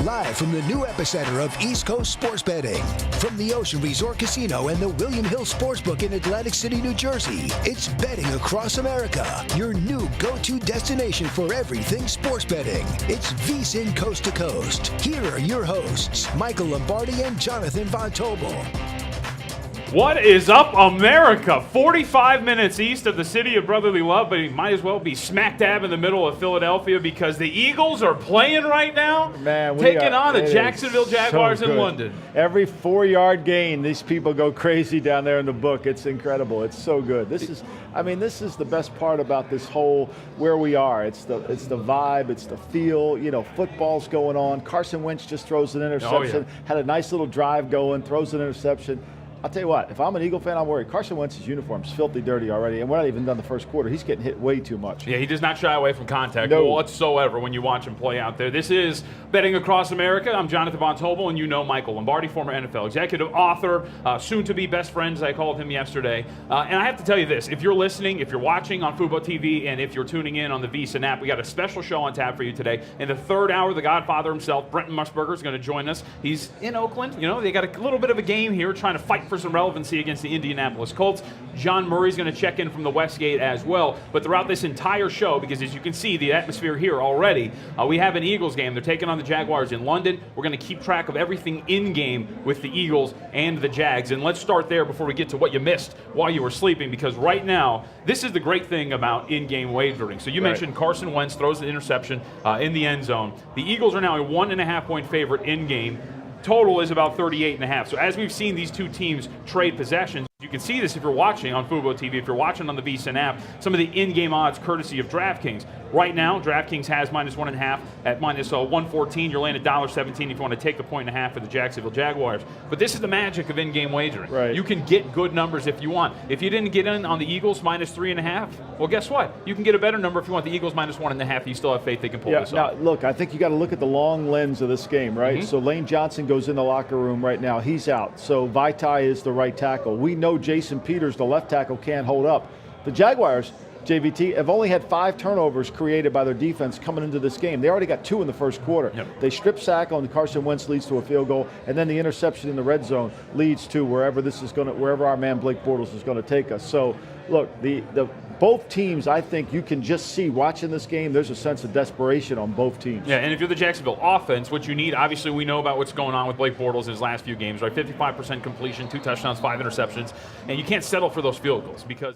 Live from the new epicenter of East Coast sports betting, from the Ocean Resort Casino and the William Hill Sportsbook in Atlantic City, New Jersey, it's Betting Across America, your new go-to destination for everything sports betting. It's VSiN Coast to Coast. Here are your hosts, Michael Lombardi and Jonathan Von Tobel. What is up, America? 45 minutes east of the city of brotherly love, but it might as well be smack dab in the middle of Philadelphia because the Eagles are playing right now, taking on the Jacksonville Jaguars in London. Every 4-yard gain, these people go crazy down there in the book. It's incredible. It's so good. This is the best part about this whole where we are. It's the vibe. It's the feel. You know, football's going on. Carson Wentz just throws an interception. Had a nice little drive going. Throws an interception. I'll tell you what, if I'm an Eagle fan, I'm worried. Carson Wentz's uniform's filthy dirty already, and we're not even done the first quarter. He's getting hit way too much. Yeah, he does not shy away from contact whatsoever when you watch him play out there. This is Betting Across America. I'm Jonathan Von Tobel, and you know Michael Lombardi, former NFL executive, author, soon-to-be best friends, I called him yesterday. And I have to tell you this, if you're listening, if you're watching on Fubo TV, and if you're tuning in on the VSiN app, we got a special show on tap for you today. In the third hour, the Godfather himself, Brenton Musburger, is going to join us. He's in Oakland. You know, they got a little bit of a game here, trying to fight for some relevancy against the Indianapolis Colts. John Murray's going to check in from the Westgate as well. But throughout this entire show, because as you can see, the atmosphere here already, we have an Eagles game. They're taking on the Jaguars in London. We're going to keep track of everything in-game with the Eagles and the Jags. And let's start there before we get to what you missed while you were sleeping, because right now, this is the great thing about in-game wagering. So you mentioned Carson Wentz throws an interception in the end zone. The Eagles are now a 1.5-point favorite in-game. Total is about 38.5. So as we've seen these two teams trade possessions, you can see this if you're watching on Fubo TV, if you're watching on the VSiN app, some of the in-game odds courtesy of DraftKings. Right now, DraftKings has -1.5 at -114. You're laying $1.17 if you want to take the 1.5 for the Jacksonville Jaguars. But this is the magic of in-game wagering. Right. You can get good numbers if you want. If you didn't get in on the Eagles -3.5, well, guess what? You can get a better number if you want the Eagles -1.5. You still have faith they can pull this off. Now, look, I think you got to look at the long lens of this game, right? Mm-hmm. So Lane Johnson goes in the locker room right now. He's out. So Vaitai is the right tackle. We know Jason Peters, the left tackle, can't hold up. The Jaguars, JVT, have only had 5 turnovers created by their defense coming into this game. They already got 2 in the first quarter. Yep. They strip sack on Carson Wentz, leads to a field goal, and then the interception in the red zone leads to wherever our man Blake Bortles is going to take us. So, look, both teams, I think you can just see watching this game, there's a sense of desperation on both teams. Yeah, and if you're the Jacksonville offense, what you need, obviously we know about what's going on with Blake Bortles in his last few games, right? 55% completion, 2 touchdowns, 5 interceptions, and you can't settle for those field goals because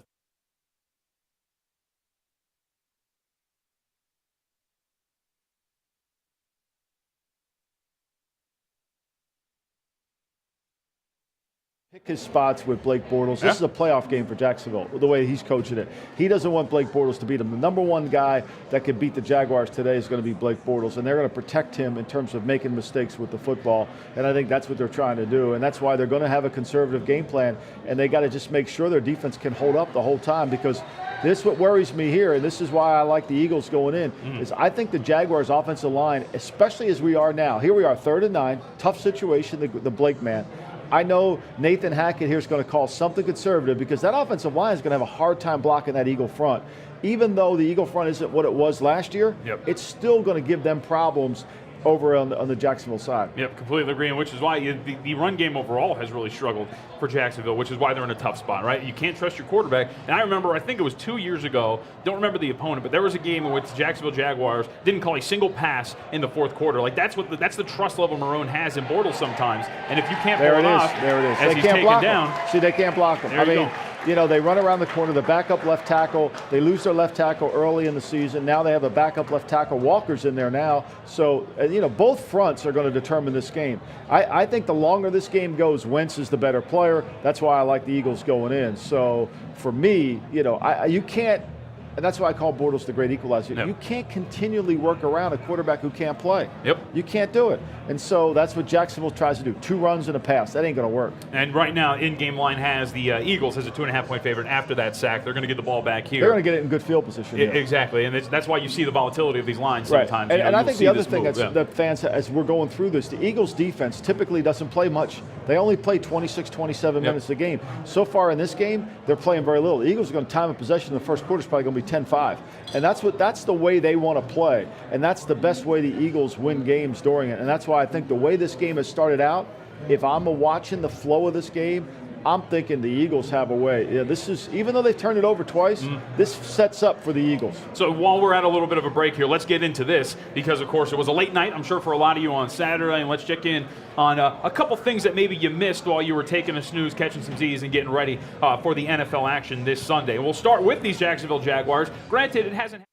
pick his spots with Blake Bortles. This is a playoff game for Jacksonville, the way he's coaching it. He doesn't want Blake Bortles to beat him. The number one guy that could beat the Jaguars today is going to be Blake Bortles, and they're going to protect him in terms of making mistakes with the football, and I think that's what they're trying to do, and that's why they're going to have a conservative game plan, and they got to just make sure their defense can hold up the whole time, because this is what worries me here, and this is why I like the Eagles going in, is I think the Jaguars' offensive line, especially as we are now, here we are, 3rd and 9, tough situation, the Blake man. I know Nathan Hackett here is going to call something conservative because that offensive line is going to have a hard time blocking that Eagle front. Even though the Eagle front isn't what it was last year, it's still going to give them problems over on the Jacksonville side. Yep, completely agreeing, which is why the run game overall has really struggled for Jacksonville, which is why they're in a tough spot, right? You can't trust your quarterback. And I remember, I think it was 2 years ago, don't remember the opponent, but there was a game in which the Jacksonville Jaguars didn't call a single pass in the 4th quarter. Like, that's the trust level Marone has in Bortles sometimes. And if you can't pull it off, as he's taken down. See, they can't block him. I mean, you know, they run around the corner, the backup left tackle, they lose their left tackle early in the season. Now they have a backup left tackle. Walker's in there now. So, you know, both fronts are going to determine this game. I think the longer this game goes, Wentz is the better player. That's why I like the Eagles going in. So, for me, you know, you can't, and that's why I call Bortles the great equalizer. Yep. You can't continually work around a quarterback who can't play. Yep. You can't do it. And so that's what Jacksonville tries to do. 2 runs and a pass. That ain't going to work. And right now, in-game line has the Eagles as a 2.5-point favorite after that sack. They're going to get the ball back here. They're going to get it in good field position. Exactly. And that's why you see the volatility of these lines sometimes. Right. And I think the other thing that fans, as we're going through this, the Eagles defense typically doesn't play much. They only play 26, 27 minutes a game. So far in this game, they're playing very little. The Eagles are going to time of possession in the first quarter is probably going to 10-5. And that's the way they want to play. And that's the best way the Eagles win games during it. And that's why I think the way this game has started out, if I'm watching the flow of this game, I'm thinking the Eagles have a way. Yeah, this is, even though they've turned it over twice, this sets up for the Eagles. So while we're at a little bit of a break here, let's get into this because, of course, it was a late night, I'm sure, for a lot of you on Saturday. And let's check in on a couple things that maybe you missed while you were taking a snooze, catching some Z's, and getting ready for the NFL action this Sunday. We'll start with these Jacksonville Jaguars. Granted, it hasn't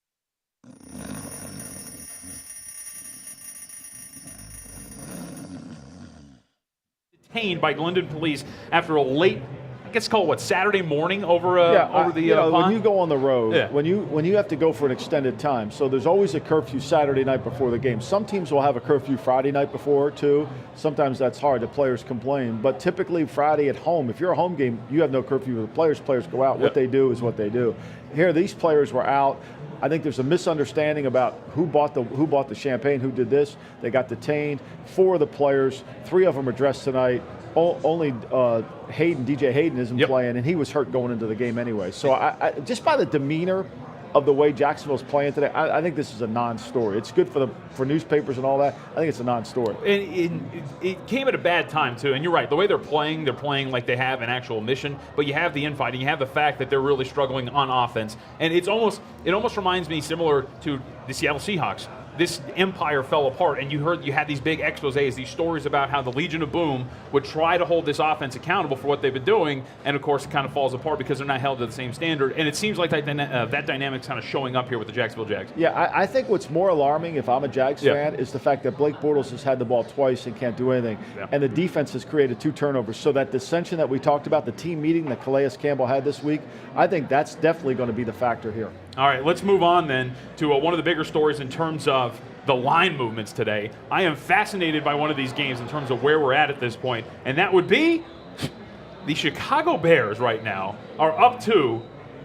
detained by Glendon police after a late, I guess call it what, Saturday morning over the pond? When you go on the road, when you have to go for an extended time, so there's always a curfew Saturday night before the game. Some teams will have a curfew Friday night before too. Sometimes that's hard. The players complain, but typically Friday at home, if you're a home game, you have no curfew with the players. Players go out. What they do is what they do. Here, these players were out. I think there's a misunderstanding about who bought the champagne, who did this. They got detained. 4 of the players, 3 of them are dressed tonight. Only Hayden, DJ Hayden, isn't playing, and he was hurt going into the game anyway. So I just by the demeanor of the way Jacksonville's playing today, I think this is a non-story. It's good for newspapers and all that. I think it's a non-story. And it came at a bad time, too. And you're right. The way they're playing like they have an actual mission. But you have the infighting. You have the fact that they're really struggling on offense. And it almost reminds me similar to the Seattle Seahawks. This empire fell apart, and you had these big exposés, these stories about how the Legion of Boom would try to hold this offense accountable for what they've been doing, and of course it kind of falls apart because they're not held to the same standard. And it seems like that dynamic's kind of showing up here with the Jacksonville Jags. Yeah, I think what's more alarming, if I'm a Jags fan, is the fact that Blake Bortles has had the ball twice and can't do anything, and the defense has created 2 turnovers. So that dissension that we talked about, the team meeting that Calais Campbell had this week, I think that's definitely going to be the factor here. All right, let's move on then to one of the bigger stories in terms of the line movements today. I am fascinated by one of these games in terms of where we're at this point, and that would be the Chicago Bears right now are up to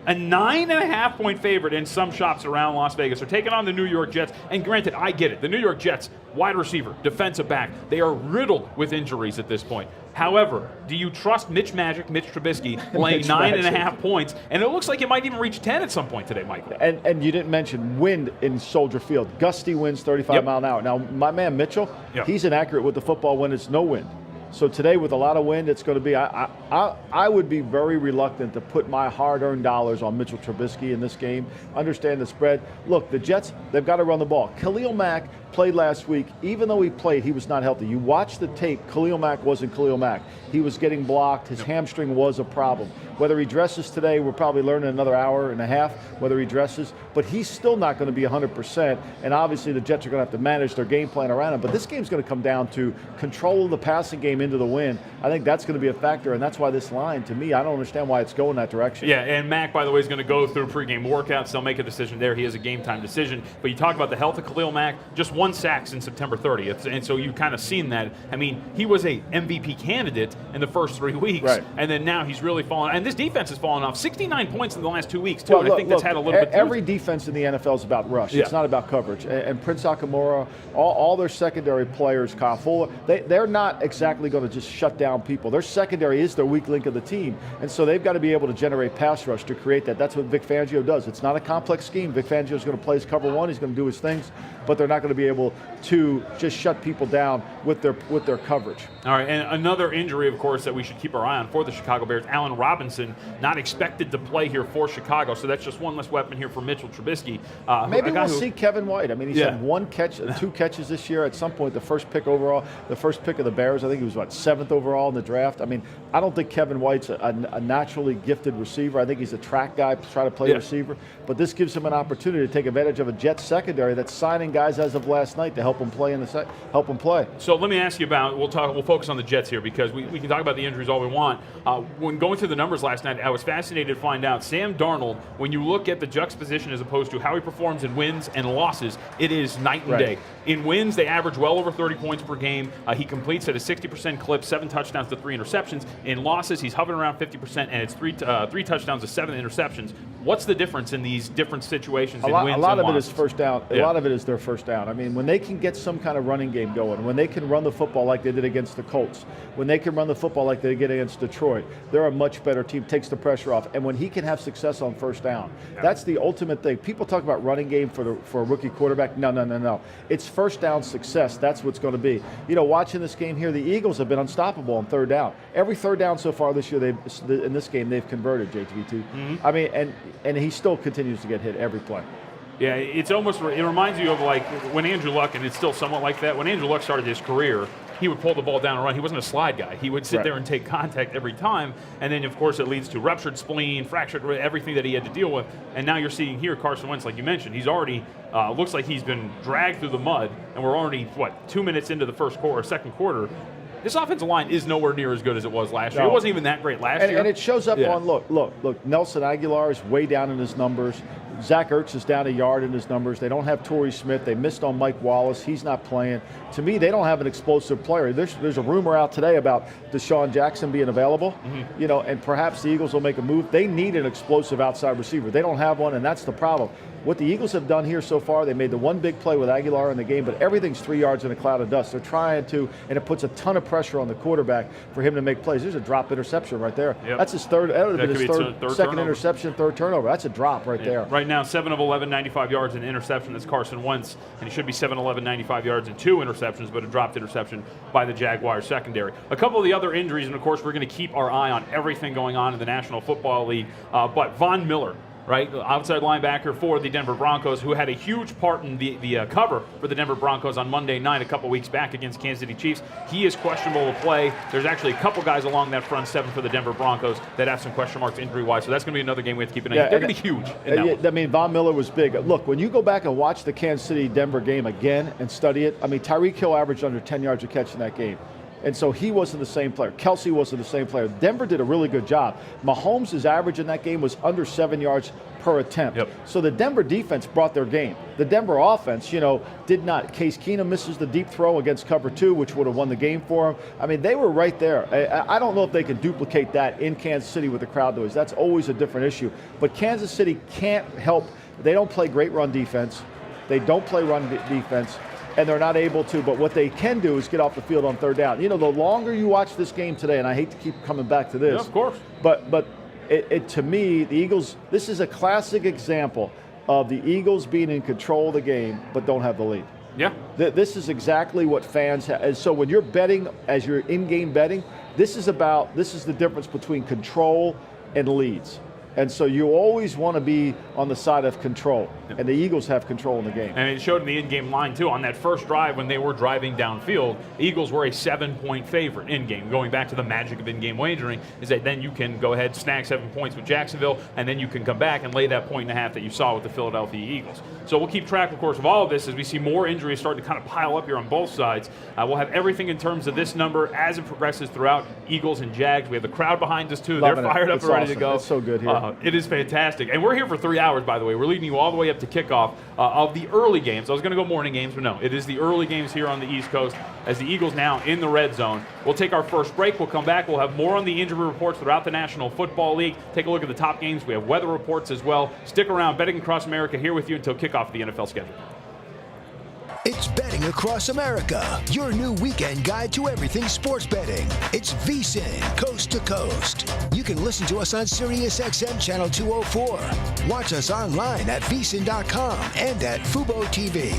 a 9.5-point favorite in some shops around Las Vegas. They're taking on the New York Jets, and granted, I get it. The New York Jets, wide receiver, defensive back, they are riddled with injuries at this point. However, do you trust Mitch Trubisky, laying 9.5 points? And it looks like it might even reach 10 at some point today, Michael. And you didn't mention wind in Soldier Field. Gusty winds, 35 mile an hour. Now, my man Mitchell, he's inaccurate with the football when it's no wind. So today, with a lot of wind, it's going to be. I would be very reluctant to put my hard-earned dollars on Mitchell Trubisky in this game. Understand the spread. Look, the Jets, they've got to run the ball. Khalil Mack played last week. Even though he played, he was not healthy. You watch the tape, Khalil Mack wasn't Khalil Mack. He was getting blocked. His hamstring was a problem. Whether he dresses today, we're probably learning another hour and a half whether he dresses. But he's still not going to be 100%. And obviously the Jets are going to have to manage their game plan around him. But this game's going to come down to control of the passing game into the win. I think that's going to be a factor. And that's why this line, to me, I don't understand why it's going that direction. Yeah, and Mack, by the way, is going to go through pregame workouts. They'll make a decision there. He has a game-time decision. But you talk about the health of Khalil Mack, just 1 sack since September 30th. And so you've kind of seen that. I mean, he was a MVP candidate in the first 3 weeks. Right. And then now he's really fallen. And this defense has fallen off. 69 points in the last 2 weeks, too. Well, and I think that's had a little bit. Every defense in the NFL is about rush. It's not about coverage. And Prince Akamara, all their secondary players, Kyle Fuller, they're not exactly going to just shut down people. Their secondary is their weak link of the team. And so they've got to be able to generate pass rush to create that. That's what Vic Fangio does. It's not a complex scheme. Vic Fangio is going to play his cover one. He's going to do his things. But they're not going to be able to just shut people down with their coverage. All right, and another injury, of course, that we should keep our eye on for the Chicago Bears, Allen Robinson, not expected to play here for Chicago, so that's just one less weapon here for Mitchell Trubisky. Maybe we'll see Kevin White. I mean, he's had 1 catch, 2 catches this year. At some point, the first pick overall, the first pick of the Bears, I think he was, 7th overall in the draft. I mean, I don't think Kevin White's a naturally gifted receiver. I think he's a track guy, try to play receiver. But this gives him an opportunity to take advantage of a Jets secondary that's signing guys as of last night to help him play help him play. So let me ask you about. We'll focus on the Jets here because we can talk about the injuries all we want. When going through the numbers last night, I was fascinated to find out Sam Darnold. When you look at the juxtaposition as opposed to how he performs in wins and losses, it is night and day. In wins, they average well over 30 points per game. He completes at a 60% clip, 7 touchdowns to 3 interceptions. In losses, he's hovering around 50%, and it's 3 touchdowns to 7 interceptions. What's the difference in these different situations in wins and losses? A lot of it is first down. A lot of it is their first down. I mean, game, when they can get some kind of running game going, when they can run the football like they did against the Colts, when they can run the football like they did against Detroit, they're a much better team, takes the pressure off. And when he can have success on first down, that's the ultimate thing. People talk about running game for a rookie quarterback. No. It's first down success. That's what's going to be. Watching this game here, the Eagles have been unstoppable on third down. Every third down so far this year, in this game, they've converted, JVT. Mm-hmm. I mean, and he still continues to get hit every play. Yeah, it reminds you of like when Andrew Luck, and it's still somewhat like that, when Andrew Luck started his career, he would pull the ball down and run. He wasn't a slide guy. He would sit there and take contact every time, and then, of course, it leads to ruptured spleen, fractured everything that he had to deal with. And now you're seeing here Carson Wentz, like you mentioned, he's already looks like he's been dragged through the mud, and we're already, 2 minutes into the second quarter. This offensive line is nowhere near as good as it was last year. It wasn't even that great last year. And it shows up on, look, Nelson Aguilar is way down in his numbers. Zach Ertz is down a yard in his numbers. They don't have Torrey Smith. They missed on Mike Wallace. He's not playing. To me, they don't have an explosive player. There's a rumor out today about DeSean Jackson being available, and perhaps the Eagles will make a move. They need an explosive outside receiver. They don't have one, and that's the problem. What the Eagles have done here so far, they made the one big play with Aguilar in the game, but everything's 3 yards in a cloud of dust. They're trying to, and it puts a ton of pressure on the quarterback for him to make plays. There's a drop interception right there. Yep. That's his third. That would have been his second turnover. interception, third turnover. That's a drop right there. Right now, 7 of 11, 95 yards and interception. That's Carson Wentz, and he should be 7 11, 95 yards and 2 interceptions, but a dropped interception by the Jaguars secondary. A couple of the other injuries, and of course, we're going to keep our eye on everything going on in the National Football League. But Von Miller, right, outside linebacker for the Denver Broncos, who had a huge part in the cover for the Denver Broncos on Monday night a couple weeks back against Kansas City Chiefs. He is questionable to play. There's actually a couple guys along that front seven for the Denver Broncos that have some question marks injury-wise, so that's going to be another game we have to keep an eye on. They're going to be huge in that one. I mean, Von Miller was big. Look, when you go back and watch the Kansas City-Denver game again and study it, I mean, Tyreek Hill averaged under 10 yards a catch in that game. And so he wasn't the same player. Kelsey wasn't the same player. Denver did a really good job. Mahomes' average in that game was under 7 yards per attempt. Yep. So the Denver defense brought their game. The Denver offense, did not. Case Keenum misses the deep throw against cover 2, which would have won the game for him. I mean, they were right there. I don't know if they can duplicate that in Kansas City with the crowd noise. That's always a different issue. But Kansas City can't help. They don't play great run defense. They don't play run defense. And they're not able to, but what they can do is get off the field on third down. The longer you watch this game today, and I hate to keep coming back to this. Yeah, of course. But to me, the Eagles, this is a classic example of the Eagles being in control of the game, but don't have the lead. Yeah. This is exactly what fans have. And so when you're betting, as you're in-game betting, this is the difference between control and leads. And so you always want to be on the side of control. Yep. And the Eagles have control in the game. And it showed in the in-game line, too. On that first drive when they were driving downfield, the Eagles were a 7-point favorite in-game. Going back to the magic of in-game wagering is that then you can go ahead, snag 7 points with Jacksonville, and then you can come back and lay that 1.5 that you saw with the Philadelphia Eagles. So we'll keep track, of course, of all of this as we see more injuries starting to kind of pile up here on both sides. We'll have everything in terms of this number as it progresses throughout Eagles and Jags. We have the crowd behind us, too. They're fired up and ready to go. It's so good here. It is fantastic. And we're here for 3 hours, by the way. We're leading you all the way up to kickoff of the early games. I was going to go morning games, but no. It is the early games here on the East Coast as the Eagles now in the red zone. We'll take our first break. We'll come back. We'll have more on the injury reports throughout the National Football League. Take a look at the top games. We have weather reports as well. Stick around. Betting Across America here with you until kickoff of the NFL schedule. It's Betting Across America, your new weekend guide to everything sports betting. It's VSiN, coast to coast. You can listen to us on SiriusXM Channel 204. Watch us online at VSiN.com and at Fubo TV.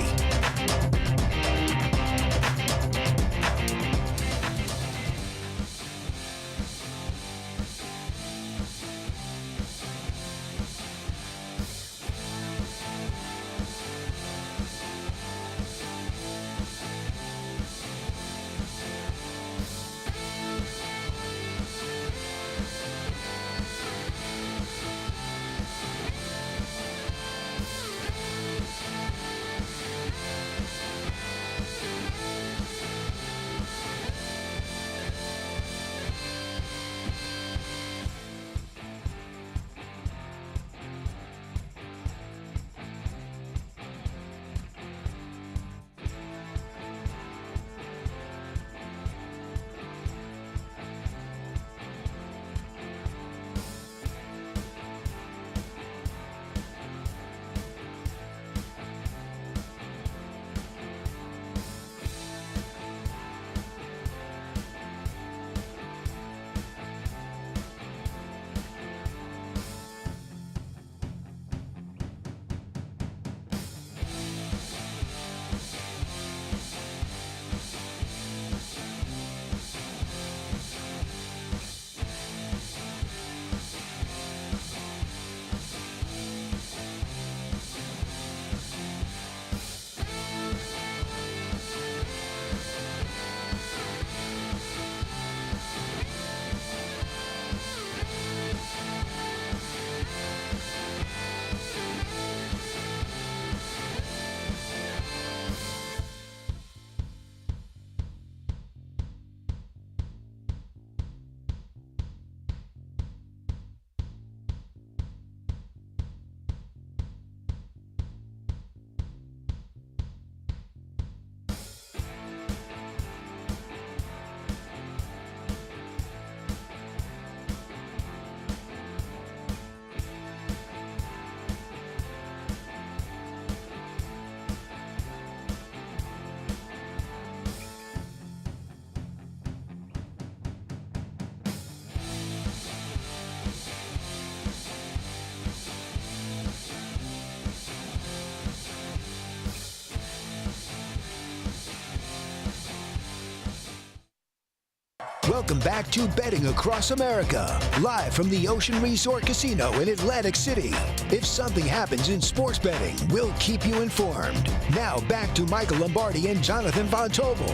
Welcome back to Betting Across America, live from the Ocean Resort Casino in Atlantic City. If something happens in sports betting, we'll keep you informed. Now back to Michael Lombardi and Jonathan Von Tobel.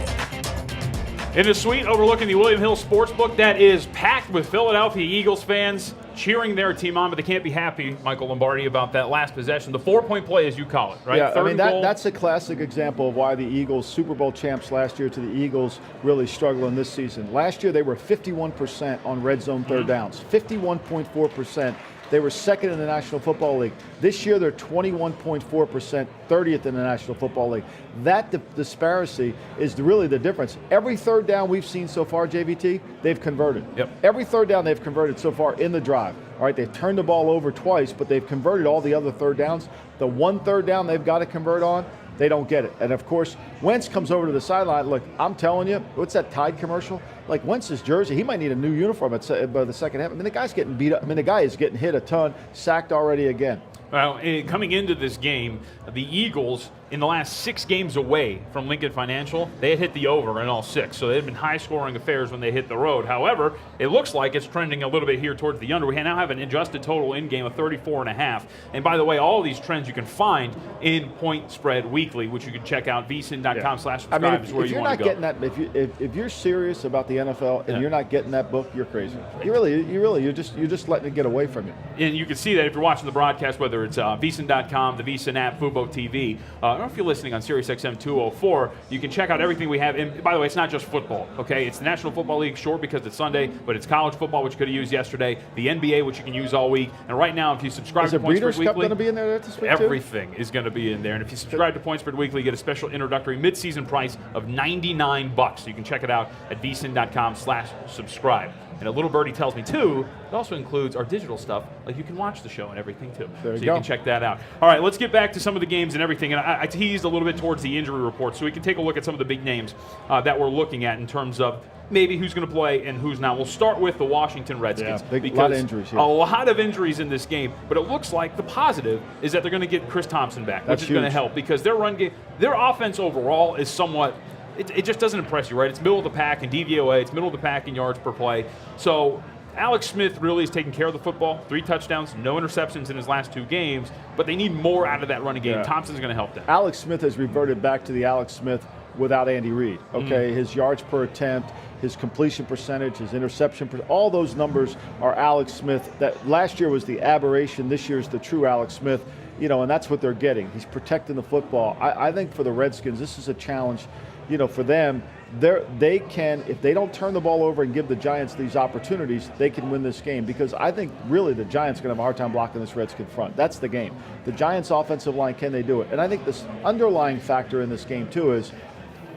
In the suite overlooking the William Hill Sportsbook that is packed with Philadelphia Eagles fans cheering their team on, but they can't be happy, Michael Lombardi, about that last possession. The 4-point play, as you call it, right? Yeah, Third and goal. That's a classic example of why the Eagles, Super Bowl champs last year, to the Eagles really struggling this season. Last year, they were 51% on red zone third downs, 51.4%. They were second in the National Football League. This year, they're 21.4%, 30th in the National Football League. That disparity is really the difference. Every third down we've seen so far, JVT, they've converted. Yep. Every third down they've converted so far in the drive. All right, they've turned the ball over twice, but they've converted all the other third downs. The one third down they've got to convert on, they don't get it. And of course, Wentz comes over to the sideline. Look, I'm telling you, what's that Tide commercial? Like Wentz's jersey, he might need a new uniform by the second half. I mean, the guy's getting beat up. I mean, the guy is getting hit a ton, sacked already again. Well, coming into this game, the Eagles, in the last 6 games away from Lincoln Financial, they had hit the over in all 6. So they had been high-scoring affairs when they hit the road. However, it looks like it's trending a little bit here towards the under. We now have an adjusted total in-game of 34.5. And by the way, all of these trends you can find in Point Spread Weekly, which you can check out, VSiN.com/subscribe. I mean, is where if you you're want not to go. getting that, if you're serious about the NFL and you're not getting that book, you're crazy. You're just letting it get away from you. And you can see that if you're watching the broadcast, whether it's VSiN.com, the VSiN app, Fubo TV, or if you're listening on SiriusXM 204, you can check out everything we have. And by the way, it's not just football, okay? It's the National Football League, short because it's Sunday, but it's college football, which you could have used yesterday, the NBA, which you can use all week. And right now, if you subscribe to Point Spread Breeders' Cup Weekly, going to be in there this week everything is going to be in there. And if you subscribe to Point Spread Weekly, you get a special introductory mid-season price of $99. So you can check it out at VSiN.com/subscribe. And a little birdie tells me, too, it also includes our digital stuff. Like, you can watch the show and everything, too. There you so go. You can check that out. All right, let's get back to some of the games and everything. And I teased a little bit towards the injury report, so we can take a look at some of the big names that we're looking at in terms of maybe who's going to play and who's not. We'll start with the Washington Redskins. Yeah, a lot of injuries here. A lot of injuries in this game. But it looks like the positive is that they're going to get Chris Thompson back, which is going to help because their run game, their offense overall is somewhat – it just doesn't impress you, right? It's middle of the pack in DVOA. It's middle of the pack in yards per play. So Alex Smith really is taking care of the football. 3 touchdowns, no interceptions in his last 2 games. But they need more out of that running game. Yeah. Thompson's going to help them. Alex Smith has reverted back to the Alex Smith without Andy Reid. Okay, his yards per attempt, his completion percentage, his interception, all those numbers are Alex Smith. That last year was the aberration. This year is the true Alex Smith. You know, and that's what they're getting. He's protecting the football. I think for the Redskins, this is a challenge. You know, for them, they can, if they don't turn the ball over and give the Giants these opportunities, they can win this game because I think really the Giants are going to have a hard time blocking this Redskin front. That's the game. The Giants' offensive line, can they do it? And I think this underlying factor in this game, too, is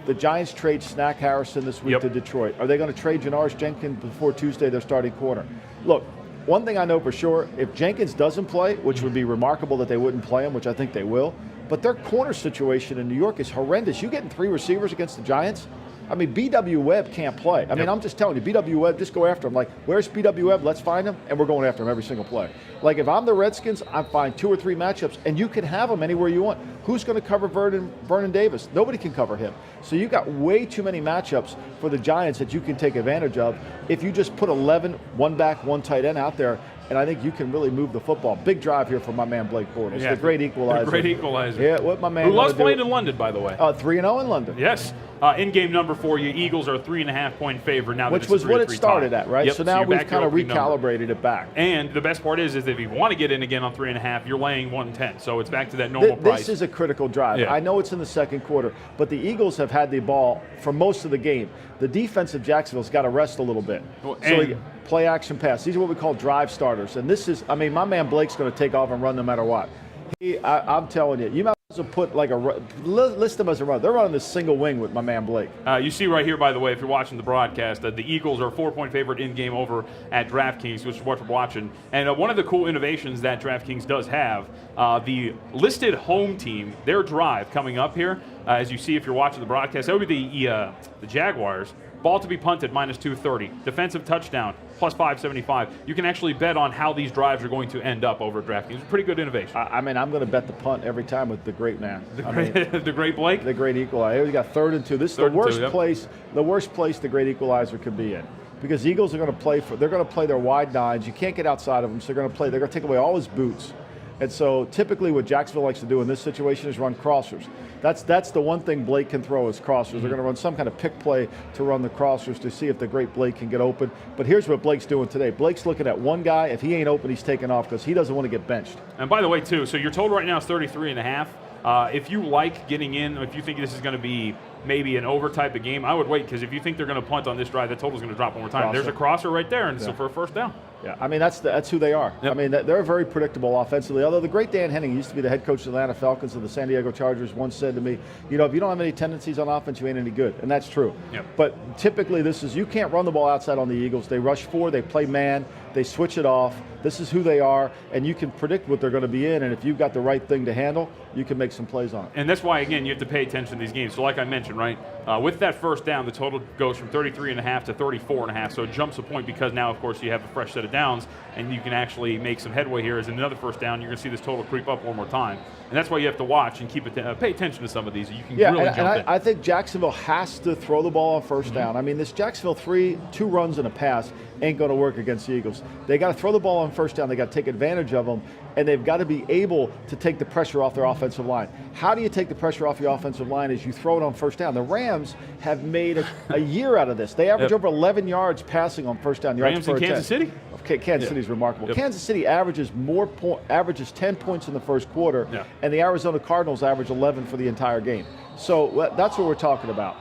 the Giants trade Snack Harrison this week to Detroit. Are they going to trade Janoris Jenkins before Tuesday, their starting corner? Look, one thing I know for sure, if Jenkins doesn't play, which would be remarkable that they wouldn't play him, which I think they will, but their corner situation in New York is horrendous. You getting 3 receivers against the Giants? I mean, B.W. Webb can't play. I mean, I'm just telling you, B.W. Webb, just go after him. Like, where's B.W. Webb? Let's find him, and we're going after him every single play. Like, if I'm the Redskins, I find 2 or 3 matchups, and you can have them anywhere you want. Who's going to cover Vernon Davis? Nobody can cover him. So you got way too many matchups for the Giants that you can take advantage of if you just put 11, 1 back, 1 tight end out there. And I think you can really move the football. Big drive here from my man Blake Bortles, the great equalizer. The great equalizer. Yeah, what my man. Who loves playing in London, by the way. 3-0 in London. Yes. In-game number for you, Eagles are a 3.5-point favorite now. Which was what it started at, right? Yep, so now we've kind of recalibrated number. It back. And the best part is if you want to get in again on 3.5, you're laying 110. So it's back to that normal price. This is a critical drive. Yeah. I know it's in the second quarter, but the Eagles have had the ball for most of the game. The defense of Jacksonville's got to rest a little bit. Play action pass. These are what we call drive starters. And this is, I mean, my man Blake's going to take off and run no matter what. I'm telling you, you might as well put like list them as a run. They're running this single wing with my man Blake. You see right here, by the way, if you're watching the broadcast, that the Eagles are a 4-point favorite in game over at DraftKings, which is what we're watching. And one of the cool innovations that DraftKings does have, the listed home team, their drive coming up here, as you see if you're watching the broadcast, that would be the Jaguars. Ball to be punted, -230. Defensive touchdown, +575. You can actually bet on how these drives are going to end up over at DraftKings. Pretty good innovation. I mean, I'm going to bet the punt every time with the great man. The great Blake? The great equalizer. We got 3rd and 2. This is the worst place the great equalizer could be in. because the Eagles are going to play they're going to play their wide nines. You can't get outside of them, so they're going to take away all his boots. And so typically what Jacksonville likes to do in this situation is run crossers. That's the one thing Blake can throw is crossers. They're going to run some kind of pick play to run the crossers to see if the great Blake can get open. But here's what Blake's doing today. Blake's looking at one guy. If he ain't open, he's taking off because he doesn't want to get benched. And by the way, too, so your total right now is 33.5. If you like getting in, if you think this is going to be maybe an over type of game, I would wait, because if you think they're going to punt on this drive, the total's going to drop one more time. Crosser. There's a crosser right there, and so for a first down. Yeah, I mean, that's who they are. Yep. I mean, they're very predictable offensively. Although the great Dan Henning used to be the head coach of the Atlanta Falcons and the San Diego Chargers once said to me, if you don't have any tendencies on offense, you ain't any good. And that's true. Yep. But typically you can't run the ball outside on the Eagles. They rush 4, they play man, they switch it off. This is who they are, and you can predict what they're going to be in, and if you've got the right thing to handle, you can make some plays on it. And that's why, again, you have to pay attention to these games. So like I mentioned, right, with that first down, the total goes from 33.5 to 34.5, so it jumps a point because now, of course, you have a fresh set of downs, and you can actually make some headway here. As in another first down, you're going to see this total creep up one more time. And that's why you have to watch and pay attention to some of these. You can really jump in. I think Jacksonville has to throw the ball on first down. I mean, this Jacksonville 2 runs and a pass ain't going to work against the Eagles. They got to throw the ball on first down. They got to take advantage of them, and they've got to be able to take the pressure off their offensive line. How do you take the pressure off your offensive line? Is you throw it on first down. The Rams have made a year out of this. They average over 11 yards passing on first down yards Rams per in Kansas City? Okay, Kansas City's remarkable. Kansas City averages 10 points in the first quarter, and the Arizona Cardinals average 11 for the entire game. So that's what we're talking about.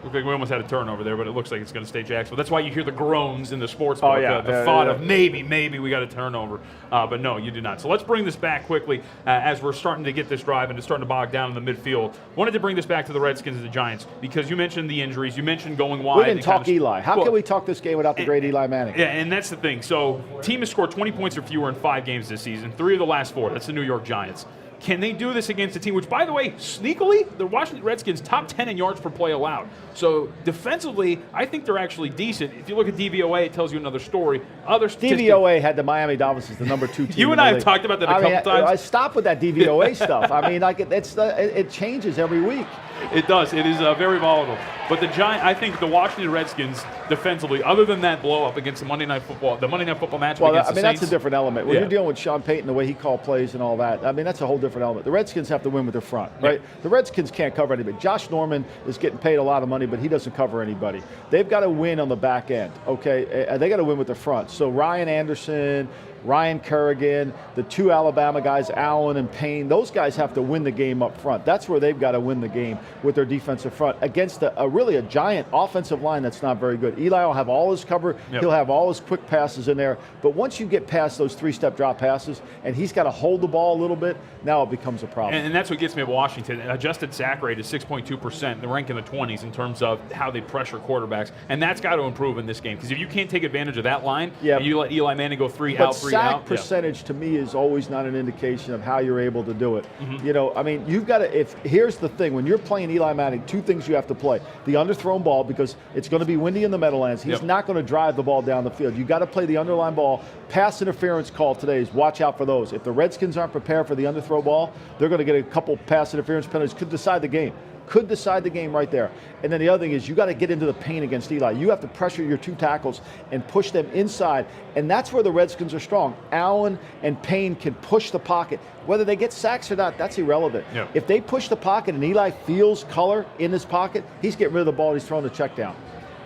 Looks like we almost had a turnover there, but it looks like it's going to stay Jacksonville. That's why you hear the groans in the sports book, the thought of maybe we got a turnover. But no, you do not. So let's bring this back quickly as we're starting to get this drive and it's starting to bog down in the midfield. Wanted to bring this back to the Redskins and the Giants because you mentioned the injuries. You mentioned going wide. We didn't talk Eli. How can we talk this game without the great Eli Manning? Yeah, and that's the thing. So team has scored 20 points or fewer in 5 games this season, 3 of the last 4. That's the New York Giants. Can they do this against a team which, by the way, sneakily, the Washington Redskins top 10 in yards per play allowed. So defensively, I think they're actually decent. If you look at DVOA, it tells you another story. DVOA had the Miami Dolphins as the number 2 team. You and I have talked about that a couple times. I stop with that DVOA stuff. I mean, it changes every week. It does. It is very volatile. But I think the Washington Redskins defensively, other than that blow up against the Monday Night Football matchup against the Saints. That's a different element. When you're dealing with Sean Payton, the way he called plays and all that, I mean, that's a whole different element. The Redskins have to win with their front, right? The Redskins can't cover anybody. Josh Norman is getting paid a lot of money, but he doesn't cover anybody. They've got to win on the back end, okay? They got to win with the front. So Ryan Anderson, Ryan Kerrigan, the 2 Alabama guys, Allen and Payne, those guys have to win the game up front. That's where they've got to win the game with their defensive front against a giant offensive line that's not very good. Eli will have all his cover. He'll have all his quick passes in there. But once you get past those 3-step drop passes and he's got to hold the ball a little bit, now it becomes a problem. And that's what gets me at Washington. Adjusted sack rate is 6.2%. They rank in the 20s in terms of how they pressure quarterbacks. And that's got to improve in this game. Because if you can't take advantage of that line, and you let Eli Manning go 3 out, 3 out. Sack percentage to me is always not an indication of how you're able to do it. You know, I mean, you've got to, here's the thing, when you're playing Eli Manning, 2 things you have to play. The underthrown ball, because it's going to be windy in the Meadowlands. He's not going to drive the ball down the field. You got to play the underline ball. Pass interference call today is watch out for those. If the Redskins aren't prepared for the underthrow ball, they're going to get a couple pass interference penalties. Could decide the game. Could decide the game right there. And then the other thing is you got to get into the paint against Eli. You have to pressure your 2 tackles and push them inside. And that's where the Redskins are strong. Allen and Payne can push the pocket. Whether they get sacks or not, that's irrelevant. If they push the pocket and Eli feels color in his pocket, he's getting rid of the ball and he's throwing the check down.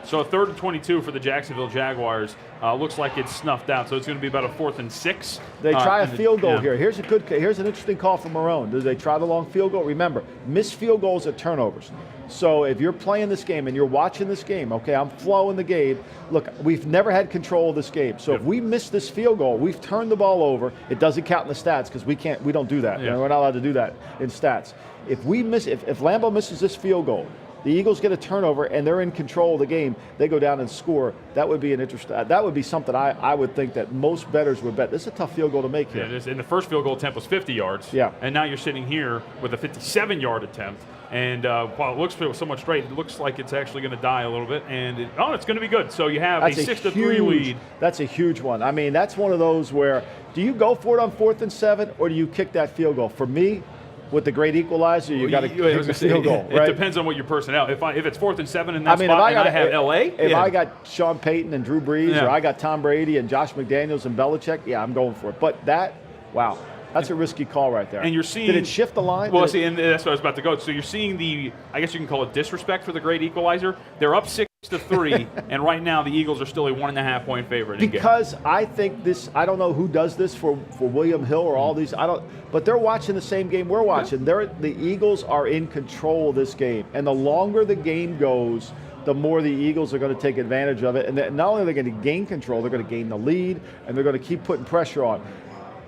So a 3rd and 22 for the Jacksonville Jaguars. Looks like it's snuffed out. So it's going to be about a 4th and 6. They try a field goal here. Here's an interesting call from Marone. Do they try the long field goal? Remember, missed field goals are turnovers. So if you're playing this game and you're watching this game, okay, I'm flowing the game. Look, we've never had control of this game. So if we miss this field goal, we've turned the ball over. It doesn't count in the stats because we don't do that. You know, we're not allowed to do that in stats. If Lambeau misses this field goal, the Eagles get a turnover and they're in control of the game, they go down and score. That would be that would be something I would think that most bettors would bet. This is a tough field goal to make here. Yeah, it is. And the first field goal attempt was 50 yards. Yeah. And now you're sitting here with a 57-yard attempt. And while it looks somewhat straight, it looks like it's actually going to die a little bit. And it's going to be good. So you have a 6-3 lead. That's a huge one. I mean, that's one of those where do you go for it on 4th and 7 or do you kick that field goal? For me, with the great equalizer, you got to kick the field goal, right? It depends on what your personnel. If it's 4th and 7 in that spot, I have LA. If I got Sean Payton and Drew Brees, or I got Tom Brady and Josh McDaniels and Belichick, I'm going for it. But that's a risky call right there. And you're seeing. Did it shift the line? Well, and that's what I was about to go. So you're seeing I guess you can call it disrespect for the great equalizer. They're up 6-3, and right now the Eagles are still a 1.5 point favorite. Because I think I don't know who does this for William Hill or all these. But they're watching the same game we're watching. The Eagles are in control of this game, and the longer the game goes, the more the Eagles are going to take advantage of it. And not only are they going to gain control, they're going to gain the lead, and they're going to keep putting pressure on.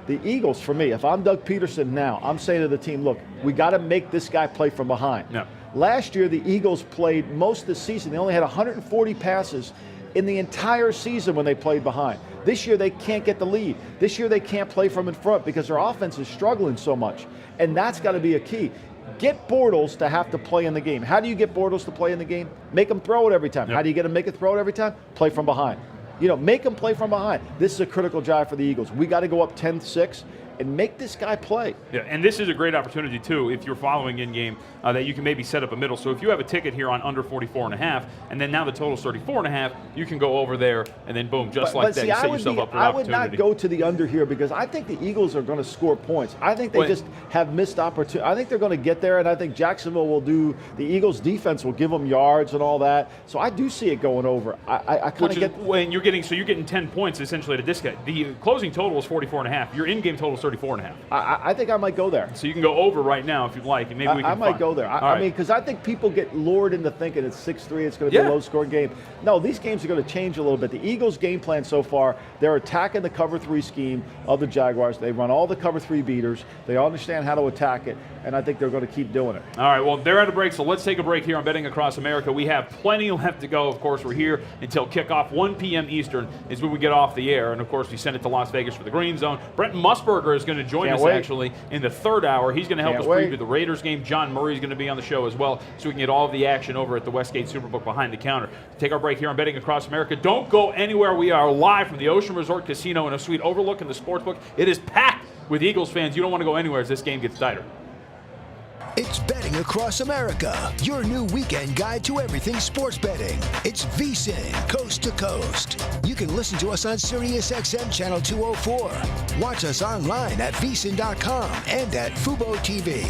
The Eagles, for me, if I'm Doug Peterson now, I'm saying to the team, look, we got to make this guy play from behind. No. Last year, the Eagles played most of the season. They only had 140 passes in the entire season when they played behind. This year, they can't get the lead. This year, they can't play from in front because their offense is struggling so much. And that's got to be a key. Get Bortles to have to play in the game. How do you get Bortles to play in the game? Make him throw it every time. Yep. How do you get him to make it throw it every time? Play from behind. Make them play from behind. This is a critical drive for the Eagles. We got to go up 10-6 and make this guy play. Yeah, and this is a great opportunity, too, if you're following in-game, that you can maybe set up a middle. So if you have a ticket here on under 44.5, and then now the total's 34.5, you can go over there, and then boom, just like that, you set yourself up for an opportunity. I would not go to the under here because I think the Eagles are going to score points. I think they just have missed opportunity. I think they're going to get there, and I think Jacksonville will do – the Eagles' defense will give them yards and all that. So I do see it going over. I kind of get – when you're getting 10 points essentially at a discount. The closing total is 44.5. Your in-game total is 34.5. I think I might go there. So you can go over right now if you'd like, and maybe we can. I might go there. I mean, because I think people get lured into thinking it's 6-3. It's going to be a low-scoring game. No, these games are going to change a little bit. The Eagles' game plan so far, they're attacking the cover 3 scheme of the Jaguars. They run all the cover 3 beaters. They understand how to attack it, and I think they're going to keep doing it. All right. Well, they're at a break, so let's take a break here on Betting Across America. We have plenty left to go. Of course, we're here until kickoff. 1 p.m. Eastern is when we get off the air, and of course, we send it to Las Vegas for the Green Zone. Brent Musburger is going to join us actually in the 3rd hour. He's going to help us preview the Raiders game. John Murray is going to be on the show as well, so we can get all of the action over at the Westgate Superbook behind the counter. Take our break here on Betting Across America. Don't go anywhere. We are live from the Ocean Resort Casino in a suite overlooking the sportsbook. It is packed with Eagles fans. You don't want to go anywhere as this game gets tighter. It's Betting Across America, your new weekend guide to everything sports betting. It's VSiN, coast to coast. You can listen to us on SiriusXM Channel 204. Watch us online at VSiN.com and at Fubo TV.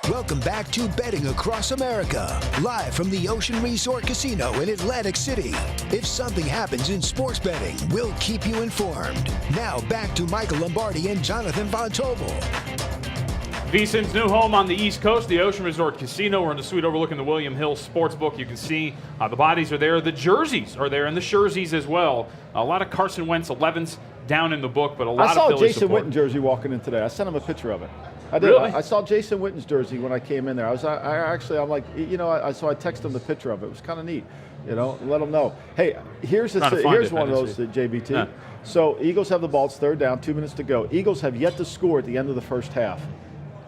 Welcome back to Betting Across America, live from the Ocean Resort Casino in Atlantic City. If something happens in sports betting, we'll keep you informed. Now back to Michael Lombardi and Jonathan Von Tobel. VSiN's new home on the East Coast, the Ocean Resort Casino. We're in the suite overlooking the William Hill Sportsbook. You can see the bodies are there. The jerseys are there, and the jerseys as well. A lot of Carson Wentz 11s down in the book, but a lot of Philly support. I saw Jason Witten's jersey walking in today. I sent him a picture of it. I did. Really? I saw Jason Witten's jersey when I came in there. I'm like, so I texted him the picture of it. It was kind of neat, let him know. Hey, here's one of those, JVT. Yeah. So Eagles have the ball. It's third down, 2 minutes to go. Eagles have yet to score at the end of the first half.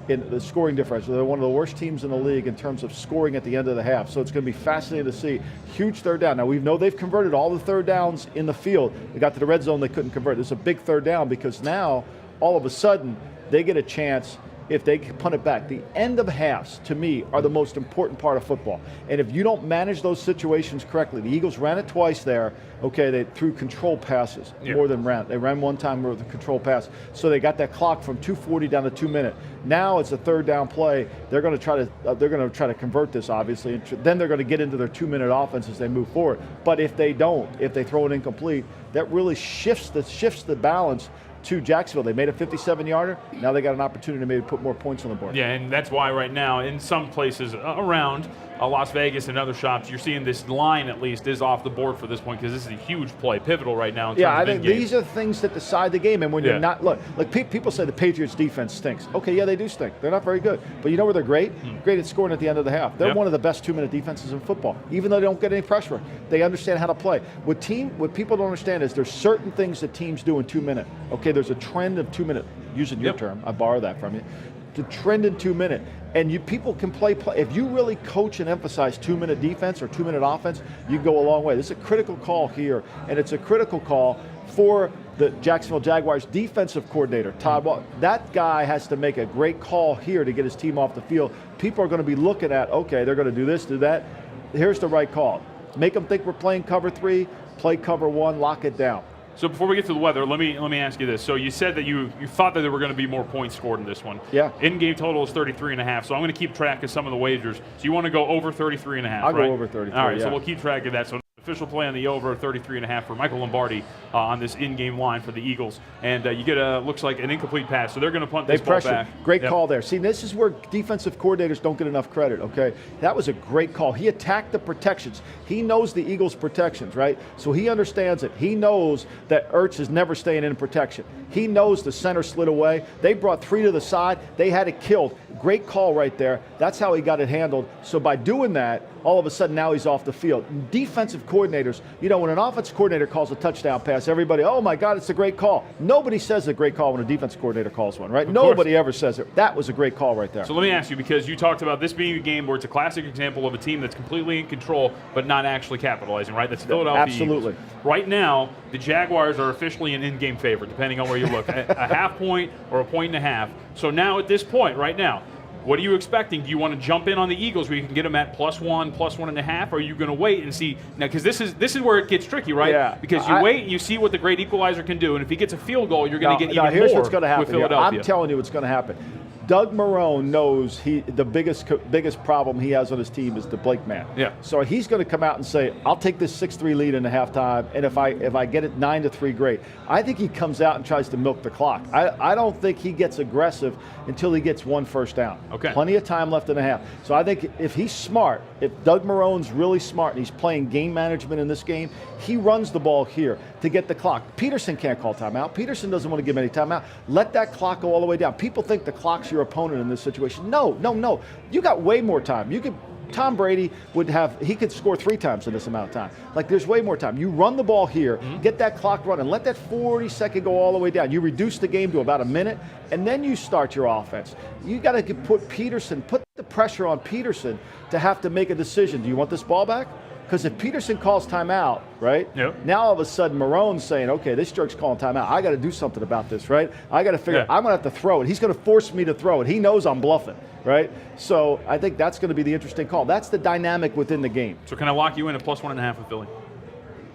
In the scoring differential, they're one of the worst teams in the league in terms of scoring at the end of the half. So it's going to be fascinating to see. Huge third down. Now we know they've converted all the third downs in the field. They got to the red zone, they couldn't convert. It's a big third down because now all of a sudden they get a chance. If they punt it back, the end of halves, to me, are the most important part of football. And if you don't manage those situations correctly, the Eagles ran it twice there. Okay, they threw control passes more than ran. They ran one time with a control pass. So they got that clock from 2:40 down to 2 minutes. Now it's a third down play. They're going to try to convert this, obviously. And then they're going to get into their 2 minute offense as they move forward. But if they don't, if they throw it incomplete, that really shifts the balance to Jacksonville. They made a 57-yarder. Now they got an opportunity to maybe put more points on the board. Yeah, and that's why right now in some places around Las Vegas and other shops, you're seeing this line at least is off the board for this point because this is a huge play, pivotal right now. I think these are things that decide the game. And when you're not, look, people say the Patriots defense stinks. Okay, yeah, they do stink. They're not very good. But you know where they're great? Great at scoring at the end of the half. They're one of the best 2 minute defenses in football. Even though they don't get any pressure, they understand how to play. What people don't understand is there's certain things that teams do in 2 minutes. Okay, there's a trend of 2 minutes. Using your term, I borrow that from you. The trend in 2 minutes. And people can play. If you really coach and emphasize 2 minute defense or 2 minute offense, you go a long way. This is a critical call here, and it's a critical call for the Jacksonville Jaguars defensive coordinator, Todd Watt. That guy has to make a great call here to get his team off the field. People are going to be looking at, okay, they're going to do this, do that. Here's the right call. Make them think we're playing cover 3, play cover 1, lock it down. So before we get to the weather, let me ask you this. So you said that you thought that there were going to be more points scored in this one. Yeah. In-game total is 33.5. So I'm going to keep track of some of the wagers. So you want to go over 33.5, I'll go over 33. All right. So we'll keep track of that. So official play on the over 33.5 for Michael Lombardi on this in-game line for the Eagles, and you get looks like an incomplete pass. So they're going to punt this ball back. Great call there. See, this is where defensive coordinators don't get enough credit. Okay, that was a great call. He attacked the protections. He knows the Eagles' protections, right? So he understands it. He knows that Ertz is never staying in protection. He knows the center slid away. They brought 3 to the side. They had it killed. Great call right there. That's how he got it handled. So by doing that, all of a sudden now he's off the field. Defensive coordinators, when an offensive coordinator calls a touchdown pass, everybody, oh my God, it's a great call. Nobody says a great call when a defensive coordinator calls one, right? Nobody ever says it. That was a great call right there. So let me ask you, because you talked about this being a game where it's a classic example of a team that's completely in control but not actually capitalizing, right? That's Philadelphia. Absolutely. Eagles. Right now, the Jaguars are officially an in-game favorite, depending on where you look. a half point or a point and a half. So now at this point, right now, what are you expecting? Do you want to jump in on the Eagles where you can get them at +1, +1.5, or are you going to wait and see? Now, because this is where it gets tricky, right? Yeah. Because you wait and you see what the great equalizer can do, and if he gets a field goal, you're going to get even here's more what's going to happen with Philadelphia. I'm telling you what's going to happen. Doug Marrone knows the biggest problem he has on his team is the Blake man. Yeah. So he's going to come out and say, "I'll take this 6-3 lead in the halftime, and if I get it 9-3, great." I think he comes out and tries to milk the clock. I don't think he gets aggressive until he gets 1 first down. Okay. Plenty of time left in the half. So I think if he's smart, if Doug Marrone's really smart and he's playing game management in this game, he runs the ball here to get the clock. Peterson can't call timeout. Peterson doesn't want to give any timeout. Let that clock go all the way down. People think the clock's your opponent in this situation. No. You got way more time. Tom Brady he could score 3 times in this amount of time. Like, there's way more time. You run the ball here, get that clock running, let that 40-second go all the way down. You reduce the game to about a minute, and then you start your offense. You got to put the pressure on Peterson to have to make a decision. Do you want this ball back? Because if Peterson calls timeout, right? Yep. Now all of a sudden Marrone's saying, okay, this jerk's calling timeout. I got to do something about this, right? I got to figure I'm going to have to throw it. He's going to force me to throw it. He knows I'm bluffing, right? So I think that's going to be the interesting call. That's the dynamic within the game. So can I lock you in at +1.5 with Philly?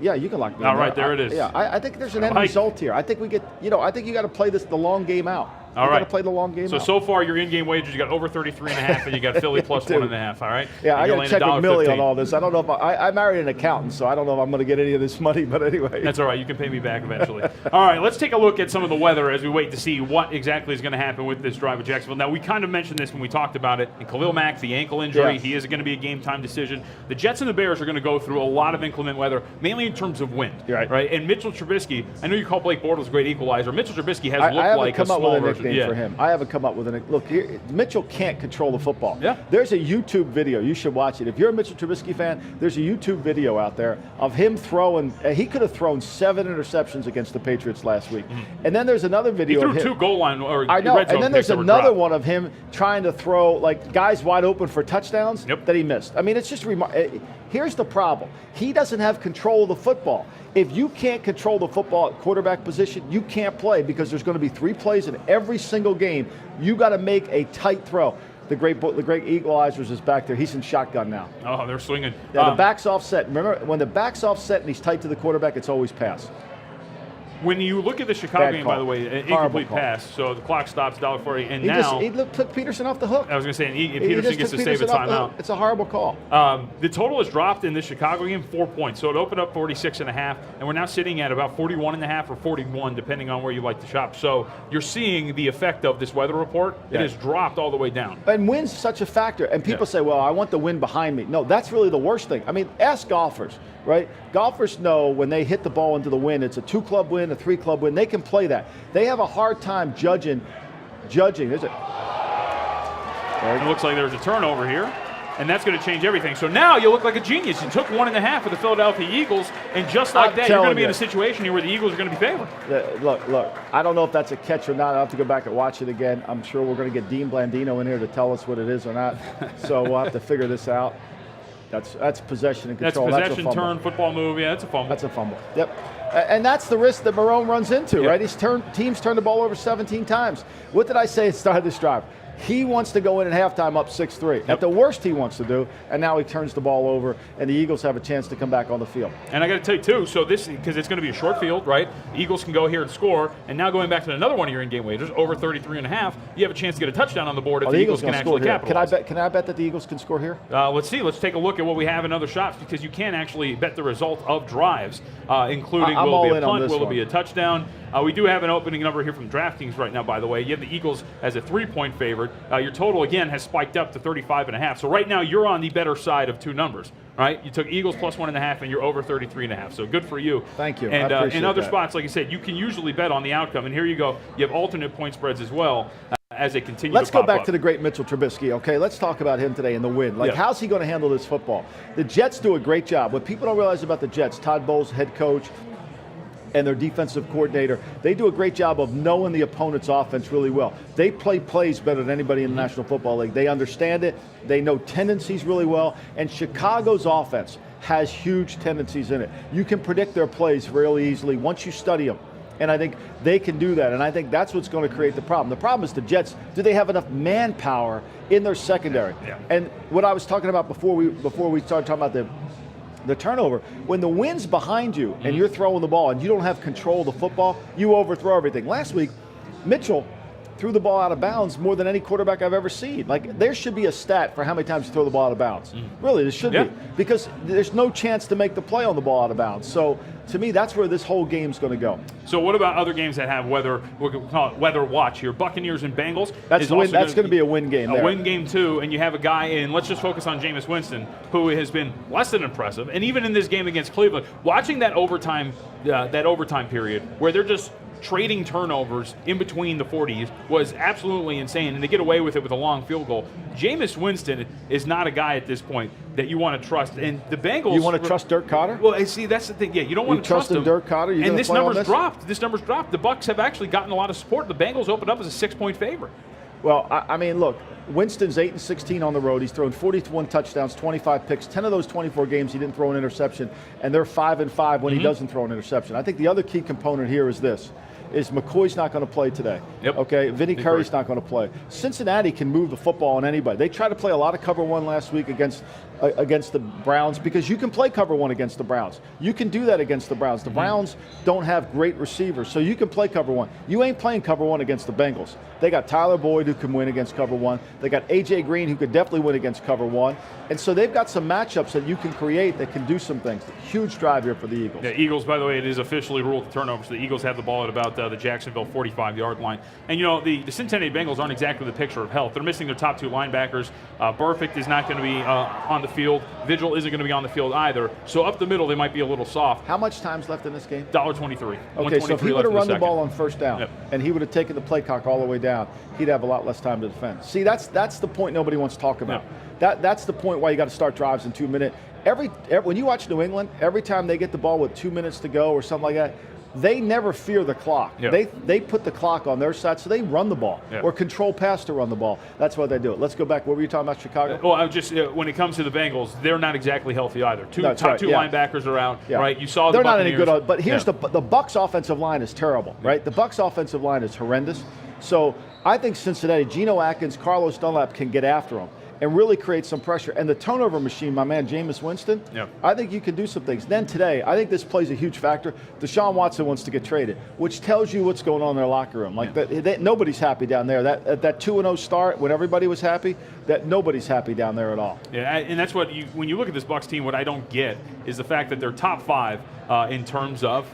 Yeah, you can lock me. All right, there it is. Yeah, I think there's an end result here. I think we get, I think you got to play the long game out. All right. Got to play the long game. So far your in-game wagers, you got over 33.5, and you got Philly plus 1.5. All right. Yeah, I got to check with Millie on all this. I don't know if I married an accountant, so I don't know if I'm going to get any of this money. But anyway, that's all right. You can pay me back eventually. All right, let's take a look at some of the weather as we wait to see what exactly is going to happen with this drive at Jacksonville. Now we kind of mentioned this when we talked about it. And Khalil Mack, the ankle injury, he is going to be a game-time decision. The Jets and the Bears are going to go through a lot of inclement weather, mainly in terms of wind. Right. And Mitchell Trubisky, I know you call Blake Bortles a great equalizer. Mitchell Trubisky has looked like a small version. For him. I haven't come up with an look here. Mitchell can't control the football. Yeah. There's a YouTube video. You should watch it. If you're a Mitchell Trubisky fan, there's a YouTube video out there of him throwing. He could have thrown 7 interceptions against the Patriots last week. And then there's another video. He of him. 2 goal line or I know. red zone And then there's picks another one of him trying to throw like guys wide open for touchdowns that he missed. I mean, it's just here's the problem. He doesn't have control of the football. If you can't control the football at quarterback position, you can't play because there's going to be 3 plays in every single game. You got to make a tight throw. The great Equalizers is back there. He's in shotgun now. Oh, they're swinging. Yeah, the back's offset. Remember, when the back's offset and he's tight to the quarterback, it's always pass. When you look at the Chicago game, by the way, an incomplete pass, so the clock stops, $1.40, and he took Peterson off the hook. I was going to say, and Peterson gets to save a timeout. It's a horrible call. The total has dropped in this Chicago game 4 points, so it opened up 46.5, and we're now sitting at about 41.5 or 41, depending on where you like to shop. So you're seeing the effect of this weather report. It has dropped all the way down. And wind's such a factor, and people say, well, I want the wind behind me. No, that's really the worst thing. I mean, ask golfers. Right? Golfers know when they hit the ball into the wind, it's a 2-club wind, a 3-club wind. They can play that. They have a hard time judging. There's it looks like there's a turnover here, and that's going to change everything. So now you look like a genius. You took 1.5 for the Philadelphia Eagles, and just like that, you're going to be in a situation here where the Eagles are going to be favored. Look, I don't know if that's a catch or not. I'll have to go back and watch it again. I'm sure we're going to get Dean Blandino in here to tell us what it is or not. So we'll have to figure this out. That's possession and control. That's possession, turn, football move. Yeah, that's a fumble. That's a fumble. Yep. And that's the risk that Marrone runs into, right? Teams turn the ball over 17 times. What did I say at the start of this drive? He wants to go in at halftime up 6-3. At the worst he wants to do, and now he turns the ball over, and the Eagles have a chance to come back on the field. And I got to tell you, too, so this, because it's going to be a short field, right? The Eagles can go here and score, and now going back to another one of your in-game wagers, over 33.5, you have a chance to get a touchdown on the board if the Eagles can actually capitalize. Can I bet that the Eagles can score here? Let's see. Let's take a look at what we have in other shops, because you can actually bet the result of drives, including will it be a punt, will it be a touchdown. We do have an opening number here from DraftKings right now, by the way. You have the Eagles as a 3-point favorite. Your total, again, has spiked up to 35.5. So right now you're on the better side of 2 numbers, right? You took Eagles plus 1.5, and you're over 33.5. So good for you. Thank you. And I appreciate in other that. spots, like I said, you can usually bet on the outcome. And here you go. You have alternate point spreads as well. As they continue Let's to pop go back up. to the great Mitchell Trubisky, okay? Let's talk about him today in the win. How's he going to handle this football? The Jets do a great job. What people don't realize about the Jets, Todd Bowles, head coach, and their defensive coordinator, they do a great job of knowing the opponent's offense really well. They play plays better than anybody in the National Football League. They understand it. They know tendencies really well. And Chicago's offense has huge tendencies in it. You can predict their plays really easily once you study them. And I think they can do that. And I think that's what's going to create the problem. The problem is the Jets, do they have enough manpower in their secondary? Yeah. And what I was talking about before we started talking about the turnover, when the wind's behind you and you're throwing the ball and you don't have control of the football, you overthrow everything. Last week, Mitchell threw the ball out of bounds more than any quarterback I've ever seen. Like, there should be a stat for how many times you throw the ball out of bounds. Really, there should be. Because there's no chance to make the play on the ball out of bounds. So, to me, that's where this whole game's going to go. So what about other games that have weather? We'll call it weather watch here. Buccaneers and Bengals. That's going to be a win game there. A win game, too. And you have a guy in, let's just focus on Jameis Winston, who has been less than impressive. And even in this game against Cleveland, watching that overtime period where they're just trading turnovers in between the 40s was absolutely insane, and they get away with it with a long field goal. Jameis Winston is not a guy at this point that you want to trust. And the Bengals... You want to trust Dirk Cotter? Well, see, that's the thing. Yeah, you don't want to trust him. Dirk Cotter? And this number's dropped. This number's dropped. The Bucs have actually gotten a lot of support. The Bengals opened up as a 6-point favorite. Well, I mean, look, Winston's 8-16 on the road. He's thrown 41 touchdowns, 25 picks. 10 of those 24 games he didn't throw an interception, and they're 5-5 when he doesn't throw an interception. I think the other key component here is this. Is McCoy's not going to play today. Yep. Okay, Vinny Curry's not going to play. Cincinnati can move the football on anybody. They tried to play a lot of cover one last week against against the Browns because you can play cover one against the Browns. You can do that against the Browns. The Browns don't have great receivers, so you can play cover one. You ain't playing cover one against the Bengals. They got Tyler Boyd who can win against cover one. They got A.J. Green who could definitely win against cover one. And so they've got some matchups that you can create that can do some things. Huge drive here for the Eagles. Yeah, Eagles, by the way, it is officially ruled the turnover, so the Eagles have the ball at about the Jacksonville 45-yard line. And, you know, the Cincinnati Bengals aren't exactly the picture of health. They're missing their top 2 linebackers. Burfict is not going to be on the field. Vigil isn't going to be on the field either. So up the middle, they might be a little soft. How much time's left in this game? $1.23. Okay, so if he would have run the ball on first down and he would have taken the play clock all the way down, he'd have a lot less time to defend. See, that's the point nobody wants to talk about. That's the point why you got to start drives in 2 minutes. When you watch New England, every time they get the ball with 2 minutes to go or something like that, they never fear the clock. They put the clock on their side, so they run the ball or control pass to run the ball. That's why they do it. Let's go back. What were you talking about, Chicago? Well, I just when it comes to the Bengals, they're not exactly healthy either. Top two linebackers are out. Right? You saw they're the not any good. But here's the Bucs offensive line is terrible. Right? The Bucs offensive line is horrendous. So I think Cincinnati, Geno Atkins, Carlos Dunlap can get after them and really create some pressure. And the turnover machine, my man, Jameis Winston, I think you can do some things. Then today, I think this plays a huge factor. DeSean Watson wants to get traded, which tells you what's going on in their locker room. Like nobody's happy down there. That 2-0 start when everybody was happy, that nobody's happy down there at all. Yeah, and that's what when you look at this Bucs team, what I don't get is the fact that they're top 5 in terms of,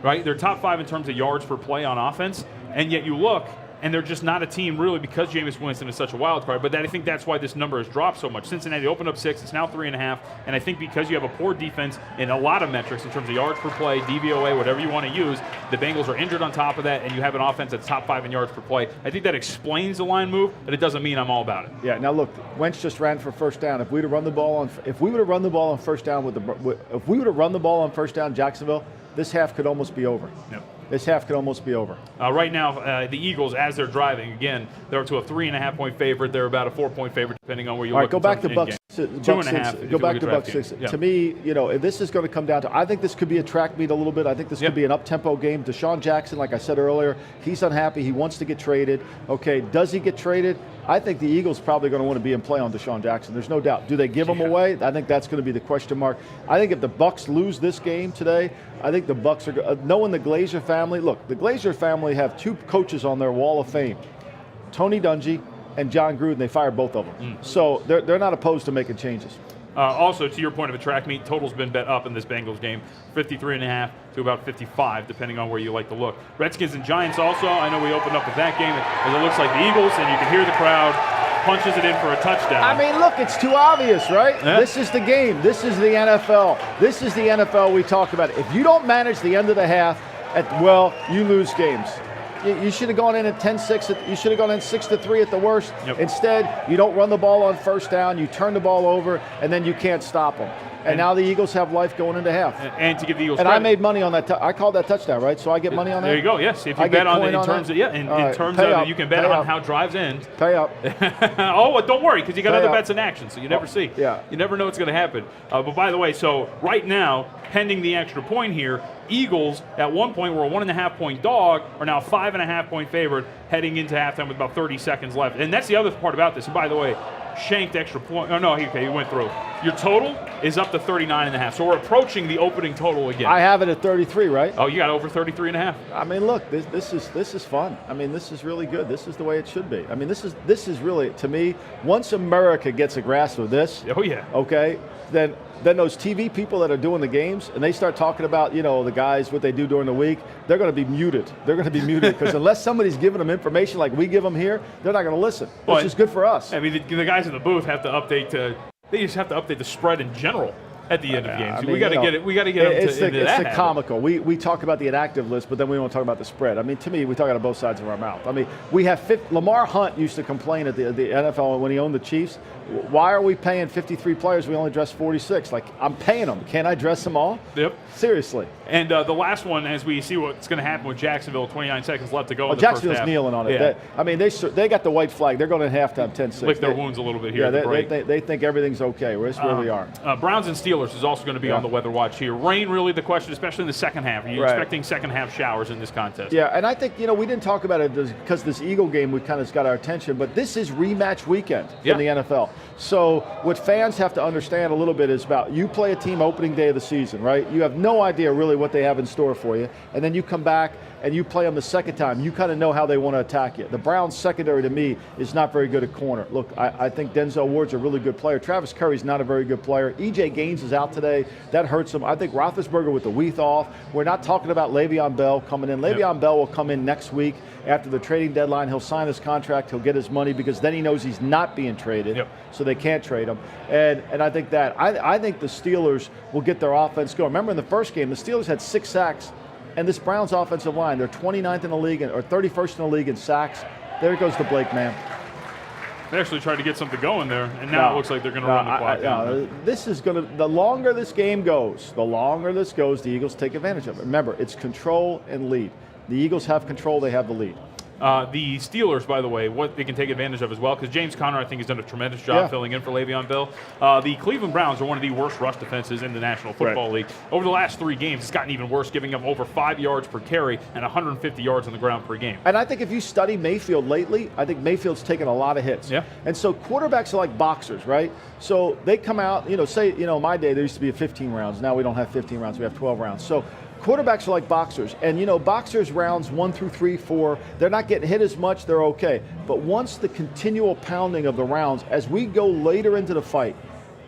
right? They're top 5 in terms of yards per play on offense, and yet you look, and they're just not a team really because Jameis Winston is such a wild card. But I think that's why this number has dropped so much. Cincinnati opened up 6. It's now 3.5. And I think because you have a poor defense in a lot of metrics in terms of yards per play, DVOA, whatever you want to use, the Bengals are injured on top of that, and you have an offense that's top 5 in yards per play. I think that explains the line move, but it doesn't mean I'm all about it. Yeah. Now look, Wentz just ran for first down. If we would have run the ball on first down, Jacksonville, this half could almost be over. This half could almost be over. Right now, the Eagles, as they're driving, again, they're to a 3.5-point favorite. They're about a 4-point favorite, depending on where you look. All right, go back to Bucs. 2.5. Go back to Bucs 6. To me, this is going to come down to. I think this could be a track meet a little bit. I think this could be an up-tempo game. DeSean Jackson, like I said earlier, he's unhappy. He wants to get traded. Okay, does he get traded? I think the Eagles probably going to want to be in play on DeSean Jackson. There's no doubt. Do they give him away? I think that's going to be the question mark. I think if the Bucs lose this game today, I think the Bucs are knowing the Glazer family. Look, the Glazer family have 2 coaches on their Wall of Fame, Tony Dungy and John Gruden. They fired both of them, so they're not opposed to making changes. Also, to your point of a track meet, total's been bet up in this Bengals game, 53.5 to about 55, depending on where you like to look. Redskins and Giants also. I know we opened up with that game, as it looks like the Eagles, and you can hear the crowd punches it in for a touchdown. I mean, look, it's too obvious, right? Yeah. This is the game. This is the NFL. This is the NFL we talk about. If you don't manage the end of the half, you lose games. You should have gone in at 10-6. You should have gone in 6-3 at the worst. Instead, you don't run the ball on first down. You turn the ball over, and then you can't stop them. And now the Eagles have life going into half. And to give the Eagles credit. I made money on that. I called that touchdown, right? So I get money on that? There you go, yes. If you bet on it in terms of, you can bet on how drives end. Pay up. Oh, don't worry, because you got other bets in action, so you never see. Yeah. You never know what's going to happen. But by the way, so right now, pending the extra point here, Eagles at one point were a 1.5-point dog, are now 5.5-point favorite heading into halftime with about 30 seconds left. And that's the other part about this. And by the way, shanked extra point. Oh, no, okay, he went through. Your total is up to 39.5. So we're approaching the opening total again. I have it at 33, right? Oh, you got over 33.5. I mean, look, this is fun. I mean, this is really good. This is the way it should be. I mean, this is really, to me, once America gets a grasp of this. Oh yeah. Okay, then those TV people that are doing the games and they start talking about, the guys, what they do during the week, they're going to be muted. They're going to be muted because unless somebody's giving them information like we give them here, they're not going to listen, which is good for us. I mean, the guys in the booth have to update they just have to update the spread in general at the end of games. I mean, we got to get it. We got to get into that. It's the comical. We talk about the inactive list, but then we don't talk about the spread. I mean, to me, we talk out of both sides of our mouth. I mean, we have Lamar Hunt used to complain at the NFL when he owned the Chiefs. Why are we paying 53 players? We only dress 46. Like, I'm paying them. Can't I dress them all? Yep. Seriously. And the last one, as we see what's going to happen with Jacksonville, 29 seconds left to go. Well, Jacksonville's kneeling on it. Yeah. They got the white flag. They're going to halftime 10-6. Lick their wounds a little bit here. Yeah, they think everything's okay. That's where we are. Browns and Steelers. Steelers is also going to be on the weather watch here. Rain, really the question, especially in the second half. Are you expecting second half showers in this contest? Yeah, and I think, we didn't talk about it because this Eagle game we kind of got our attention, but this is rematch weekend in the NFL. So what fans have to understand a little bit is about you play a team opening day of the season, right? You have no idea really what they have in store for you, and then you come back and you play them the second time. You kind of know how they want to attack you. The Browns secondary, to me, is not very good at corner. Look, I think Denzel Ward's a really good player. Travis Curry's not a very good player. E.J. Gaines is out today. That hurts him. I think Roethlisberger with the week off. We're not talking about Le'Veon Bell coming in. Le'Veon Bell will come in next week after the trading deadline. He'll sign his contract. He'll get his money because then he knows he's not being traded, so they can't trade him. And I think that. I think the Steelers will get their offense going. Remember in the first game, the Steelers had 6 sacks. And this Browns offensive line, they're 29th in the league or 31st in the league in sacks. There goes the Blake man. They actually tried to get something going there, and now it looks like they're going to run the clock down. This is going to, the longer this game goes, the Eagles take advantage of it. Remember, it's control and lead. The Eagles have control, they have the lead. The Steelers, by the way, what they can take advantage of as well, because James Conner, I think, has done a tremendous job filling in for Le'Veon Bell. The Cleveland Browns are one of the worst rush defenses in the National Football League. Over the last 3 games, it's gotten even worse, giving up over 5 yards per carry and 150 yards on the ground per game. And I think if you study Mayfield lately, I think Mayfield's taken a lot of hits. Yeah. And so quarterbacks are like boxers, right? So they come out, my day there used to be 15 rounds. Now we don't have 15 rounds, we have 12 rounds. So quarterbacks are like boxers, and boxers rounds 1 through 3, 4, they're not getting hit as much, they're okay. But once the continual pounding of the rounds, as we go later into the fight,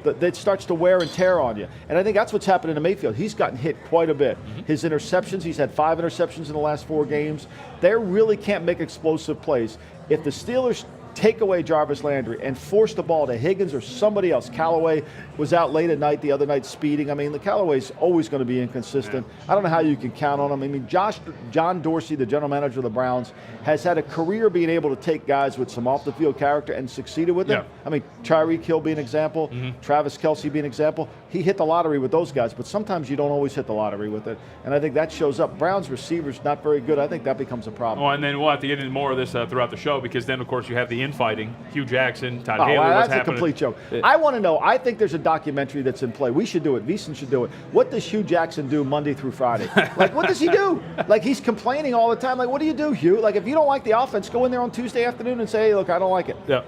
that starts to wear and tear on you. And I think that's what's happening to Mayfield. He's gotten hit quite a bit. His interceptions, he's had 5 interceptions in the last 4 games. They really can't make explosive plays. If the Steelers take away Jarvis Landry and force the ball to Higgins or somebody else. Callaway was out late at night the other night speeding. I mean, the Callaway's always going to be inconsistent. I don't know how you can count on him. I mean, John Dorsey, the general manager of the Browns, has had a career being able to take guys with some off-the-field character and succeeded with them. I mean, Tyreek Hill being an example, Travis Kelce being an example. He hit the lottery with those guys, but sometimes you don't always hit the lottery with it. And I think that shows up. Browns receivers not very good. I think that becomes a problem. Well, and then we'll have to get into more of this throughout the show, because then, of course, you have the infighting. Hugh Jackson, Todd Haley, what's happening? That's a complete joke. I want to know. I think there's a documentary that's in play. We should do it. VSiN should do it. What does Hugh Jackson do Monday through Friday? Like, what does he do? Like, he's complaining all the time. Like, what do you do, Hugh? Like, if you don't like the offense, go in there on Tuesday afternoon and say, hey, look, I don't like it. Yeah.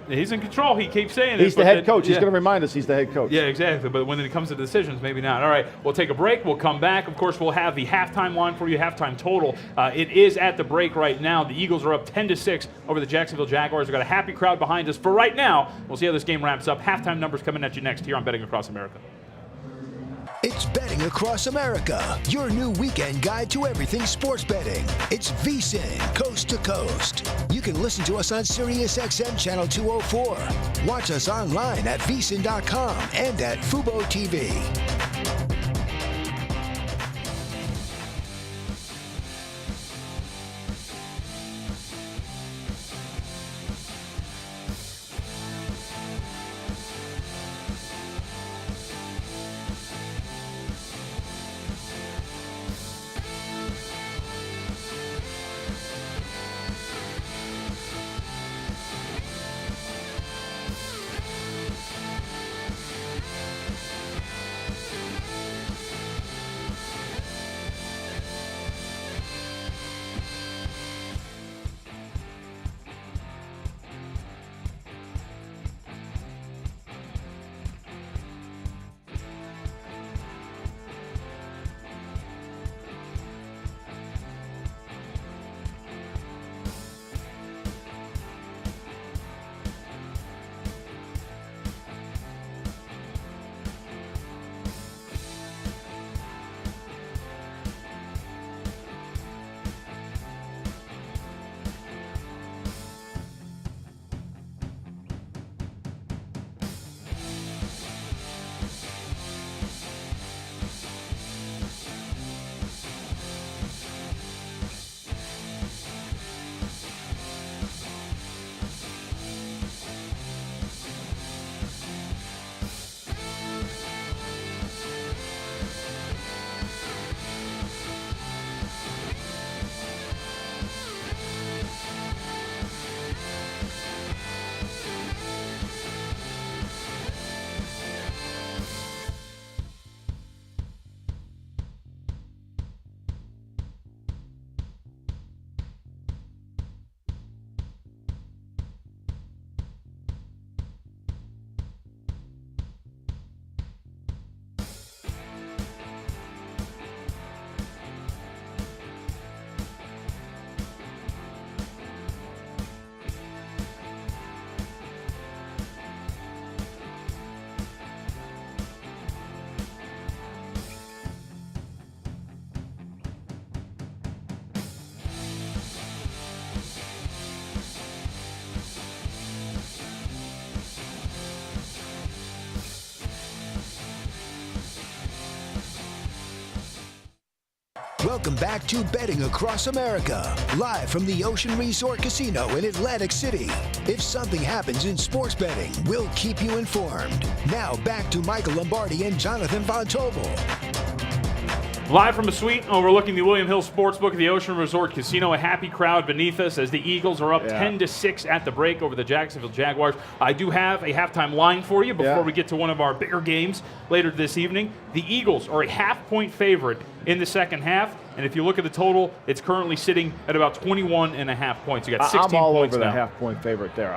He's in control. He keeps saying he's the head coach. He's going to remind us he's the head coach. Yeah, exactly. But when it comes to decisions, maybe not. All right, we'll take a break. We'll come back. Of course, we'll have the halftime line for you, halftime total. It is at the break right now. The Eagles are up 10-6 over the Jacksonville Jaguars. We've got a happy crowd behind us for right now. We'll see how this game wraps up. Halftime numbers coming at you next here on Betting Across America. It's Betting Across America, your new weekend guide to everything sports betting. It's VSiN, coast to coast. You can listen to us on SiriusXM Channel 204. Watch us online at VSiN.com and at Fubo TV. Welcome back to Betting Across America, live from the Ocean Resort Casino in Atlantic City. If something happens in sports betting, we'll keep you informed. Now back to Michael Lombardi and Jonathan Von Tobel. Live from a suite overlooking the William Hill Sportsbook at the Ocean Resort Casino. A happy crowd beneath us as the Eagles are up 10-6 at the break over the Jacksonville Jaguars. I do have a halftime line for you before we get to one of our bigger games later this evening. The Eagles are a half-point favorite in the second half. And if you look at the total, it's currently sitting at about 21.5 points. You got 16 points now. I'm all over the half-point favorite there.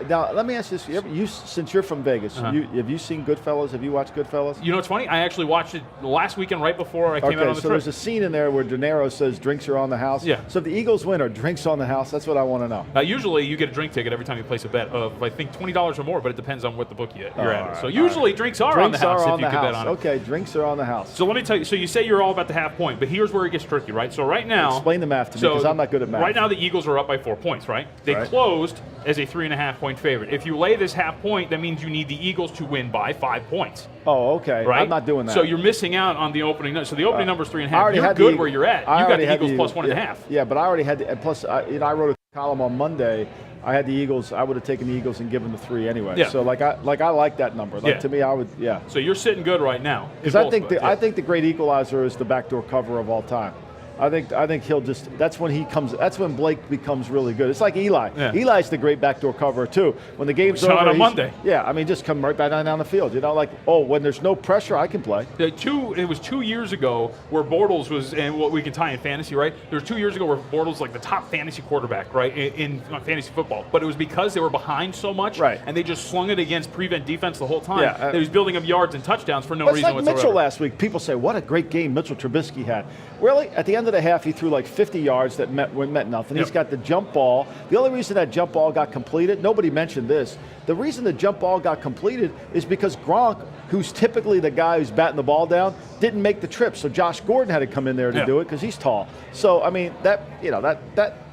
Now, let me ask you this. Since you're from Vegas, have you seen Goodfellas? Have you watched Goodfellas? You know, it's funny. I actually watched it last weekend right before I came out on the trip. There's a scene in there where De Niro says drinks are on the house. Yeah. So if the Eagles win, are drinks on the house? That's what I want to know. Usually you get a drink ticket every time you place a bet of, I think, $20 or more, but it depends on what the book you're at. So usually drinks are on the house if you could bet on it. Okay, drinks are on the house. So let me tell you. So you say you're all about the half point, but here's where it gets tricky, right? So right now, explain the math to me because I'm not good at math. Right now the Eagles are up by 4 points, right? They closed as a 3.5-point favorite. If you lay this half point, that means you need the Eagles to win by 5 points. Oh, okay. Right? I'm not doing that. So you're missing out on the opening number. So the opening number is 3.5. You're good where you're at. You got the Eagles plus 1.5. Yeah, but I already had and plus I wrote a column on Monday. I had the Eagles. I would have taken the Eagles and given the 3 anyway. Yeah. So I like that number. To me, I would. Yeah. So you're sitting good right now. Because I think the great equalizer is the backdoor cover of all time. I think he'll just. That's when he comes. That's when Blake becomes really good. It's like Eli. Yeah. Eli's the great backdoor cover too. When the game's over, on Monday. Yeah, I mean, just come right back down the field. You know, when there's no pressure, I can play. It was 2 years ago where Bortles was, and what we can tie in fantasy, right? There was 2 years ago where Bortles was like the top fantasy quarterback, right, in fantasy football. But it was because they were behind so much, right, and they just slung it against prevent defense the whole time. Yeah, he was building up yards and touchdowns for no reason like whatsoever. Mitchell last week. People say, what a great game Mitchell Trubisky had. Really, at the end of the half, he threw like 50 yards that meant nothing. Yep. He's got the jump ball. The only reason that jump ball got completed, nobody mentioned this, the reason the jump ball got completed is because Gronk, who's typically the guy who's batting the ball down, didn't make the trip. So Josh Gordon had to come in there to do it because he's tall. So, I mean, that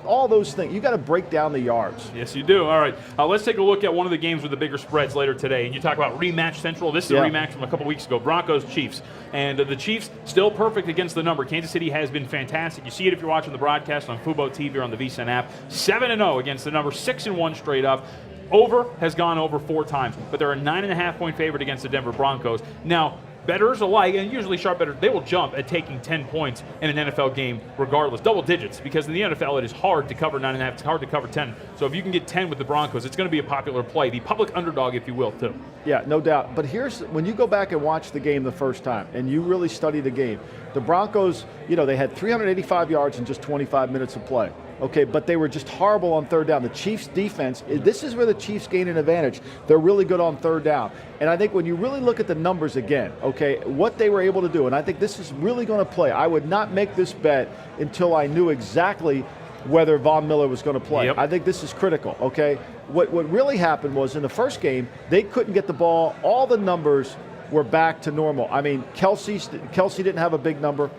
all those things, you got to break down the yards. Yes, you do. All right, let's take a look at one of the games with the bigger spreads later today. And you talk about rematch central. This is a rematch from a couple weeks ago. Broncos-Chiefs. And the Chiefs still perfect against the number. Kansas City has been fantastic. You see it if you're watching the broadcast on Fubo TV or on the VSiN app. 7-0 against the number, 6-1 straight up. Over has gone over 4 times, but they're a 9.5-point favorite against the Denver Broncos. Now, bettors alike, and usually sharp bettors, they will jump at taking 10 points in an NFL game regardless, double digits, because in the NFL it is hard to cover 9.5, it's hard to cover 10. So if you can get 10 with the Broncos, it's going to be a popular play, the public underdog, if you will, too. Yeah, no doubt. But here's, when you go back and watch the game the first time, and you really study the game, the Broncos, they had 385 yards in just 25 minutes of play. Okay, but they were just horrible on third down. The Chiefs' defense, this is where the Chiefs gain an advantage. They're really good on third down. And I think when you really look at the numbers again, okay, what they were able to do, and I think this is really going to play. I would not make this bet until I knew exactly whether Von Miller was going to play. Yep. I think this is critical, okay? What really happened was in the first game, they couldn't get the ball. All the numbers were back to normal. I mean, Kelsey didn't have a big number.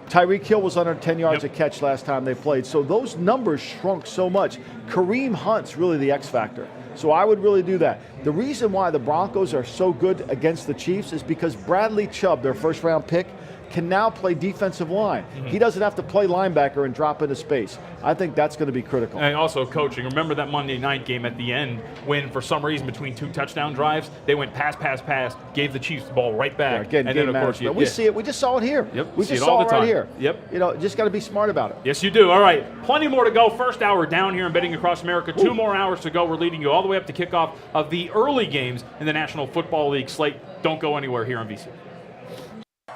Tyreek Hill was under 10 yards a catch last time they played. So those numbers shrunk so much. Kareem Hunt's really the X factor. So I would really do that. The reason why the Broncos are so good against the Chiefs is because Bradley Chubb, their first-round pick, can now play defensive line. Mm-hmm. He doesn't have to play linebacker and drop into space. I think that's going to be critical. And also coaching. Remember that Monday night game at the end when, for some reason, between 2 touchdown drives, they went pass, gave the Chiefs the ball right back. Again, and then, of course, we see it. We just saw it here. Yep. We just saw it right here. Yep. Just got to be smart about it. Yes, you do. All right. Plenty more to go. First hour down here in Betting Across America. 2 more hours to go. We're leading you all the way up to kickoff of the early games in the National Football League slate. Don't go anywhere here on VSiN.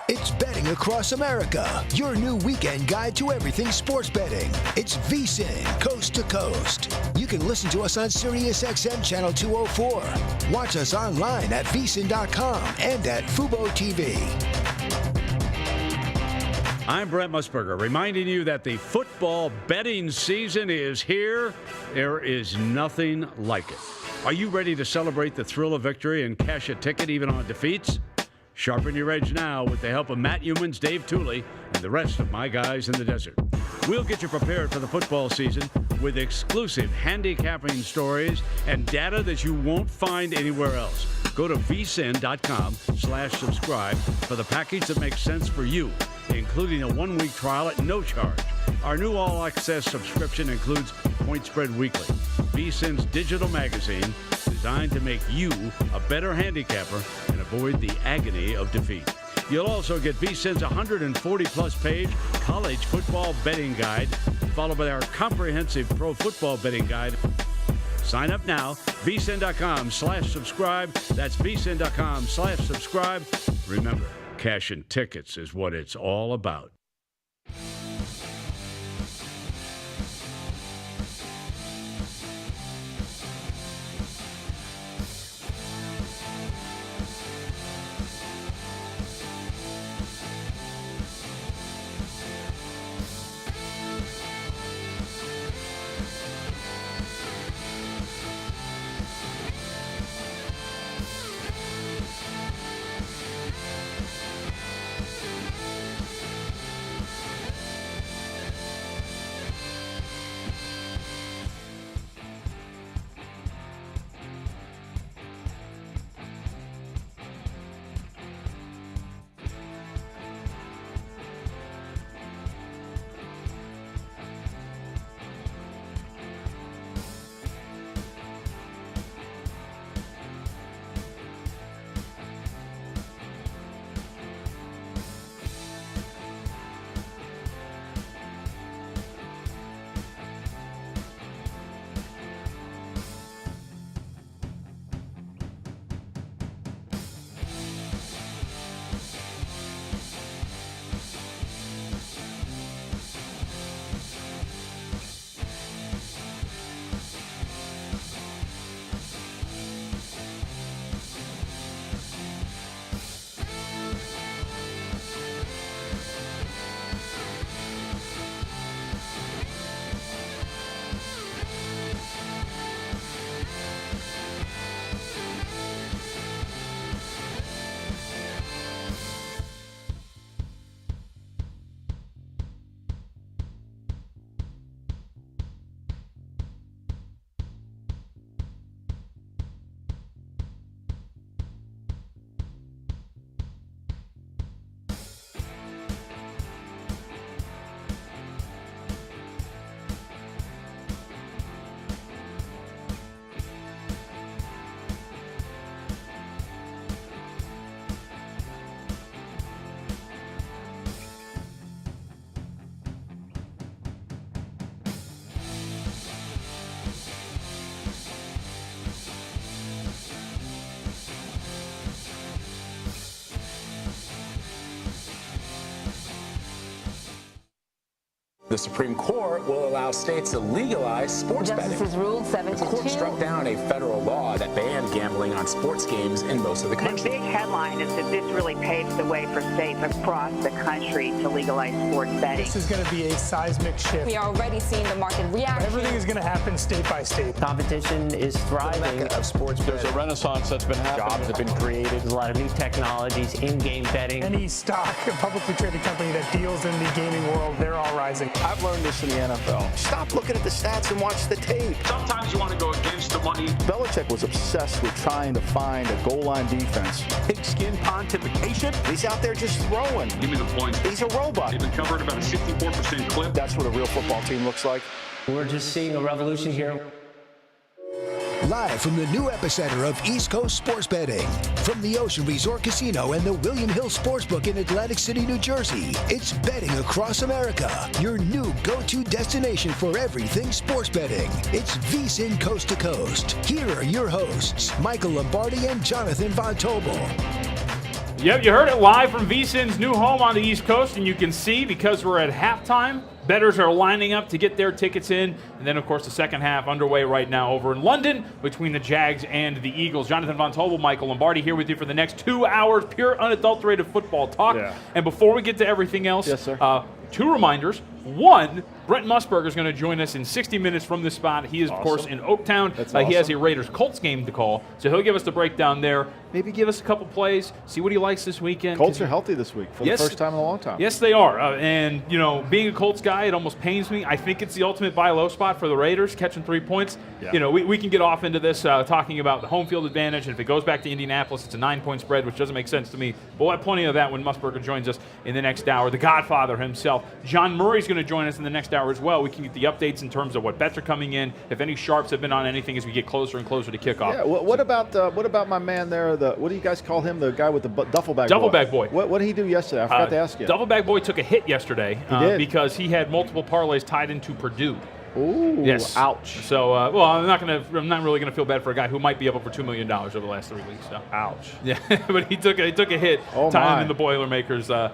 It's Betting Across America, your new weekend guide to everything sports betting. It's VSiN, coast to coast. You can listen to us on SiriusXM Channel 204. Watch us online at VSiN.com and at Fubo TV. I'm Brent Musburger, reminding you that the football betting season is here. There is nothing like it. Are you ready to celebrate the thrill of victory and cash a ticket even on defeats? Sharpen your edge now with the help of Matt Humans, Dave Tooley, and the rest of my guys in the desert. We'll get you prepared for the football season with exclusive handicapping stories and data that you won't find anywhere else. Go to vsin.com/subscribe for the package that makes sense for you including a 1-week trial at no charge. Our new all-access subscription includes Point Spread Weekly, VSiN's digital magazine designed to make you a better handicapper and avoid the agony of defeat. You'll also get VSiN's 140-plus page college football betting guide, followed by our comprehensive pro football betting guide. Sign up now, VSiN.com/subscribe. That's VSiN.com/subscribe. Remember, cashing tickets is what it's all about. The Supreme Court will allow states to legalize sports betting. Justices ruled 7-2. The court struck down a federal law that banned gambling on sports games in most of the country. The big headline is that this really paves the way for states across the country to legalize sports betting. This is going to be a seismic shift. We are already seeing the market react. Everything is going to happen state by state. Competition is thriving. The mecca of sports betting. There's a renaissance that's been happening. Jobs have been created. There's a lot of new technologies, in-game betting. Any stock, a publicly traded company that deals in the gaming world, they're all rising. I've learned this in the NFL. Stop looking at the stats and watch the tape. Sometimes you want to go against the money. Belichick was obsessed with trying to find a goal line defense. Pigskin pontification. He's out there just throwing. Give me the point. He's a robot. They've been covered about a 64% clip. That's what a real football team looks like. We're just seeing a revolution here. Live from the new epicenter of East Coast sports betting, from the Ocean Resort Casino and the William Hill Sportsbook in Atlantic City, New Jersey, it's Betting Across America, your new go-to destination for everything sports betting. It's VSiN Coast to Coast. Here are your hosts, Michael Lombardi and Jonathan Von Tobel. Yep, you heard it live from VSiN's new home on the East Coast, and you can see, because we're at halftime, bettors are lining up to get their tickets in. And then, of course, the second half underway right now over in London between the Jags and the Eagles. Jonathan Von Tobel, Michael Lombardi here with you for the next 2 hours, pure unadulterated football talk. Yeah. And before we get to everything else, yes, sir. 2 reminders. One, Brent Musburger is going to join us in 60 minutes from this spot. He is, of course, in Oaktown. That's He has a Raiders-Colts game to call, so he'll give us the breakdown there. Maybe give us a couple plays, see what he likes this weekend. Colts are healthy this week for the first time in a long time. Yes, they are. And, being a Colts guy, it almost pains me. I think it's the ultimate buy low spot for the Raiders, catching 3 points. Yeah. We can get off into this talking about the home field advantage. And if it goes back to Indianapolis, it's a 9-point spread, which doesn't make sense to me. But we'll have plenty of that when Musburger joins us in the next hour. The Godfather himself, John Murray's going to join us in the next hour as well. We can get the updates in terms of what bets are coming in, if any sharps have been on anything as we get closer and closer to kickoff. Yeah. What about my man there? What do you guys call him? The guy with the duffel bag. Duffel bag boy. What did he do yesterday? I forgot to ask you. Duffel bag boy took a hit yesterday He did? because he had multiple parlays tied into Purdue. Ooh, yes. Ouch. So, I'm not really gonna feel bad for a guy who might be up over $2 million over the last 3 weeks. So. Ouch. Yeah, but he took a hit tying in the Boilermakers the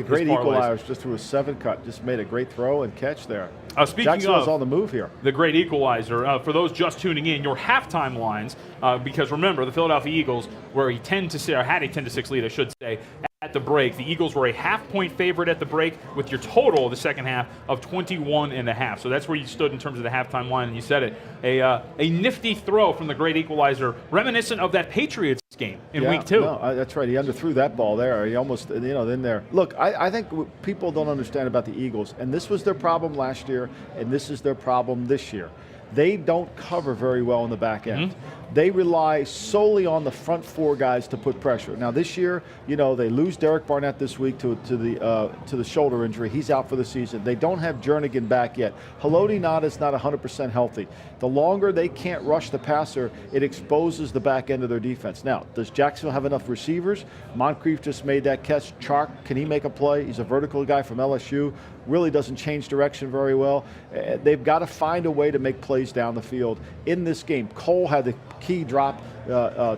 great equalizer just threw a 7-cut, just made a great throw and catch there. Speaking Jacksonville's of on the move here. The great equalizer, for those just tuning in, your halftime lines, because remember the Philadelphia Eagles had a 10-6 lead, I should say. At the break, the Eagles were a half-point favorite at the break with your total of the second half of 21.5. So that's where you stood in terms of the halftime line, and you said it. A nifty throw from the great equalizer, reminiscent of that Patriots game in week 2. No, that's right. He underthrew that ball there. He almost, then there. Look, I think people don't understand about the Eagles, and this was their problem last year, and this is their problem this year. They don't cover very well in the back end. Mm-hmm. They rely solely on the front 4 guys to put pressure. Now this year, they lose Derek Barnett this week to the shoulder injury. He's out for the season. They don't have Jernigan back yet. Haloti Ngata's not 100% healthy. The longer they can't rush the passer, it exposes the back end of their defense. Now, does Jacksonville have enough receivers? Moncrief just made that catch. Chark, can he make a play? He's a vertical guy from LSU. Really doesn't change direction very well. They've got to find a way to make plays down the field in this game. Cole had the key drop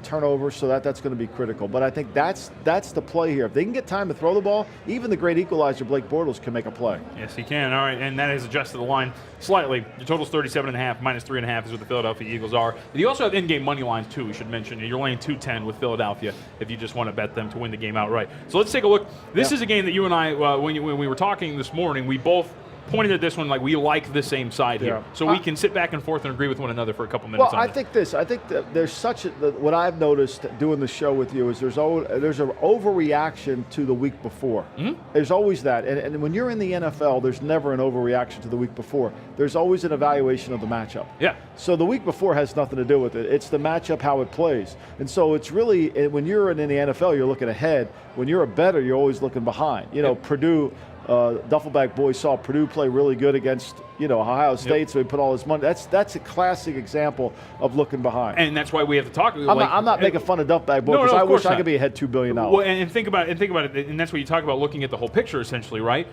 turnover, so that's going to be critical. But I think that's the play here. If they can get time to throw the ball, even the great equalizer Blake Bortles can make a play. Yes, he can. All right, and that has adjusted the line slightly. Your total's 37.5, minus 3.5 is what the Philadelphia Eagles are. But you also have in-game money lines too. We should mention you're laying 210 with Philadelphia if you just want to bet them to win the game outright. So let's take a look. This is a game that you and I, when we were talking this morning, we both pointed at this one like we like the same side here. So we can sit back and forth and agree with one another for a couple minutes. Well, I think that there's what I've noticed doing the show with you is there's an overreaction to the week before. Mm-hmm. There's always that. And when you're in the NFL, there's never an overreaction to the week before. There's always an evaluation of the matchup. Yeah. So the week before has nothing to do with it. It's the matchup, how it plays. And so it's really, when you're in the NFL, you're looking ahead. When you're a bettor, you're always looking behind. Purdue, Duffelback boys saw Purdue play really good against Ohio State, so he put all his money. That's a classic example of looking behind. And that's why we have to talk. I'm not making fun of Duffelback boys because I wish I could be ahead $2 billion. Well, and think about it, and that's what you talk about looking at the whole picture essentially, right?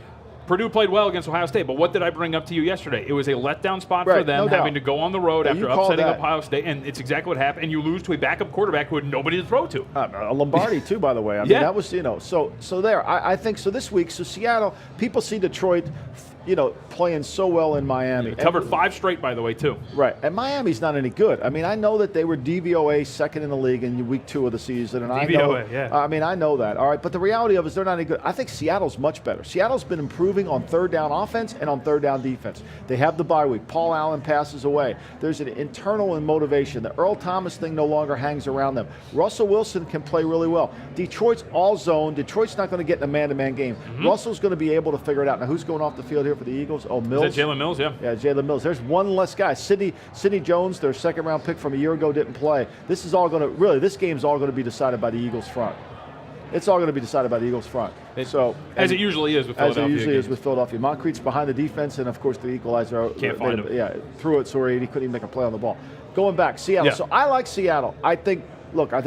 Purdue played well against Ohio State, but what did I bring up to you yesterday? It was a letdown spot for them, having to go on the road after upsetting Ohio State, and it's exactly what happened. And you lose to a backup quarterback who had nobody to throw to. Lombardi too, by the way. I mean, that was So there, I think so. This week, Seattle, people see Detroit, playing so well in Miami. They covered 5 straight, by the way, too. Right, and Miami's not any good. I mean, I know that they were DVOA second in the league in week 2 of the season, and I know that. All right, but the reality of it is they're not any good. I think Seattle's much better. Seattle's been improving on third down offense and on third down defense. They have the bye week. Paul Allen passes away. There's an internal motivation. The Earl Thomas thing no longer hangs around them. Russell Wilson can play really well. Detroit's all zone. Detroit's not going to get in a man-to-man game. Mm-hmm. Russell's going to be able to figure it out. Now, who's going off the field here for the Eagles? Oh, Mills. Is that Jalen Mills? Yeah. Yeah, Jalen Mills. There's one less guy. Sidney Jones, their second-round pick from a year ago, didn't play. This game's all going to be decided by the Eagles front. It's all going to be decided by the Eagles front. As it usually is with Philadelphia. As it usually is with Philadelphia. Moncrief's behind the defense, and of course the equalizer. Can't find him. Yeah, threw it so he couldn't even make a play on the ball. Going back, Seattle. Yeah. So I like Seattle. I think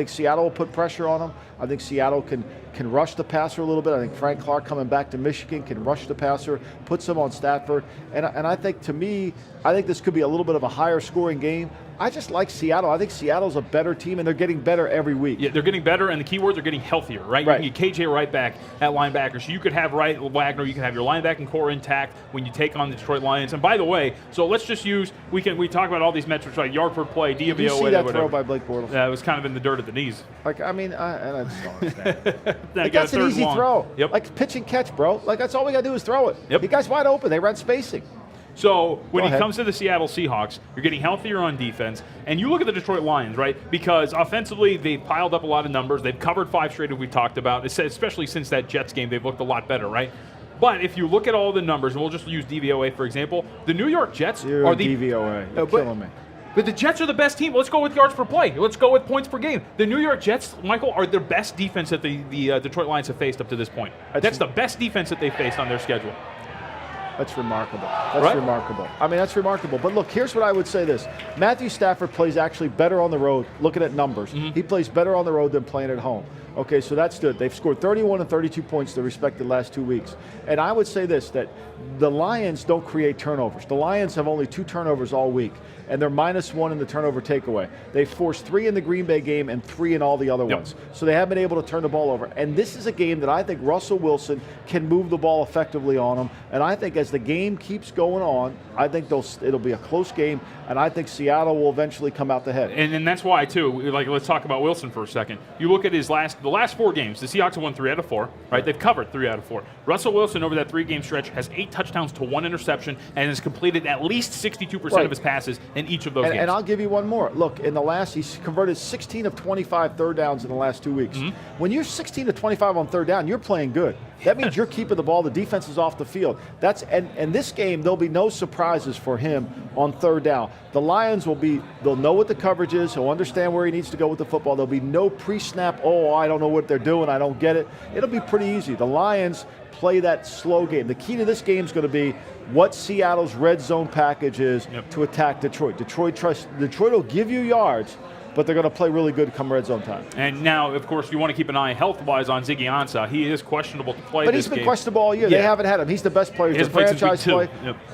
Seattle will put pressure on them. I think Seattle can rush the passer a little bit. I think Frank Clark coming back to Michigan can rush the passer, puts him on Stafford. And I think, to me, this could be a little bit of a higher scoring game. I just like Seattle. I think Seattle's a better team, and they're getting better every week. Yeah, they're getting better, and the key word, they're getting healthier, right? You can get KJ Wright back at linebacker, so you could have Wagner, you can have your linebacking core intact when you take on the Detroit Lions. And by the way, so let's just use, we talk about all these metrics, like yard per play, DVO, Did you see that throw by Blake Bortles? Yeah, it was kind of in the dirt at the knees. And I just don't understand. Like that's an easy throw. Yep. Like pitch and catch, bro. Like that's all we got to do is throw it. Yep. The guy's wide open. They ran spacing. So when it comes to the Seattle Seahawks, you're getting healthier on defense. And you look at the Detroit Lions, right? Because offensively, they've piled up a lot of numbers. They've covered 5 straight that we talked about. Especially since that Jets game, they've looked a lot better, right? But if you look at all the numbers, and we'll just use DVOA, for example, the New York Jets are the DVOA. You're killing me. But the Jets are the best team. Let's go with yards per play. Let's go with points per game. The New York Jets, Michael, are the best defense that the Detroit Lions have faced up to this point. That's the best defense that they've faced on their schedule. That's remarkable. That's remarkable. I mean, that's remarkable. But look, here's what I would say this. Matthew Stafford plays actually better on the road, looking at numbers. He plays better on the road than playing at home. Okay, so that's good. They've scored 31 and 32 points the respective last 2 weeks. And I would say this, that the Lions don't create turnovers. The Lions have only 2 turnovers all week, and they're -1 in the turnover takeaway. They forced 3 in the Green Bay game and 3 in all the other ones. So they haven't been able to turn the ball over. And this is a game that I think Russell Wilson can move the ball effectively on them. And I think as the game keeps going on, I think it'll be a close game, and I think Seattle will eventually come out the head. And that's why, too, like, let's talk about Wilson for a second. You look at the last 4 games, the Seahawks have won 3 out of 4, right? They've covered 3 out of 4. Russell Wilson, over that 3-game stretch, has 8 touchdowns to 1 interception and has completed at least 62% of his passes in each of those games. And I'll give you one more. Look, he's converted 16 of 25 third downs in the last 2 weeks. When you're 16 of 25 on third down, you're playing good. That means you're keeping the ball. The defense is off the field. And this game, there'll be no surprises for him on third down. The Lions they'll know what the coverage is. He'll understand where he needs to go with the football. There'll be no pre-snap, I don't know what they're doing. I don't get it. It'll be pretty easy. The Lions play that slow game. The key to this game is going to be what Seattle's red zone package is to attack Detroit. Detroit will give you yards, but they're going to play really good come red zone time. And now, of course, you want to keep an eye health-wise on Ziggy Ansah. He is questionable to play this game. But he's been questionable all year. They haven't had him. He's the best player. He's the franchise play.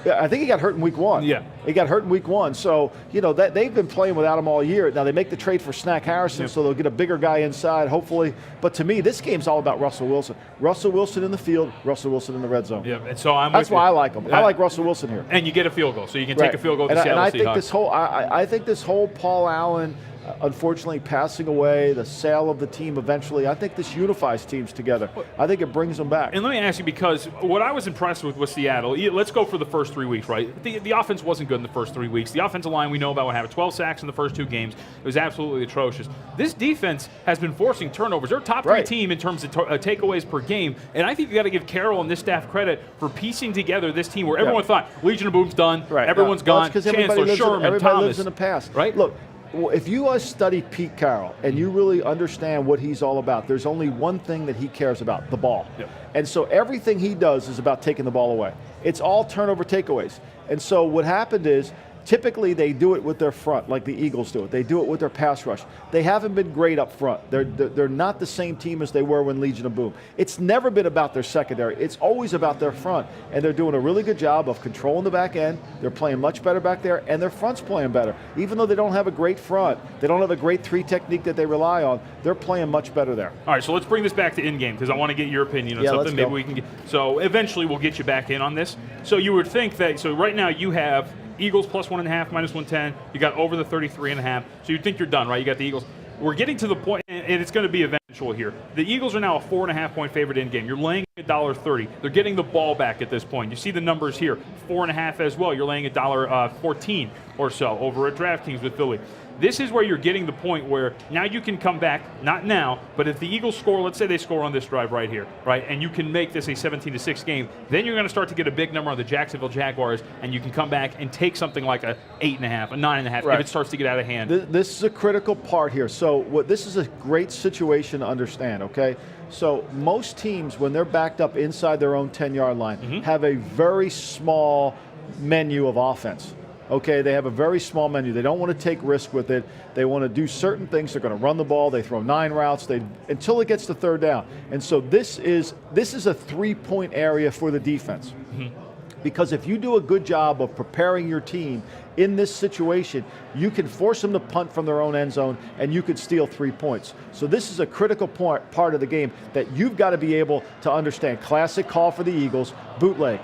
Yeah, I think he got hurt in week 1. Yeah. He got hurt in week 1. So, they've been playing without him all year. Now, they make the trade for Snack Harrison, so they'll get a bigger guy inside, hopefully. But to me, this game's all about Russell Wilson. Russell Wilson in the field, Russell Wilson in the red zone. Yeah, and so that's why I like him. I like Russell Wilson here. And you get a field goal, so you can take a field goal with the Seattle Seahawks. I think this whole Paul Allen, unfortunately passing away, the sale of the team eventually, I think this unifies teams together. I think it brings them back. And let me ask you, because what I was impressed with Seattle, let's go for the first 3 weeks, right? The offense wasn't good in the first 3 weeks. The offensive line, we know about what happened. 12 sacks in the first 2 games. It was absolutely atrocious. This defense has been forcing turnovers. They're a top 3 team in terms of takeaways per game. And I think you got to give Carroll and this staff credit for piecing together this team where everyone thought Legion of Boom's done, everyone's gone, Chancellor, Sherman, everybody lives in the past. Right? Look, if you study Pete Carroll and you really understand what he's all about, there's only one thing that he cares about, the ball. And so everything he does is about taking the ball away. It's all turnover takeaways. And so what happened is, typically they do it with their front, like the Eagles do it. They do it with their pass rush. They haven't been great up front. They're not the same team as they were when Legion of Boom. It's never been about their secondary. It's always about their front. And they're doing a really good job of controlling the back end. They're playing much better back there, and their front's playing better. Even though they don't have a great front, they don't have a great 3 technique that they rely on, they're playing much better there. All right, so let's bring this back to in-game, because I want to get your opinion on something. Maybe we can get. So eventually we'll get you back in on this. So you would think that, so right now you have Eagles plus 1.5, minus 110. You got over the 33.5. So you'd think you're done, right? You got the Eagles. We're getting to the point, and it's going to be eventual here. The Eagles are now a 4.5-point favorite in game. You're laying $1.30. They're getting the ball back at this point. You see the numbers here, 4.5 as well. You're laying $1.14 or so over at DraftKings with Philly. This is where you're getting the point where now you can come back, not now, but if the Eagles score, let's say they score on this drive right here, right, and you can make this a 17-6 game, then you're going to start to get a big number on the Jacksonville Jaguars, and you can come back and take something like a 8.5, a 9.5 if it starts to get out of hand. This is a critical part here. So this is a great situation to understand, okay? So most teams, when they're backed up inside their own 10-yard line, have a very small menu of offense. Okay, they have a very small menu. They don't want to take risk with it. They want to do certain things. They're going to run the ball. They throw 9 routes until it gets to third down. And so this is a 3-point area for the defense. Because if you do a good job of preparing your team in this situation, you can force them to punt from their own end zone, and you could steal 3 points. So this is a critical part of the game that you've got to be able to understand. Classic call for the Eagles, bootleg.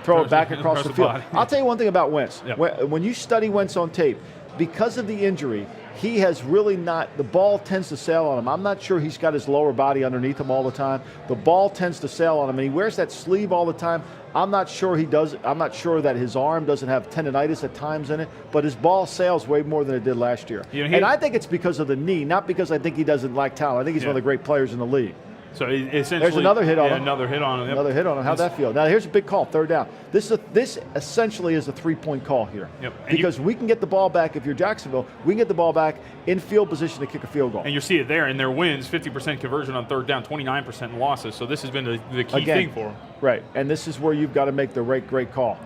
Throw it back across the field. I'll tell you one thing about Wentz. When you study Wentz on tape, because of the injury, he has really not, the ball tends to sail on him. I'm not sure he's got his lower body underneath him all the time. The ball tends to sail on him, and he wears that sleeve all the time. I'm not sure he does. I'm not sure that his arm doesn't have tendonitis at times in it, but his ball sails way more than it did last year. And I think it's because of the knee, not because I think he doesn't lack talent. I think he's one of the great players in the league. So essentially, there's another hit on him. Another hit on him. Yep. Another hit on him. How'd that feel? Now here's a big call, 3rd down. This essentially is a 3-point call here. Yep. Because we can get the ball back if you're Jacksonville. We can get the ball back in field position to kick a field goal. And you see it there in their wins, 50% conversion on 3rd down, 29% in losses. So this has been the key thing for them. Right, and this is where you've got to make the great call.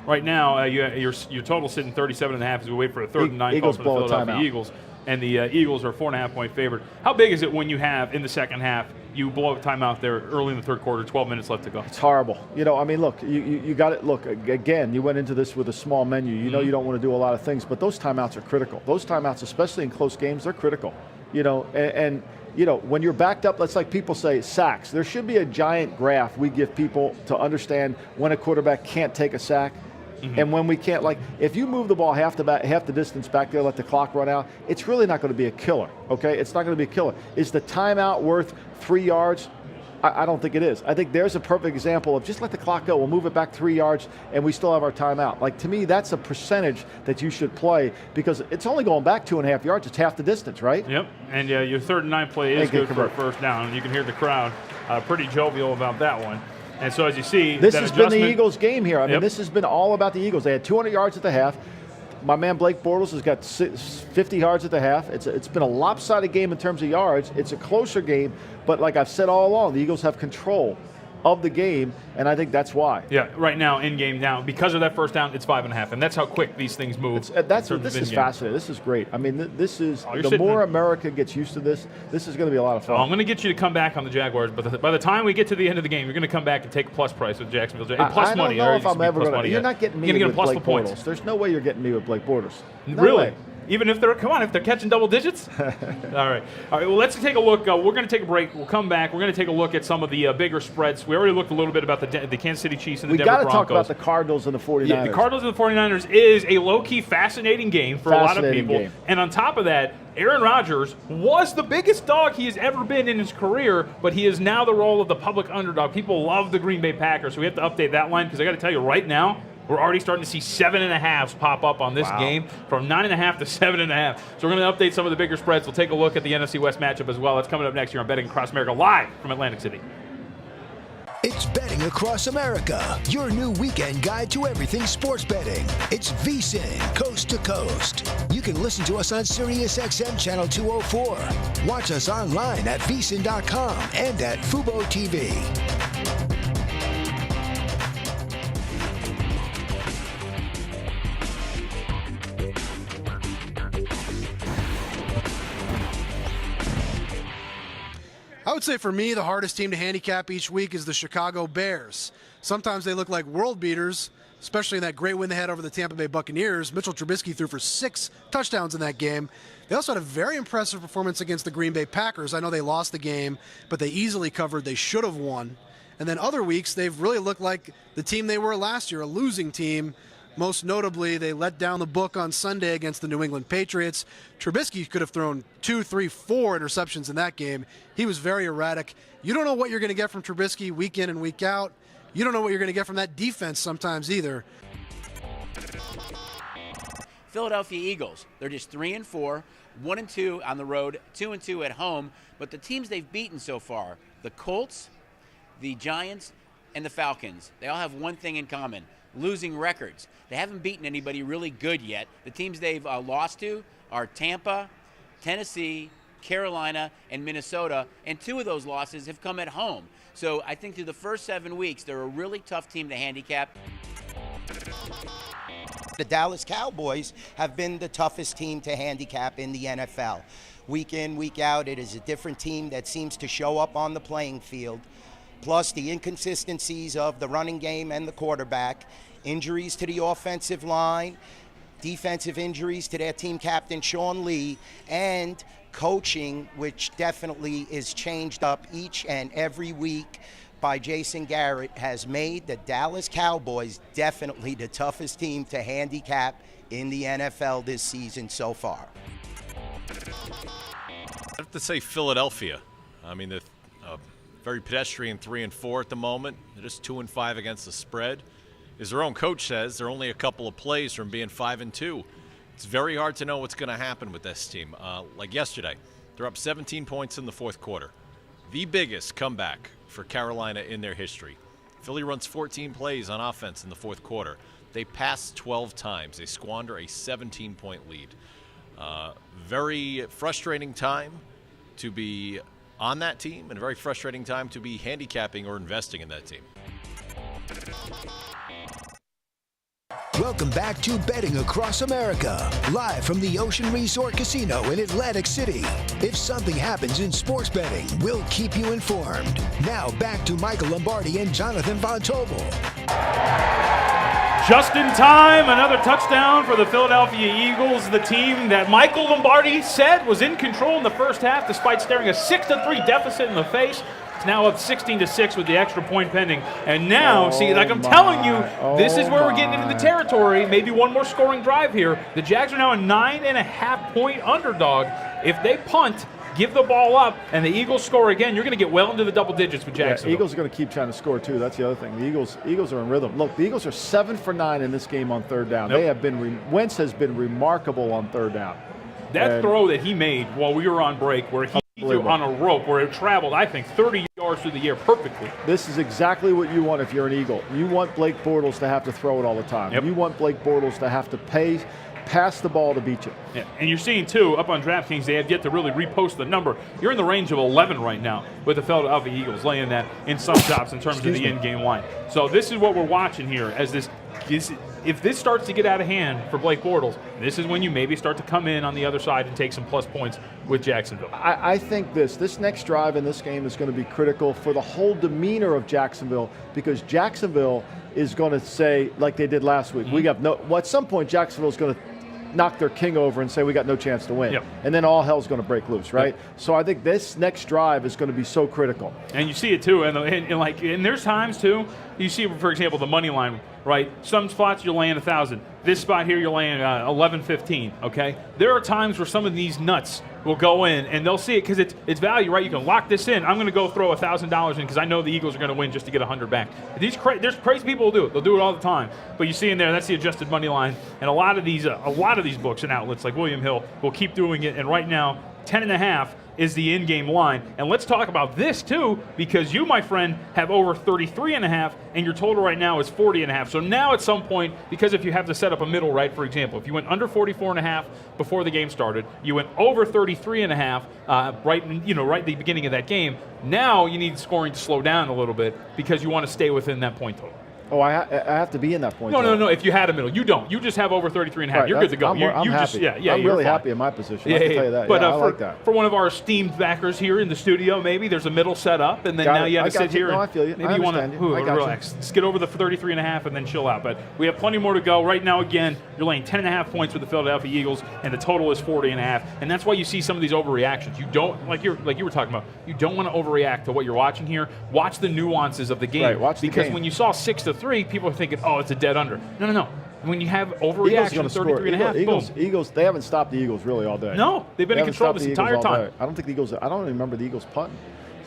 Right now, your total sitting 37.5 as we wait for a 3rd and 9 call for the Philadelphia Eagles. And the Eagles are 4.5-point favorite. How big is it when you have, in the second half, you blow a timeout there early in the 3rd quarter, 12 minutes left to go? It's horrible. I mean, look, you got it. Look, again, you went into this with a small menu. You know you don't want to do a lot of things, but those timeouts are critical. Those timeouts, especially in close games, they're critical. And when you're backed up, that's like people say sacks. There should be a giant graph we give people to understand when a quarterback can't take a sack. And when we can't, like, if you move the ball half the distance back there, let the clock run out, it's really not going to be a killer, okay? It's not going to be a killer. Is the timeout worth 3 yards? I don't think it is. I think there's a perfect example of just let the clock go. We'll move it back 3 yards, and we still have our timeout. Like, to me, that's a percentage that you should play because it's only going back 2.5 yards. It's half the distance, right? Yep, and your 3rd and 9 play is good for a 1st down. You can hear the crowd pretty jovial about that one. And so, as you see, this has been the Eagles' game here. I mean, Yep. this has been all about the Eagles. They had 200 yards at the half. My man Blake Bortles has got 50 yards at the half. It's been a lopsided game in terms of yards. It's a closer game, but like I've said all along, the Eagles have control of the game, and I think that's why. Yeah, right now, in game now, because of that 1st down, it's 5.5, and that's how quick these things move. This is fascinating. This is great. I mean, this is the more America gets used to this is going to be a lot of fun. I'm going to get you to come back on the Jaguars, but by the time we get to the end of the game, you're going to come back and take plus price with Jacksonville. Plus money. I don't know if I'm ever going to. You're not getting me with plus Blake the points. Bortles. There's no way you're getting me with Blake Bortles. No really? way. Even if they're catching double digits? All right. Well, let's take a look. We're going to take a break. We'll come back. We're going to take a look at some of the bigger spreads. We already looked a little bit about the Kansas City Chiefs and the Denver Broncos. We got to talk about the Cardinals and the 49ers. Yeah, the Cardinals and the 49ers is a low-key fascinating game for a lot of people. Game. And on top of that, Aaron Rodgers was the biggest dog he has ever been in his career, but he is now the role of the public underdog. People love the Green Bay Packers, so we have to update that line because I got to tell you right now, we're already starting to see 7.5s pop up on this game from 9.5 to 7.5. So we're going to update some of the bigger spreads. We'll take a look at the NFC West matchup as well. That's coming up next year on Betting Across America live from Atlantic City. It's Betting Across America, your new weekend guide to everything sports betting. It's VSiN, coast to coast. You can listen to us on SiriusXM Channel 204. Watch us online at VSiN.com and at Fubo TV. I would say for me, the hardest team to handicap each week is the Chicago Bears. Sometimes they look like world beaters, especially in that great win they had over the Tampa Bay Buccaneers. Mitchell Trubisky threw for 6 touchdowns in that game. They also had a very impressive performance against the Green Bay Packers. I know they lost the game, but they easily covered. They should have won. And then other weeks, they've really looked like the team they were last year, a losing team. Most notably, they let down the book on Sunday against the New England Patriots. Trubisky could have thrown 2, 3, 4 interceptions in that game. He was very erratic. You don't know what you're going to get from Trubisky week in and week out. You don't know what you're going to get from that defense sometimes either. Philadelphia Eagles, they're just 3-4, 1-2 on the road, 2-2 at home. But the teams they've beaten so far, the Colts, the Giants, and the Falcons, they all have one thing in common: losing records. They haven't beaten anybody really good yet. The teams they've lost to are Tampa, Tennessee, Carolina, and Minnesota, and 2 of those losses have come at home. So I think through the first 7 weeks, they're a really tough team to handicap. The Dallas Cowboys have been the toughest team to handicap in the NFL. Week in, week out, it is a different team that seems to show up on the playing field. Plus the inconsistencies of the running game and the quarterback, injuries to the offensive line, defensive injuries to their team captain, Sean Lee, and coaching, which definitely is changed up each and every week by Jason Garrett, has made the Dallas Cowboys definitely the toughest team to handicap in the NFL this season so far. to say Philadelphia. I mean, they're very pedestrian 3-4 at the moment. They're just 2-5 against the spread. As their own coach says, they're only a couple of plays from being 5-2. It's very hard to know what's going to happen with this team. Like yesterday, they're up 17 points in the fourth quarter. The biggest comeback for Carolina in their history. Philly runs 14 plays on offense in the fourth quarter. They pass 12 times. They squander a 17-point lead. Very frustrating time to be on that team, and a very frustrating time to be handicapping or investing in that team. Welcome back to Betting Across America, live from the Ocean Resort Casino in Atlantic City. If something happens in sports betting, we'll keep you informed. Now back to Michael Lombardi and Jonathan Von Tobel. Just in time, another touchdown for the Philadelphia Eagles, the team that Michael Lombardi said was in control in the first half despite staring a 6-3 deficit in the face. It's now up 16-6 with the extra point pending. And now, I'm telling you, this is where we're getting into the territory. Maybe one more scoring drive here. The Jags are now a 9.5-point underdog. If they punt, give the ball up, and the Eagles score again, you're going to get well into the double digits with Jacksonville. Yeah, Eagles are going to keep trying to score, too. That's the other thing. The Eagles are in rhythm. Look, the Eagles are 7 for 9 in this game on third down. Yep. Wentz has been remarkable on third down. That throw that he made while we were on break, where he threw on a rope, where it traveled, I think, 30 yards through the air perfectly. This is exactly what you want if you're an Eagle. You want Blake Bortles to have to throw it all the time. Yep. You want Blake Bortles to have to pass the ball to beat you. Yeah, and you're seeing, too, up on DraftKings, they have yet to really repost the number. You're in the range of 11 right now with the Philadelphia Eagles laying that in some shops in terms of the in-game line. So this is what we're watching here as this if this starts to get out of hand for Blake Bortles, this is when you maybe start to come in on the other side and take some plus points with Jacksonville. I think this next drive in this game is going to be critical for the whole demeanor of Jacksonville, because Jacksonville is going to say, like they did last week, at some point Jacksonville is going to knock their king over and say we got no chance to win. Yep. And then all hell's going to break loose, right? Yep. So I think this next drive is going to be so critical. And you see it too, and there's times too, you see, for example, the money line, right? Some spots you're laying 1,000. This spot here you're laying 11-15. Okay. There are times where some of these nuts will go in and they'll see it because it's value, right? You can lock this in. I'm going to go throw $1,000 in because I know the Eagles are going to win just to get 100 back. There's crazy people who do it. They'll do it all the time. But you see in there, that's the adjusted money line, and a lot of these books and outlets like William Hill will keep doing it. And right now, 10.5 is the in-game line. And let's talk about this too, because you, my friend, have over 33.5, and your total right now is 40.5. So now at some point, because if you have to set up a middle, right, for example, if you went under 44.5 before the game started, you went over 33.5 right at the beginning of that game. Now you need scoring to slow down a little bit because you want to stay within that point total. Oh, I have to be in that point. No. If you had a middle, you don't. You just have over 33.5. Right, you're good to go. I'm happy. I'm really happy in my position. I can tell you that. But I like that. For one of our esteemed backers here in the studio, maybe there's a middle set up, and then now you have to sit here. No, I feel you. Maybe you want to relax. Just get over the 33.5 and then chill out. But we have plenty more to go. Right now, again, you're laying 10.5 points with the Philadelphia Eagles, and the total is 40.5. And that's why you see some of these overreactions. You don't like you were talking about. You don't want to overreact to what you're watching here. Watch the nuances of the game. Right, watch the game. Because when you saw 6-3, people are thinking, oh, it's a dead under. No. When you have overreaction, 33.5, Eagles, they haven't stopped the Eagles really all day. No, they've been in control this entire time. I don't even remember the Eagles punting.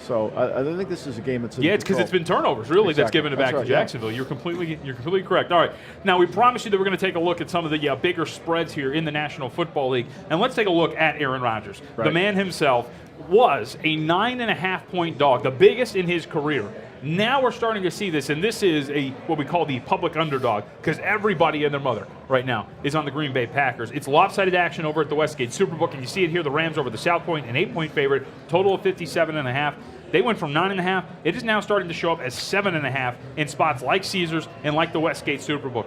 So I don't think this is a game that's it's because it's been turnovers, really, that's given it back to Jacksonville. Yeah. You're completely correct. All right, now we promised you that we're going to take a look at some of the bigger spreads here in the National Football League, and let's take a look at Aaron Rodgers. Right. The man himself was a 9.5-point dog, the biggest in his career. Now we're starting to see this, and this is what we call the public underdog, because everybody and their mother right now is on the Green Bay Packers. It's lopsided action over at the Westgate Superbook, and you see it here, the Rams over the South Point, an 8-point favorite, total of 57.5. They went from 9.5. It is now starting to show up as 7.5 in spots like Caesars and like the Westgate Superbook.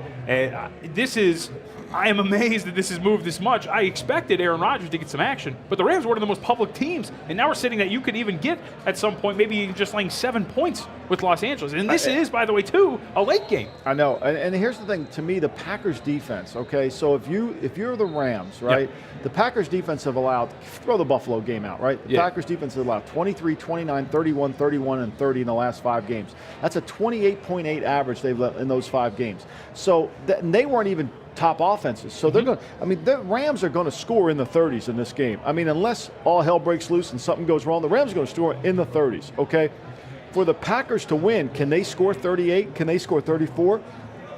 I am amazed that this has moved this much. I expected Aaron Rodgers to get some action, but the Rams were one of the most public teams, and now we're sitting that you could even get at some point, maybe just laying 7 points with Los Angeles. And this is, by the way, too, a late game. I know, and here's the thing. To me, the Packers defense. Okay, so if you're the Rams, right? Yep. The Packers defense have allowed, throw the Buffalo game out, right? The Packers defense has allowed 23, 29, 31, 31, and 30 in the last 5 games. That's a 28.8 average they've let in those 5 games. So they weren't even top offenses. So they're going to, I mean, the Rams are going to score in the 30s in this game. I mean, unless all hell breaks loose and something goes wrong, the Rams are going to score in the 30s, okay? For the Packers to win, can they score 38? Can they score 34?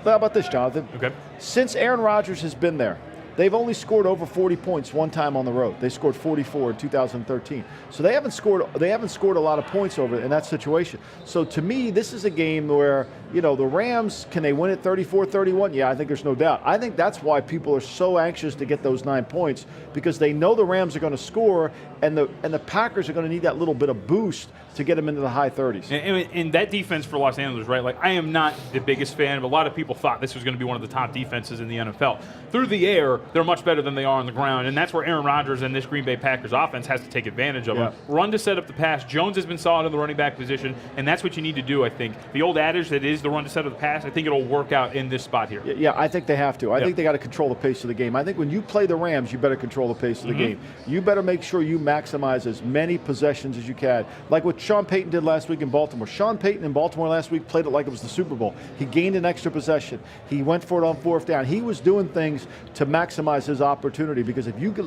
How about this, Jonathan? Okay. Since Aaron Rodgers has been there, they've only scored over 40 points one time on the road. They scored 44 in 2013. So they haven't scored a lot of points over in that situation. So to me, this is a game where, you know, the Rams, can they win it 34-31? Yeah, I think there's no doubt. I think that's why people are so anxious to get those 9 points, because they know the Rams are going to score, and the Packers are going to need that little bit of boost to get them into the high 30s. And that defense for Los Angeles, right? Like, I am not the biggest fan, but a lot of people thought this was going to be one of the top defenses in the NFL. Through the air, they're much better than they are on the ground, and that's where Aaron Rodgers and this Green Bay Packers offense has to take advantage of them. Run to set up the pass. Jones has been solid in the running back position, and that's what you need to do, I think. The old adage that is the run to set up the pass, I think it'll work out in this spot here. Yeah, I think they have to. I think they got to control the pace of the game. I think when you play the Rams, you better control the pace of the game. You better make sure you maximize as many possessions as you can. Like what Sean Payton did last week in Baltimore. Sean Payton in Baltimore last week played it like it was the Super Bowl. He gained an extra possession. He went for it on 4th down. He was doing things to maximize his opportunity, because if you give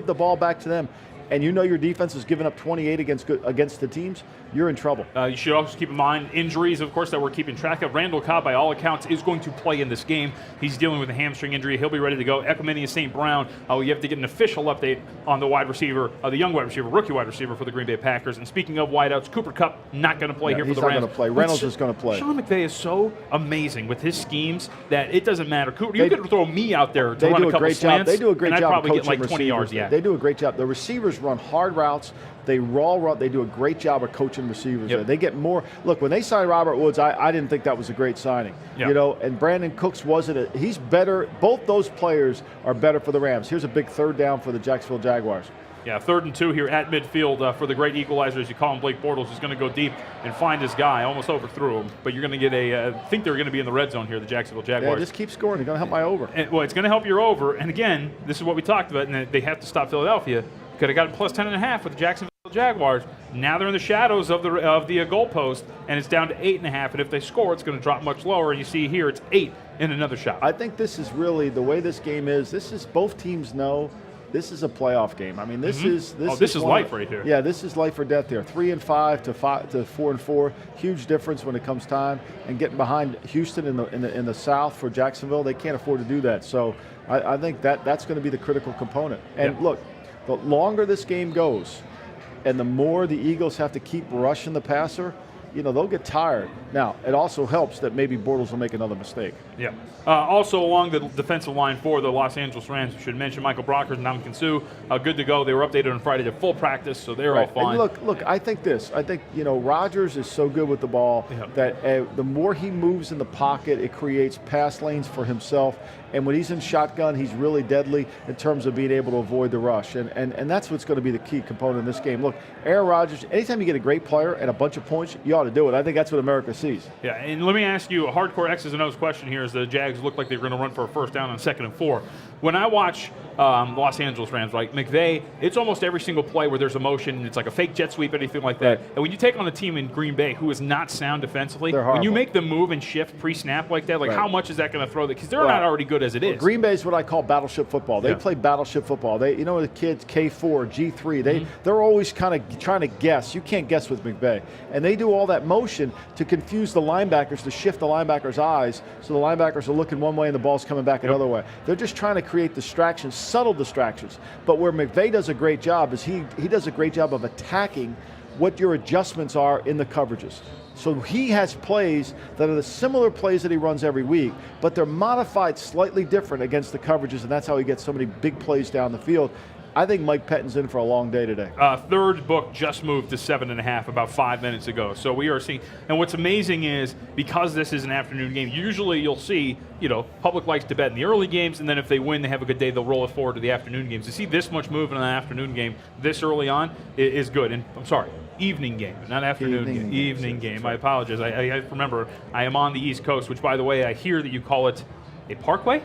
the ball back to them, and you know your defense is giving up 28 against the teams, you're in trouble. You should also keep in mind injuries, of course, that we're keeping track of. Randall Cobb, by all accounts, is going to play in this game. He's dealing with a hamstring injury. He'll be ready to go. Equanimeous St. Brown, you have to get an official update on the wide receiver, the young wide receiver, rookie wide receiver for the Green Bay Packers. And speaking of wideouts, Cooper Kupp not going to play here for the Rams. He's not going to play. Reynolds is going to play. Sean McVay is so amazing with his schemes that it doesn't matter. Cooper, you could throw me out there to run a couple slants, They do a great job. And I'd probably get coaching like 20 yards. Yeah, they do a great job. The receivers run hard routes. They raw run. They do a great job of coaching receivers. They get more. Look, when they signed Robert Woods, I didn't think that was a great signing. You know, and Brandon Cooks wasn't. He's better. Both those players are better for the Rams. Here's a big 3rd down for the Jacksonville Jaguars. Yeah, 3rd and 2 here at midfield for the great equalizer, as you call him, Blake Bortles, is going to go deep and find his guy. Almost overthrew him, but you're going to get I think they're going to be in the red zone here, the Jacksonville Jaguars. Yeah, just keep scoring. They're going to help my over. Well, it's going to help your over. And again, this is what we talked about, and they have to stop Philadelphia. Could have gotten plus 10.5 with the Jacksonville Jaguars. Now they're in the shadows of the goalpost, and it's down to 8.5. And if they score, it's going to drop much lower. And you see here, it's 8 in another shot. I think this is really the way this game is. This is both teams know this is a playoff game. I mean, this is life right here. Yeah, this is life or death here. 3-5 to 4-4, huge difference when it comes time. And getting behind Houston in the South for Jacksonville, they can't afford to do that. So I think that's going to be the critical component. And look, the longer this game goes, and the more the Eagles have to keep rushing the passer, you know, they'll get tired. Now, it also helps that maybe Bortles will make another mistake. Yeah. Also along the defensive line for the Los Angeles Rams, we should mention Michael Brockers and Ndamukong Suh, good to go. They were updated on Friday to full practice, so they're all fine. And look, I think you know, Rodgers is so good with the ball that the more he moves in the pocket, it creates pass lanes for himself. And when he's in shotgun, he's really deadly in terms of being able to avoid the rush. And that's what's going to be the key component in this game. Look, Aaron Rodgers, anytime you get a great player and a bunch of points, you ought to do it. I think that's what America sees. Yeah, and let me ask you a hardcore X's and O's question here as the Jags look like they're going to run for a 1st down on 2nd and 4. When I watch Los Angeles Rams, like McVay, it's almost every single play where there's a motion. It's like a fake jet sweep, anything like that. And when you take on a team in Green Bay who is not sound defensively, when you make them move and shift pre-snap like that, how much is that going to throw? Because they're not already good as it is. Green Bay is what I call battleship football. They play battleship football. You know, the kids K4, G3, they're always kind of trying to guess. You can't guess with McVay. And they do all that motion to confuse the linebackers, to shift the linebackers' eyes, so the linebackers are looking one way and the ball's coming back another way. They're just trying to create distractions, subtle distractions. But where McVay does a great job is he does a great job of attacking what your adjustments are in the coverages. So he has plays that are the similar plays that he runs every week, but they're modified slightly different against the coverages, and that's how he gets so many big plays down the field. I think Mike Pettin's in for a long day today. Third book just moved to 7.5 about 5 minutes ago. So we are seeing, and what's amazing is because this is an afternoon game, usually you'll see, you know, public likes to bet in the early games, and then if they win, they have a good day, they'll roll it forward to the afternoon games. To see this much move in an afternoon game this early on is good. And I'm sorry, evening game, not afternoon game. Evening game. I apologize. I remember I am on the East Coast, which, by the way, I hear that you call it a parkway.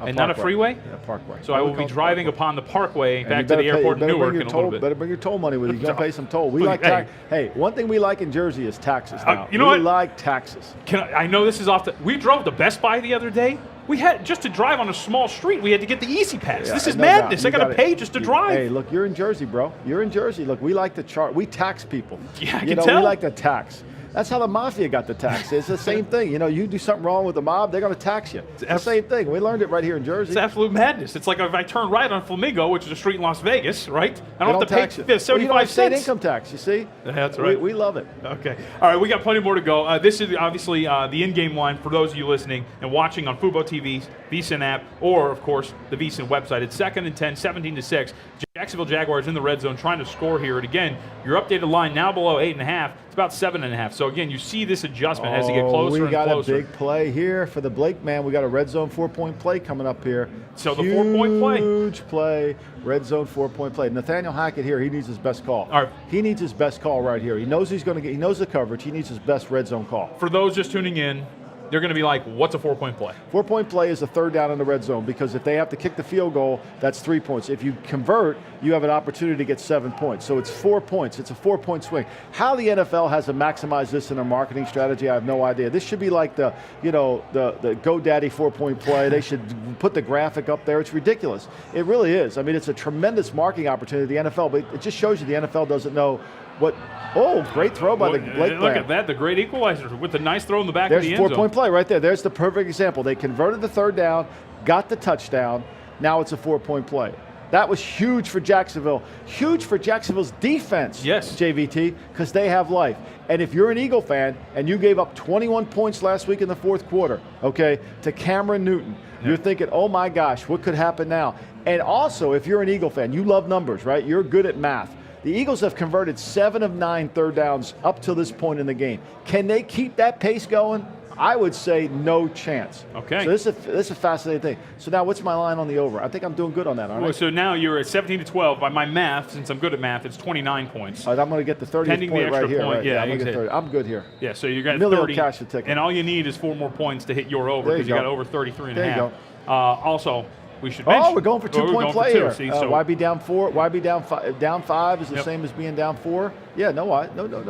And not a freeway? Yeah, parkway. So I will be driving upon the parkway back to the airport in Newark in a little bit. Better bring your toll money with you. You got to pay some toll. We like tax. Hey, one thing we like in Jersey is taxes now. You know what? We like taxes. I know this is off the – we drove to Best Buy the other day. We had just to drive on a small street. We had to get the Easy Pass. Yeah, this is no madness. doubt. I got to pay just to drive. Hey, look, you're in Jersey, bro. You're in Jersey. Look, we like to chart. We tax people. Yeah, I you can know, tell. we like to tax. That's how the mafia got the tax. It's the same thing. You know, you do something wrong with the mob, they're going to tax you. It's the same thing. We learned it right here in Jersey. It's absolute madness. It's like if I turn right on Flamingo, which is a street in Las Vegas, right? I They don't have to tax pay you. 75 you don't have state cents. income tax, you see? That's right. We love it. Okay. All right, we got plenty more to go. This is obviously the in-game line for those of you listening and watching on Fubo TV, VSiN app, or, of course, the VSiN website. It's 2nd and 10, 17-6. Jacksonville Jaguars in the red zone trying to score here. And, again, your updated line now below 8.5. It's about 7.5. So, again, you see this adjustment as they get closer and closer. We got a big play here for the Blake man. We got a red zone 4-point play coming up here. So the 4-point play? Huge play, red zone 4-point play. Nathaniel Hackett here, he needs his best call. All right. He needs his best call right here. He knows he's going to get, he knows the coverage. He needs his best red zone call. For those just tuning in, they're going to be like, what's a 4-point play? 4-point play is a third down in the red zone because if they have to kick the field goal, that's 3 points. If you convert, you have an opportunity to get 7 points. So it's 4 points. It's a 4-point swing. How the NFL has to maximize this in their marketing strategy, I have no idea. This should be like the GoDaddy 4-point play. They should put the graphic up there. It's ridiculous. It really is. I mean, it's a tremendous marketing opportunity of the NFL, but it just shows you the NFL doesn't know what. Oh, great throw by the Blake Look at that, the great equalizer with the nice throw in the back There's of the end zone. There's 4-point play right there. There's the perfect example. They converted the third down, got the touchdown. Now it's a 4-point play. That was huge for Jacksonville. Huge for Jacksonville's defense, yes, JVT, because they have life. And if you're an Eagle fan and you gave up 21 points last week in the fourth quarter, okay, to Cameron Newton, you're thinking, oh my gosh, what could happen now? And also, if you're an Eagle fan, you love numbers, right? You're good at math. The Eagles have converted 7 of 9 third downs up to this point in the game. Can they keep that pace going? I would say no chance. Okay. So this is a fascinating thing. So now what's my line on the over? I think I'm doing good on that, aren't I? So now you're at 17-12. By my math, since I'm good at math, it's 29 points. I'm going to get the 30th Pending point the extra right here. point. Right? Yeah, I'm gonna get 30. I'm good here. Yeah, so you're going Emilio 30. cash the ticket. And all you need is 4 more points to hit your over because you got over 33.5. There you go. Also, we should mention. Oh, we're going for 2-point play here. See, why be down 4? Why be down 5? Down 5 is the same as being down 4. Yeah, no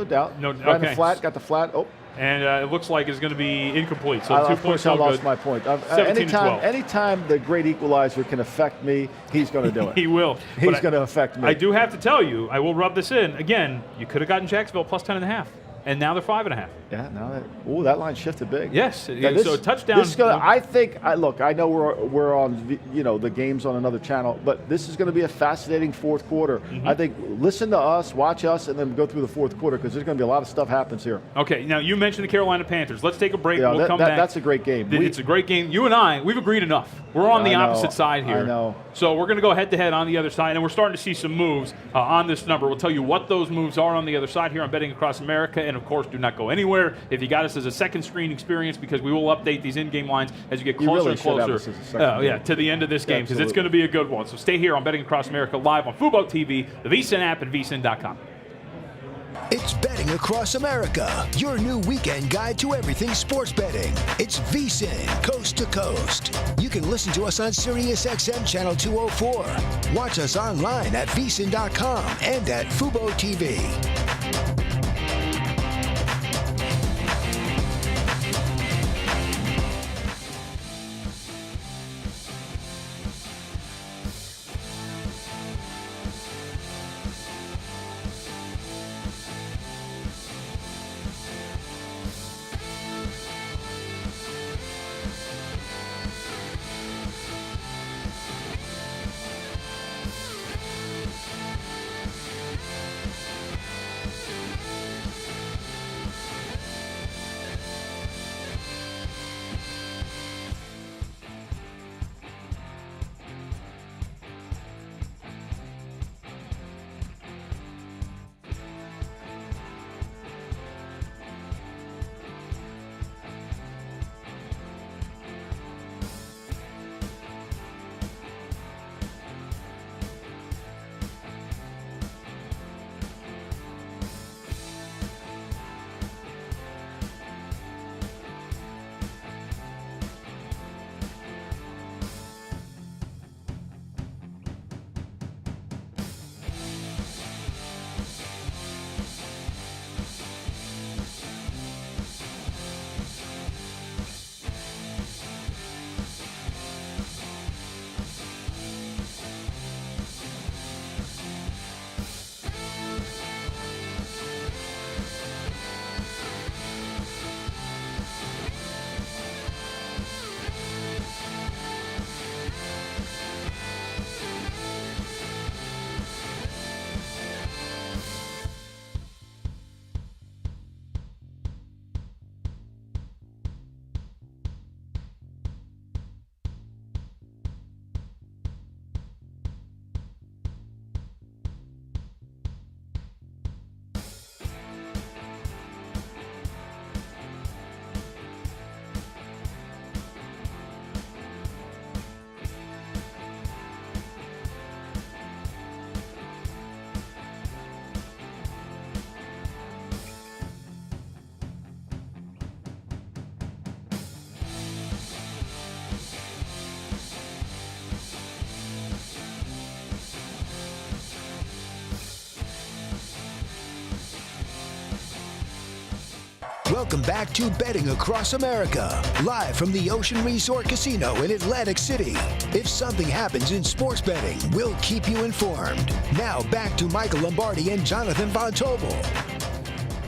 doubt. No, ran the okay. flat, got the flat. Oh. And it looks like it's going to be incomplete. So 2 of points. course, I lost my point. 17-12. Anytime the great equalizer can affect me, he's going to do it. He will. He's going to affect me. I do have to tell you, I will rub this in again. You could have gotten Jacksonville plus 10.5, and now they're 5.5. Yeah, now that line shifted big. Yes. So a touchdown. This is gonna, I think. Look, I know we're on the games on another channel, but this is going to be a fascinating fourth quarter. Mm-hmm. I think listen to us, watch us, and then go through the fourth quarter because there's going to be a lot of stuff happens here. Okay. Now you mentioned the Carolina Panthers. Let's take a break. Yeah, we'll come back. That's a great game. It's a great game. You and I, we've agreed enough. We're on the opposite side here. I know. So we're going to go head-to-head on the other side, and we're starting to see some moves on this number. We'll tell you what those moves are on the other side here on Betting Across America, and, of course, do not go anywhere. If you got us as a second screen experience, because we will update these in-game lines as you get closer and closer to the end of this game, because it's going to be a good one. So stay here on Betting Across America live on Fubo TV, the VSiN app, and VSiN.com. It's Betting Across America, your new weekend guide to everything sports betting. It's VSiN, coast to coast. You can listen to us on SiriusXM Channel 204. Watch us online at VSiN.com and at Fubo TV. Welcome back to Betting Across America, live from the Ocean Resort Casino in Atlantic City. If something happens in sports betting, we'll keep you informed. Now back to Michael Lombardi and Jonathan Von Tobel.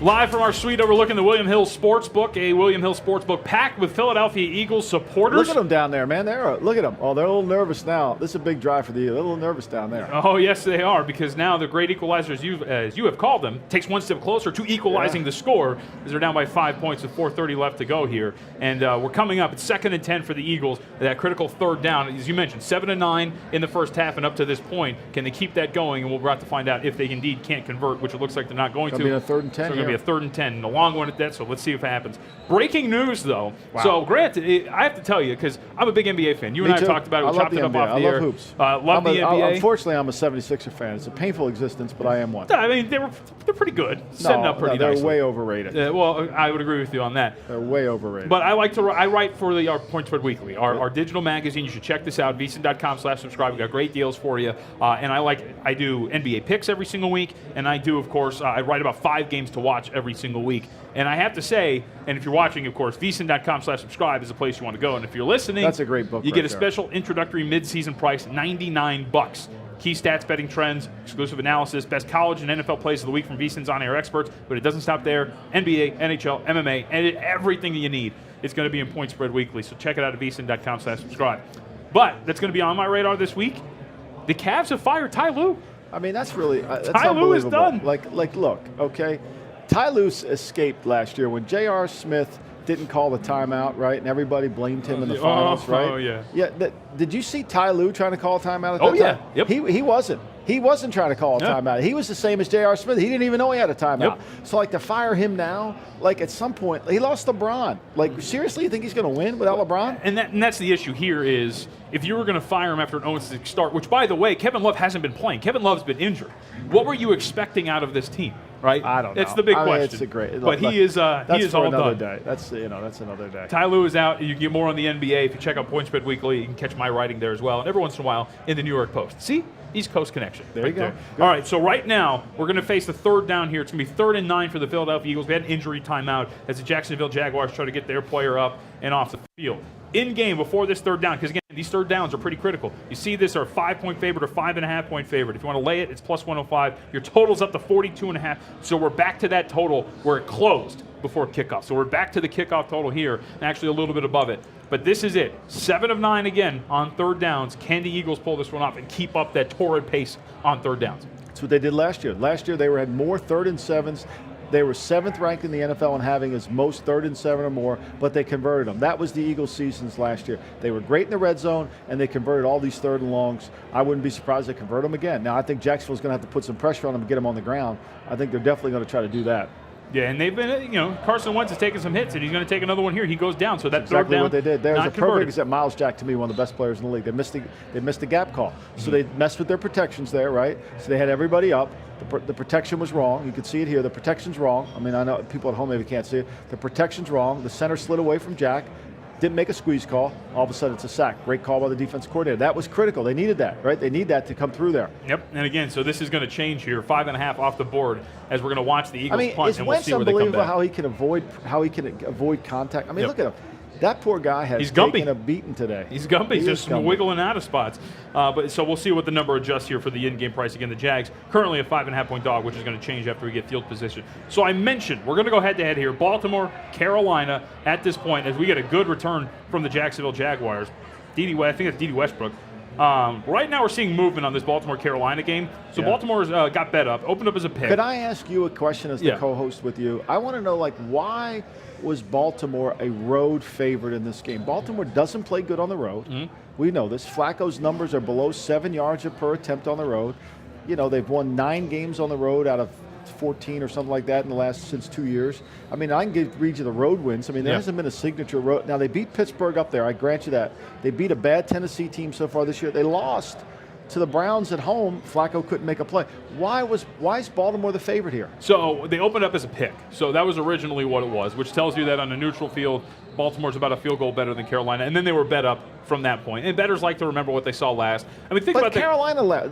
Live from our suite overlooking the William Hill Sportsbook, a William Hill Sportsbook packed with Philadelphia Eagles supporters. Look at them down there, man. Look at them. Oh, they're a little nervous now. This is a big drive for the Eagles. They're a little nervous down there. Oh, yes, they are, because now the great equalizer, as you have called them, takes one step closer to equalizing the score, as they're down by 5 points with 4:30 left to go here. And we're coming up. It's 2nd and 10 for the Eagles. That critical third down, as you mentioned, 7-9 in the first half, and up to this point, can they keep that going? And we'll have to find out if they indeed can't convert, which it looks like they're not going to. It's going to be a 3rd and 10. So it's going to be a 3rd and 10. A long one at that, so let's see if it happens. Breaking news, though. Wow. So, granted, I have to tell you, because I'm a big NBA fan. You and I talked about it. We chopped it up off the air. I love hoops. Love the NBA. Unfortunately, I'm a 76er fan. It's a painful existence, but I am one. I mean, they're pretty good. Setting up pretty they're nicely. Way overrated. Well, I would agree with you on that. They're way overrated. But I write for our Point Spread Weekly, our digital magazine. You should check this out, VSiN.com/subscribe. We've got great deals for you. And I do NBA picks every single week, and I do, of course, I write about 5 games to watch every single week. And I have to say, and if you're watching, of course, VSiN.com/subscribe is the place you want to go. And if you're listening, that's a great book. You get a special introductory mid-season price, $99. Key stats, betting trends, exclusive analysis, best college and NFL plays of the week from VSiN's on-air experts. But it doesn't stop there. NBA, NHL, MMA, and everything that you need. It's going to be in Point Spread Weekly. So check it out at VSiN.com/subscribe. But that's going to be on my radar this week. The Cavs have fired Ty Lue. I mean, that's really that's Ty Lue is done. Like, look, okay. Ty Lue escaped last year when J.R. Smith didn't call the timeout, right? And everybody blamed him in the finals, right? Oh, yeah. Yeah. Did you see Ty Lue trying to call a timeout at that time? Yep. He wasn't. He wasn't trying to call a timeout. He was the same as J.R. Smith. He didn't even know he had a timeout. Yep. So, to fire him now, at some point, he lost LeBron. Seriously, you think he's going to win without LeBron? And that's the issue here is if you were going to fire him after an 0-6 start, which, by the way, Kevin Love hasn't been playing. Kevin Love's been injured. What were you expecting out of this team? Right? I don't know. It's the big question. It's a great. But he is all another done. Day. That's another day. Ty Lue is out. You can get more on the NBA if you check out Point Spread Weekly. You can catch my writing there as well, and every once in a while in the New York Post. See? East Coast connection. There you go. All right, so right now we're going to face the 3rd down here. It's going to be 3rd and 9 for the Philadelphia Eagles. We had an injury timeout as the Jacksonville Jaguars try to get their player up and off the field. In game before this 3rd down, because again, these 3rd downs are pretty critical. You see this are a 5-point favorite or 5.5-point favorite. If you want to lay it, it's plus 105. Your total's up to 42.5. So we're back to that total where it closed before kickoff. So we're back to the kickoff total here, actually a little bit above it. But this is it. 7 of 9 again on 3rd downs. Can the Eagles pull this one off and keep up that torrid pace on 3rd downs? That's what they did last year. Last year they had more 3rd and 7s. They were 7th ranked in the NFL in having as most 3rd and 7 or more, but they converted them. That was the Eagles' seasons last year. They were great in the red zone, and they converted all these 3rd and longs. I wouldn't be surprised if they convert them again. Now, I think Jacksonville's going to have to put some pressure on them and get them on the ground. I think they're definitely going to try to do that. Yeah, and they've been, Carson Wentz is taking some hits, and he's going to take another one here. He goes down, so that That's 3rd exactly down, what they did. There's not a converted. perfect example. Miles Jack, to me, one of the best players in the league. They missed the gap call. So they messed with their protections there, right? So they had everybody up. The protection was wrong. You can see it here. The protection's wrong. I mean, I know people at home maybe can't see it. The protection's wrong. The center slid away from Jack. Didn't make a squeeze call. All of a sudden, it's a sack. Great call by the defense coordinator. That was critical. They needed that, right? They need that to come through there. Yep. And again, so this is going to change here. 5.5 off the board as we're going to watch the Eagles punt, and we'll see where they come unbelievable back. how he can avoid contact. I mean, look at him. That poor guy has taken a beating today. He's gumpy, just gumpy. wiggling out of spots. But so we'll see what the number adjusts here for the in-game price. Again, the Jags currently a 5.5-point dog, which is going to change after we get field position. So I mentioned we're going to go head-to-head here. Baltimore, Carolina at this point as we get a good return from the Jacksonville Jaguars. I think that's D.D. Westbrook. Right now we're seeing movement on this Baltimore-Carolina game. So Baltimore's got bet up, opened up as a pick. Could I ask you a question as the co-host with you? I want to know, why was Baltimore a road favorite in this game? Baltimore doesn't play good on the road. Mm-hmm. We know this. Flacco's numbers are below 7 yards per attempt on the road. They've won 9 games on the road out of 14 or something like that since 2 years. I mean, I can read you the road wins. I mean, there hasn't been a signature road. Now, they beat Pittsburgh up there. I grant you that. They beat a bad Tennessee team so far this year. They lost to the Browns at home, Flacco couldn't make a play. Why is Baltimore the favorite here? So they opened up as a pick. So that was originally what it was, which tells you that on a neutral field, Baltimore's about a field goal better than Carolina, and then they were bet up from that point. And bettors like to remember what they saw last. I mean, think about Carolina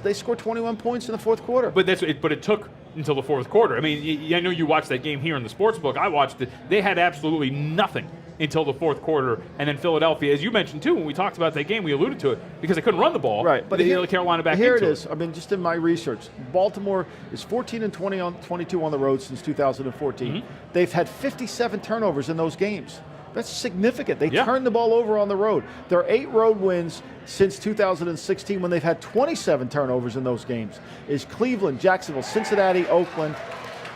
they scored 21 points in the fourth quarter. But it took until the fourth quarter. I mean, I know you watched that game here in the sports book. I watched it. They had absolutely nothing until the fourth quarter, and then Philadelphia, as you mentioned too, when we talked about that game, we alluded to it because they couldn't run the ball. Right, but Carolina back here into it is. I mean, just in my research, Baltimore is 14-22 on the road since 2014. Mm-hmm. They've had 57 turnovers in those games. That's significant. They turned the ball over on the road. There are 8 road wins since 2016 when they've had 27 turnovers in those games. Is Cleveland, Jacksonville, Cincinnati, Oakland,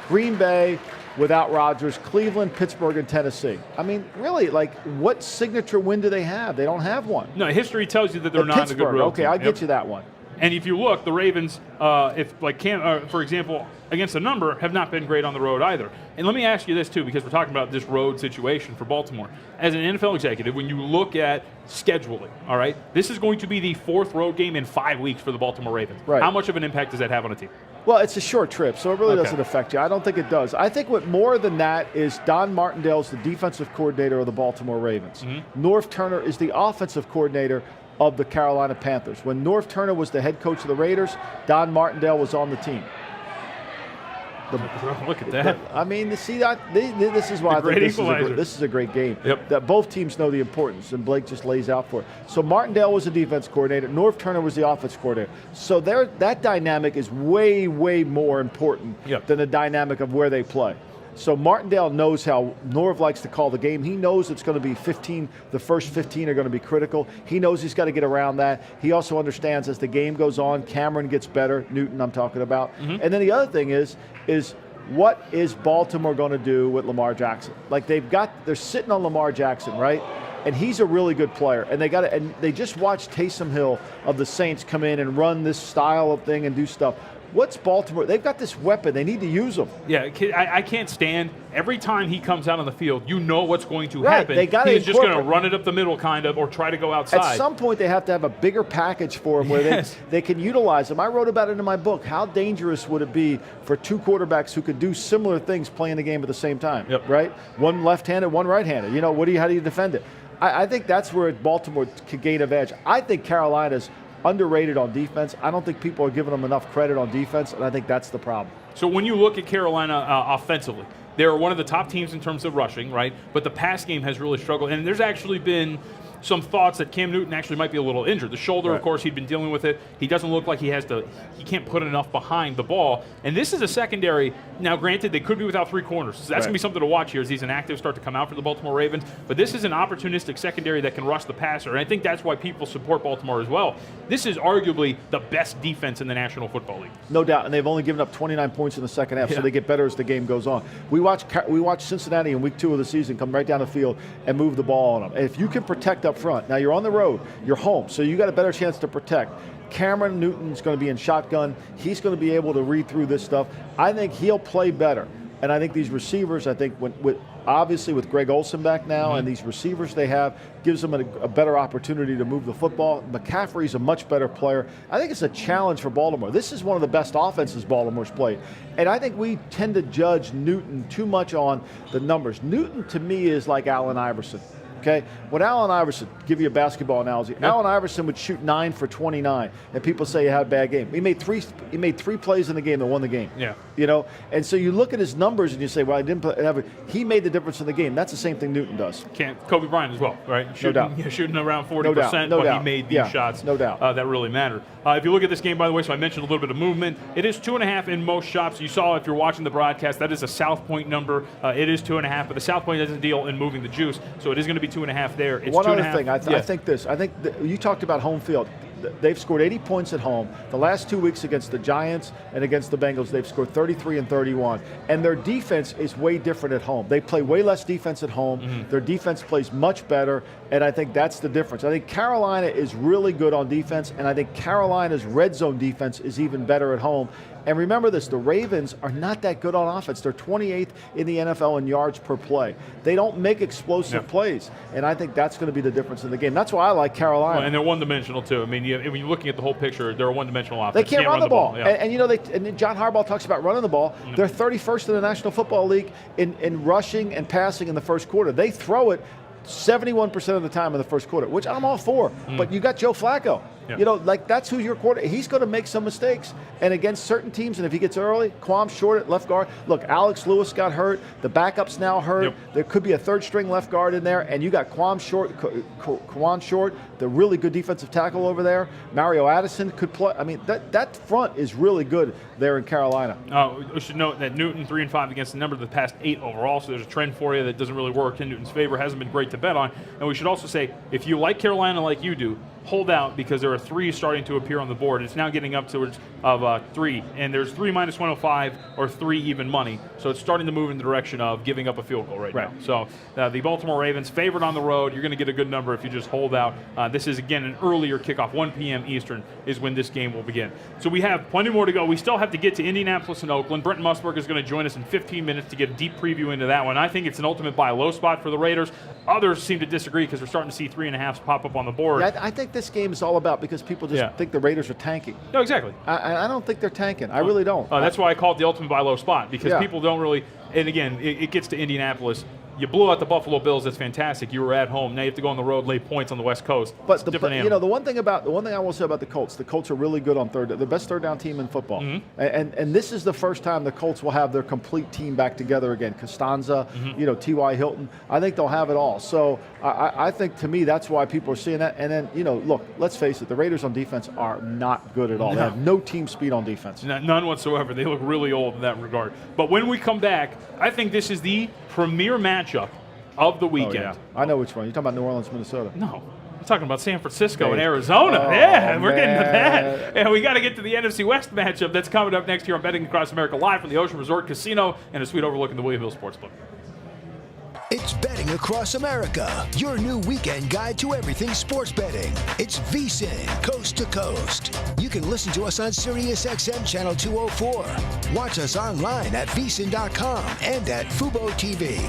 Green Bay, without Rodgers, Cleveland, Pittsburgh, and Tennessee. I mean, really, like, what signature win do they have? They don't have one. No, history tells you that they're not a good road okay, team. I get you that one. And if you look, the Ravens, for example, against the number, have not been great on the road either. And let me ask you this, too, because we're talking about this road situation for Baltimore. As an NFL executive, when you look at scheduling, all right, this is going to be the 4th road game in 5 weeks for the Baltimore Ravens. Right. How much of an impact does that have on a team? Well, it's a short trip, so it really doesn't affect you. I don't think it does. I think what more than that is Don Martindale's the defensive coordinator of the Baltimore Ravens. Mm-hmm. Norv Turner is the offensive coordinator of the Carolina Panthers. When Norv Turner was the head coach of the Raiders, Don Martindale was on the team. Look at that. I mean, see that this is why I think this is a great game. Yep. That both teams know the importance, and Blake just lays out for it. So Martindale was the defense coordinator. Norv Turner was the offense coordinator. So that dynamic is way, way more important than the dynamic of where they play. So Martindale knows how Norv likes to call the game. He knows it's going to be 15. The first 15 are going to be critical. He knows he's got to get around that. He also understands as the game goes on, Cameron gets better. Newton, I'm talking about. Mm-hmm. And then the other thing is what is Baltimore going to do with Lamar Jackson? Like they're sitting on Lamar Jackson, right? And he's a really good player. And they just watched Taysom Hill of the Saints come in and run this style of thing and do stuff. What's Baltimore? They've got this weapon. They need to use them. Yeah, I can't stand every time he comes out on the field, you know what's going to happen. He's just going to run it up the middle kind of or try to go outside. At some point, they have to have a bigger package for him where they can utilize them. I wrote about it in my book. How dangerous would it be for 2 quarterbacks who could do similar things playing the game at the same time, right? One left-handed, one right-handed. You know, how do you defend it? I think that's where Baltimore could gain an edge. I think Carolina's underrated on defense. I don't think people are giving them enough credit on defense, and I think that's the problem. So when you look at Carolina offensively, they're one of the top teams in terms of rushing, right? But the pass game has really struggled, and there's actually been some thoughts that Cam Newton actually might be a little injured. The shoulder, of course, he'd been dealing with it. He doesn't look like he can't put enough behind the ball. And this is a secondary. Now, granted, they could be without 3 corners. So that's going to be something to watch here as these inactives start to come out for the Baltimore Ravens. But this is an opportunistic secondary that can rush the passer. And I think that's why people support Baltimore as well. This is arguably the best defense in the National Football League. No doubt. And they've only given up 29 points in the second half, so they get better as the game goes on. We watch Cincinnati in week 2 of the season come right down the field and move the ball on them. And if you can protect up front, now you're on the road, you're home, so you got a better chance to protect. Cameron Newton's going to be in shotgun. He's going to be able to read through this stuff. I think he'll play better. And I think these receivers, obviously with Greg Olsen back now and these receivers they have, gives them a better opportunity to move the football. McCaffrey's a much better player. I think it's a challenge for Baltimore. This is one of the best offenses Baltimore's played. And I think we tend to judge Newton too much on the numbers. Newton, to me, is like Allen Iverson. Okay, when Allen Iverson, give you a basketball analogy, Allen Iverson would shoot 9 for 29, and people say he had a bad game. He made three plays in the game that won the game. Yeah, you know, and so you look at his numbers and you say, well, I didn't have he made the difference in the game. That's the same thing Newton does. Kobe Bryant as well, right? No doubt. Shooting around 40%, but he made these shots. No doubt. That really mattered. If you look at this game, by the way, so I mentioned a little bit of movement. It is 2.5 in most shops. You saw if you're watching the broadcast, that is a South Point number. It is 2.5, but the South Point doesn't deal in moving the juice, so it is going to be 2.5 there. It's one other thing, I think you talked about home field. They've scored 80 points at home. The last 2 weeks against the Giants and against the Bengals, they've scored 33 and 31. And their defense is way different at home. They play way less defense at home. Their defense plays much better, and I think that's the difference. I think Carolina is really good on defense, and I think Carolina's red zone defense is even better at home. And remember this, the Ravens are not that good on offense. They're 28th in the NFL in yards per play. They don't make explosive plays, and I think that's going to be the difference in the game. That's why I like Carolina. Well, and they're one-dimensional, too. I mean, when you're looking at the whole picture, they're a one-dimensional offense. They can't run the ball. Yeah. And and John Harbaugh talks about running the ball. They're 31st in the National Football League in rushing and passing in the first quarter. They throw it 71% of the time in the first quarter, which I'm all for. But you got Joe Flacco. Yeah. That's who your quarterback. He's going to make some mistakes. And against certain teams, and if he gets early, Quam Short at left guard. Look, Alex Lewis got hurt. The backup's now hurt. Yep. There could be a third-string left guard in there. And you got Quam Short, the really good defensive tackle over there. Mario Addison could play. I mean, that front is really good there in Carolina. We should note that Newton 3-5 against the number of the past 8 overall, so there's a trend for you that doesn't really work in Newton's favor. Hasn't been great to bet on. And we should also say, if you like Carolina like you do, hold out because there are 3 starting to appear on the board. It's now getting up towards of 3, and there's 3 minus 105 or 3 even money. So it's starting to move in the direction of giving up a field goal right now. So the Baltimore Ravens favored on the road. You're going to get a good number if you just hold out. This is, again, an earlier kickoff. 1 p.m. Eastern is when this game will begin. So we have plenty more to go. We still have to get to Indianapolis and Oakland. Brenton Musburger is going to join us in 15 minutes to get a deep preview into that one. I think it's an ultimate buy low spot for the Raiders. Others seem to disagree because we're starting to see 3.5s pop up on the board. Yeah, I think this game is all about because people just think the Raiders are tanking. No, exactly. I don't think they're tanking. I really don't. That's why I call it the ultimate buy low spot because people don't really. And again, it gets to Indianapolis. You blew out the Buffalo Bills. That's fantastic. You were at home. Now you have to go on the road, lay points on the West Coast. But the one thing I will say about the Colts are really good on third. They're the best third down team in football. And this is the first time the Colts will have their complete team back together again. Costanza, T.Y. Hilton. I think they'll have it all. So I think to me that's why people are seeing that. And then look, let's face it, the Raiders on defense are not good at all. They have no team speed on defense. None whatsoever. They look really old in that regard. But when we come back, I think this is the premier matchup of the weekend. Oh, yeah. I know which one. You're talking about New Orleans, Minnesota. No. I'm talking about San Francisco and Arizona. We're getting to that. And we got to get to the NFC West matchup that's coming up next year on Betting Across America live from the Ocean Resort Casino and a suite overlooking the William Hill Sportsbook. It's Betting Across America, your new weekend guide to everything sports betting. It's VSiN, coast to coast. You can listen to us on SiriusXM Channel 204. Watch us online at VSiN.com and at Fubo TV.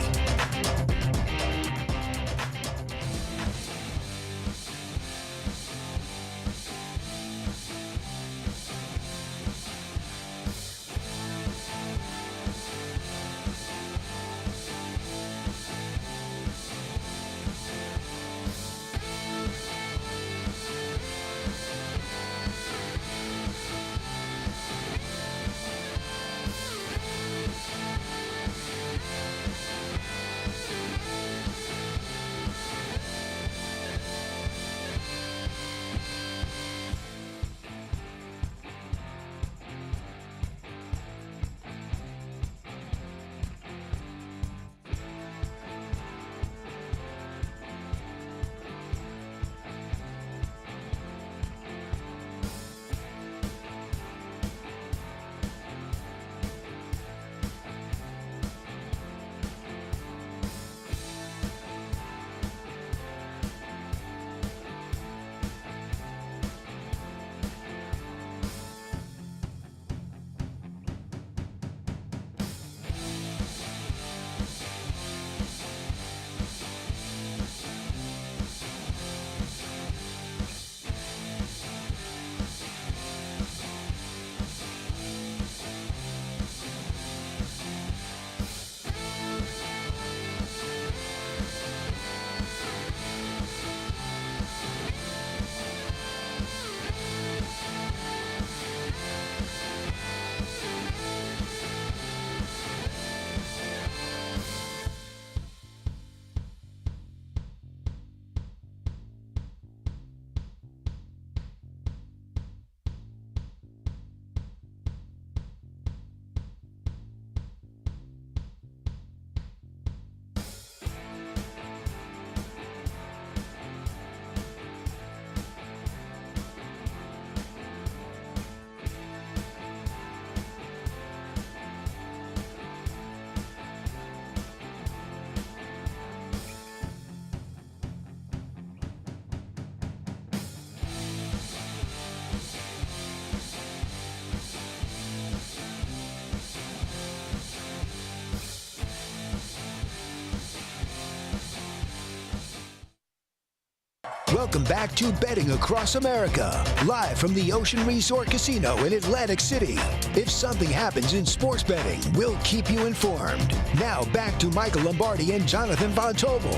Welcome back to Betting Across America, live from the Ocean Resort Casino in Atlantic City. If something happens in sports betting, we'll keep you informed. Now back to Michael Lombardi and Jonathan Von Tobel.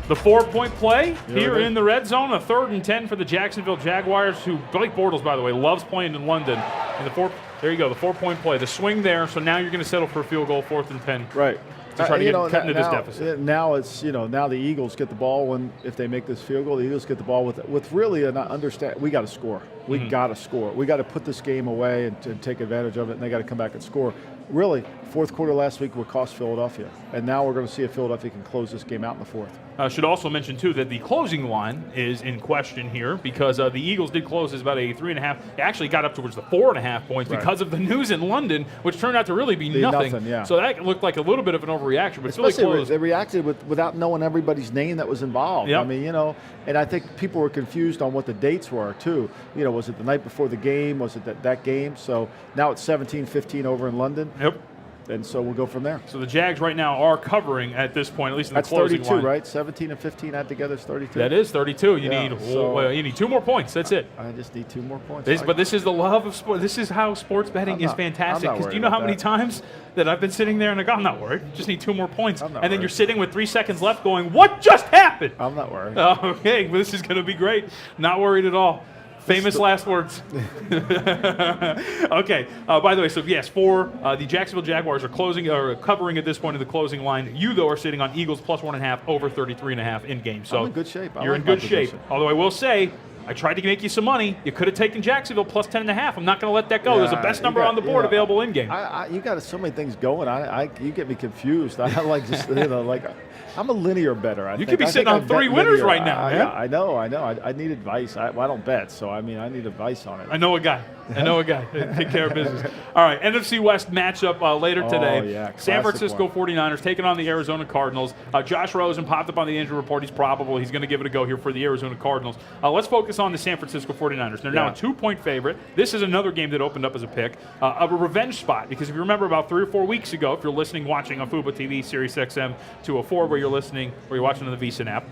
The 4-point play here in the red zone, a 3rd and 10 for the Jacksonville Jaguars, who Blake Bortles, by the way, loves playing in London. And there you go, the 4-point play, the swing there. So now you're going to settle for a field goal, 4th and 10. Right. To try to cut into this deficit. Now it's, now the Eagles get the ball if they make this field goal, the Eagles get the ball with really an understand. We got to score. We got to score. We got to put this game away and take advantage of it, and they got to come back and score. Really, fourth quarter last week would cost Philadelphia, and now we're going to see if Philadelphia can close this game out in the fourth. Should also mention, too, that the closing line is in question here because the Eagles did close as about a 3.5. It actually got up towards the 4.5 points because of the news in London, which turned out to really be nothing. Yeah. So that looked like a little bit of an overreaction, but especially it's really close. They reacted without knowing everybody's name that was involved. Yep. I mean, and I think people were confused on what the dates were, too. Was it the night before the game? Was it that game? So now it's 17-15 over in London. Yep. And so we'll go from there. So the Jags right now are covering at this point, at least in the closing line. That's 32, right? 17 and 15 add together is 32. That is 32. You need 2 more points. That's it. I just need 2 more points. But this is the love of sport. This is how sports betting is fantastic. Because do you know how many times that I've been sitting there and I go, I'm not worried. Just need 2 more points. And then you're sitting with 3 seconds left going, what just happened? I'm not worried. Okay, well, this is going to be great. Not worried at all. Famous last words. Okay. By the way, so yes, the Jacksonville Jaguars are covering at this point in the closing line. You, though, are sitting on Eagles plus 1.5 over 33.5 in game. So I'm in good shape. You're in good shape. Although I will say, I tried to make you some money. You could have taken Jacksonville plus 10.5. I'm not going to let that go. There's the best number on the board available in game. You got so many things going. You get me confused. I like just I'm a linear bettor. You could be sitting on 3 winners right now, man. Yeah, I know. I need advice. I don't bet, so I need advice on it. I know a guy. Take care of business. All right, NFC West matchup later today. San Francisco 49ers taking on the Arizona Cardinals. Josh Rosen popped up on the injury report. He's probable. He's going to give it a go here for the Arizona Cardinals. Let's focus on the San Francisco 49ers. They're now a 2-point favorite. This is another game that opened up as a pick, a revenge spot, because if you remember about 3 or 4 weeks ago, if you're watching on Fubo TV, Sirius XM 204, where you're listening, or you're watching on the VSiN app,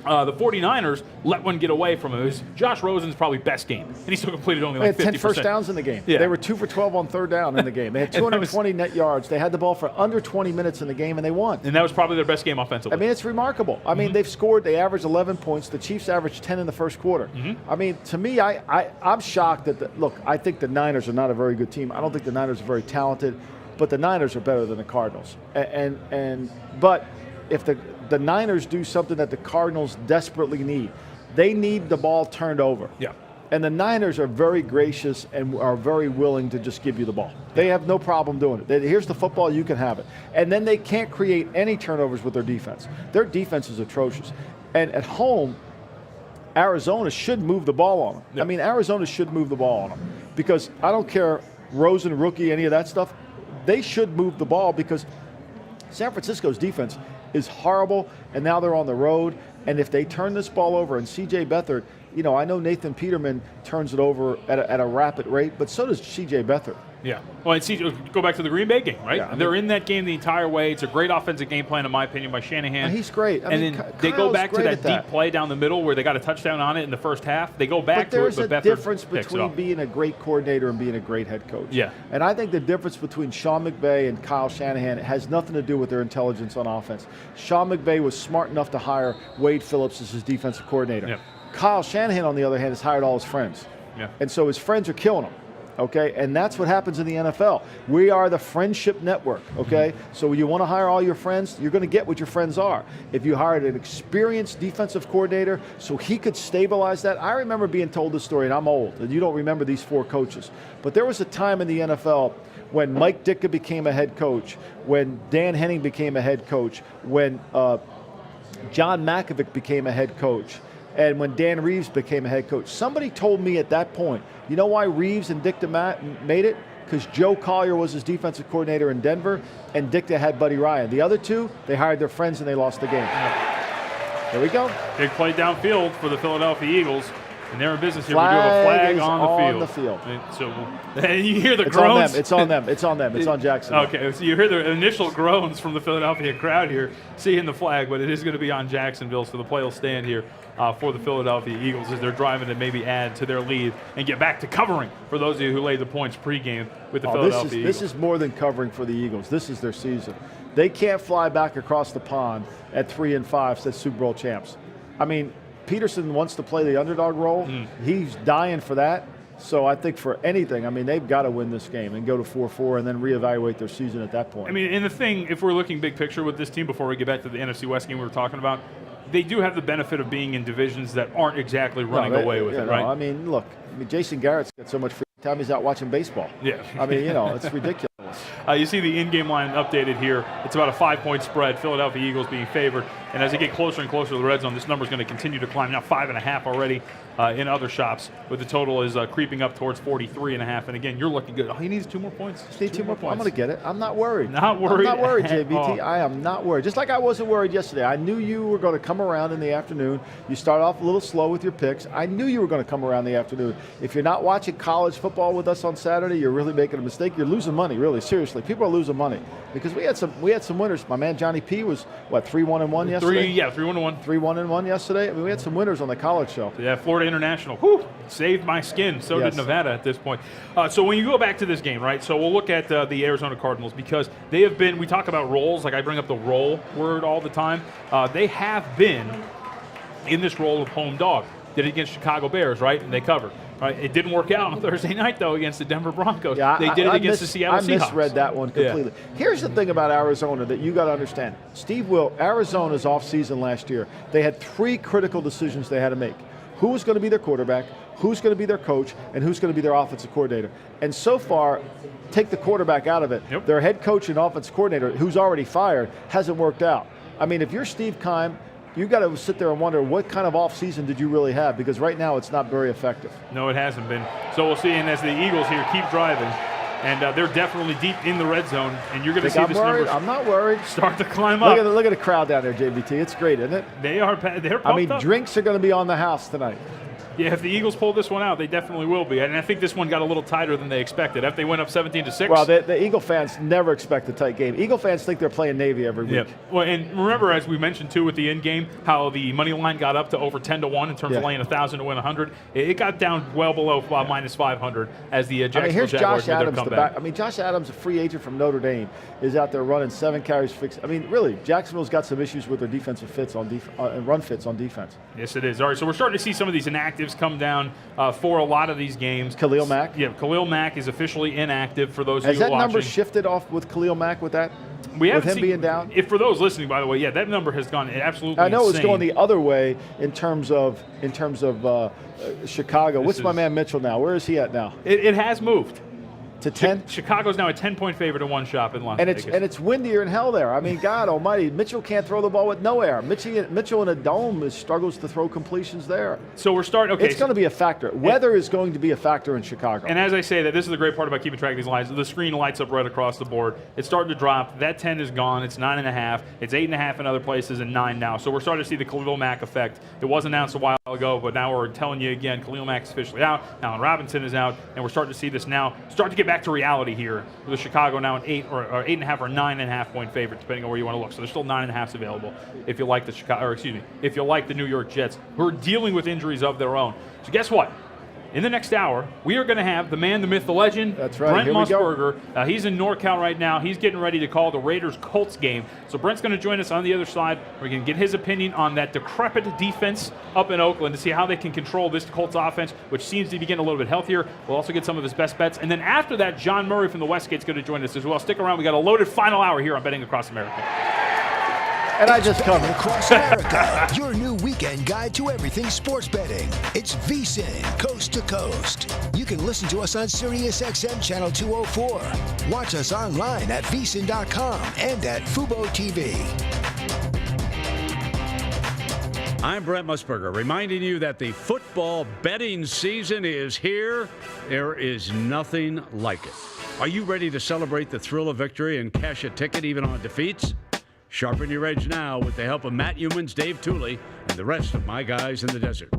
the 49ers let one get away from him. It was Josh Rosen's probably best game, and he still completed only like 50%. They had 10 first downs in the game. Yeah. They were 2 for 12 on 3rd down in the game. They had 220 net yards. They had the ball for under 20 minutes in the game, and they won. And that was probably their best game offensively. I mean, it's remarkable. I mean, they've scored. They averaged 11 points. The Chiefs averaged 10 in the first quarter. I mean, to me, I'm shocked that look, I think the Niners are not a very good team. I don't think the Niners are very talented, but the Niners are better than the Cardinals. But if the Niners do something that the Cardinals desperately need, they need the ball turned over. Yeah. And the Niners are very gracious and are very willing to just give you the ball. They have no problem doing it. Here's the football, you can have it. And then they can't create any turnovers with their defense. Their defense is atrocious. And at home, Arizona should move the ball on them. Yeah. I mean, Arizona should move the ball on them. Because I don't care, Rosen, rookie, any of that stuff, they should move the ball because San Francisco's defense is horrible, and now they're on the road. And if they turn this ball over, and C.J. Beathard, I know Nathan Peterman turns it over at a rapid rate, but so does C.J. Beathard. Yeah. Well, and go back to the Green Bay game, right? Yeah, they're in that game the entire way. It's a great offensive game plan, in my opinion, by Shanahan. He's great. Then they go back to that deep play down the middle where they got a touchdown on it in the first half. They go back to it, but there's a difference between being a great coordinator and being a great head coach. Yeah. And I think the difference between Sean McVay and Kyle Shanahan has nothing to do with their intelligence on offense. Sean McVay was smart enough to hire Wade Phillips as his defensive coordinator. Yeah. Kyle Shanahan, on the other hand, has hired all his friends. Yeah. And so his friends are killing him. Okay, and that's what happens in the NFL. We are the friendship network, okay? So you want to hire all your friends, you're going to get what your friends are. If you hired an experienced defensive coordinator so he could stabilize that. I remember being told this story, and I'm old, and you don't remember these 4 coaches. But there was a time in the NFL when Mike Ditka became a head coach, when Dan Henning became a head coach, when John Malkovich became a head coach, and when Dan Reeves became a head coach. Somebody told me at that point, you know why Reeves and Ditka made it? Because Joe Collier was his defensive coordinator in Denver, and Ditka had Buddy Ryan. The other 2, they hired their friends and they lost the game. There we go. Big play downfield for the Philadelphia Eagles. And they're in business here. We do have a flag on the field. And so you hear the groans. It's on them. It's on Jackson. Okay, so you hear the initial groans from the Philadelphia crowd here, seeing the flag, but it is going to be on Jacksonville, so the play will stand here for the Philadelphia Eagles as they're driving to maybe add to their lead and get back to covering for those of you who laid the points pregame with the Philadelphia Eagles. This is more than covering for the Eagles. This is their season. They can't fly back across the pond at 3-5 as Super Bowl champs. I mean, Peterson wants to play the underdog role. He's dying for that. So I think for anything, I mean, they've got to win this game and go to 4-4 and then reevaluate their season at that point. I mean, and the thing, if we're looking big picture with this team before we get back to the NFC West game we were talking about, they do have the benefit of being in divisions that aren't exactly running away with it, right? I mean, look, Jason Garrett's got so much free time he's out watching baseball. Yeah. I mean, it's ridiculous. You see the in-game line updated here. It's about a 5-point spread. Philadelphia Eagles being favored. And as they get closer and closer to the red zone, this number is going to continue to climb. Now 5.5 already in other shops, with the total is creeping up towards 43.5. And again, you're looking good. He needs 2 more points. Just need 2 more points. I'm going to get it. I'm not worried. Not worried. I'm not worried, JVT. I am not worried. Just like I wasn't worried yesterday. I knew you were going to come around in the afternoon. You start off a little slow with your picks. I knew you were going to come around in the afternoon. If you're not watching college football with us on Saturday, you're really making a mistake. You're losing money, really. Seriously. People are losing money because we had some winners. My man Johnny P was, 3-1-1 yesterday? 3-1-1. 3-1-1 yesterday. I mean, we had some winners on the college show. Yeah, Florida International. Whew, saved my skin. So did Nevada at this point. So when you go back to this game, right, so we'll look at the Arizona Cardinals because they have been, we talk about roles, like I bring up the role word all the time. They have been in this role of home dog. Did it against Chicago Bears, right, and they covered. Right. It didn't work out on Thursday night, though, against the Denver Broncos. Yeah, they did it against the Seattle Seahawks. I misread that one completely. Yeah. Here's the thing about Arizona that you got to understand. Arizona's offseason last year, they had 3 critical decisions they had to make. Who was going to be their quarterback, who's going to be their coach, and who's going to be their offensive coordinator. And so far, take the quarterback out of it. Yep. Their head coach and offensive coordinator, who's already fired, hasn't worked out. I mean, if you're Steve Keim, you got to sit there and wonder what kind of offseason did you really have, because right now it's not very effective. No, it hasn't been. So we'll see. And as the Eagles here keep driving, and they're definitely deep in the red zone, and you're going to see this number. I'm not worried. Start to climb up. Look at the crowd down there, JVT. It's great, isn't it? They're pumped up. Drinks are going to be on the house tonight. Yeah, if the Eagles pull this one out, they definitely will be. And I think this one got a little tighter than they expected. After they went up 17-6. Well, the Eagle fans never expect a tight game. Eagle fans think they're playing Navy every week. Yep. Well, and remember, as we mentioned, too, with the end game, how the money line got up to over 10-1 in terms of laying 1,000 to win 100. It got down well below minus 500 as the Jacksonville Jaguars made their comeback. Josh Adams, a free agent from Notre Dame, is out there running 7 carries. Really, Jacksonville's got some issues with their defensive fits and run fits on defense. Yes, it is. All right, so we're starting to see some of these inactives come down for a lot of these games. Khalil Mack? Yeah, Khalil Mack is officially inactive for those of you watching. Has that number shifted off with Khalil Mack with that? With him being down? If for those listening, by the way, yeah, that number has gone absolutely I know insane. It's going the other way in terms of Chicago. What's my man Mitchell now? Where is he at now? It has moved. To 10? Chicago's now a 10-point favorite in one shop in Las Vegas. And it's windier in hell there. I mean, God almighty, Mitchell can't throw the ball with no air. Mitchell in a dome struggles to throw completions there. So we're starting. Okay, it's going to be a factor. Weather is going to be a factor in Chicago. And as I say that, this is the great part about keeping track of these lines. The screen lights up right across the board. It's starting to drop. That 10 is gone. It's 9.5. It's 8.5 in other places and 9 now. So we're starting to see the Khalil Mack effect. It was announced a while ago, but now we're telling you again, Khalil Mack's officially out. Allen Robinson is out, and we're starting to see this now start to get back to reality here. With Chicago now an 8.5 or 9.5 point favorite, depending on where you want to look. So there's still 9.5s available if you like if you like the New York Jets, who are dealing with injuries of their own. So guess what? In the next hour, we are going to have the man, the myth, the legend, That's right. Brent Musburger. He's in NorCal right now. He's getting ready to call the Raiders-Colts game. So Brent's going to join us on the other side. We're going to get his opinion on that decrepit defense up in Oakland to see how they can control this Colts offense, which seems to be getting a little bit healthier. We'll also get some of his best bets. And then after that, John Murray from the Westgate's going to join us as well. Stick around. We got a loaded final hour here on Betting Across America. And I just covered Across America, your new weekend guide to everything sports betting. It's VSiN, coast to coast. You can listen to us on SiriusXM Channel 204. Watch us online at VSiN.com and at Fubo TV. I'm Brent Musburger, reminding you that the football betting season is here. There is nothing like it. Are you ready to celebrate the thrill of victory and cash a ticket even on defeats? Sharpen your edge now with the help of Matt Humans, Dave Tooley, and the rest of my guys in the desert.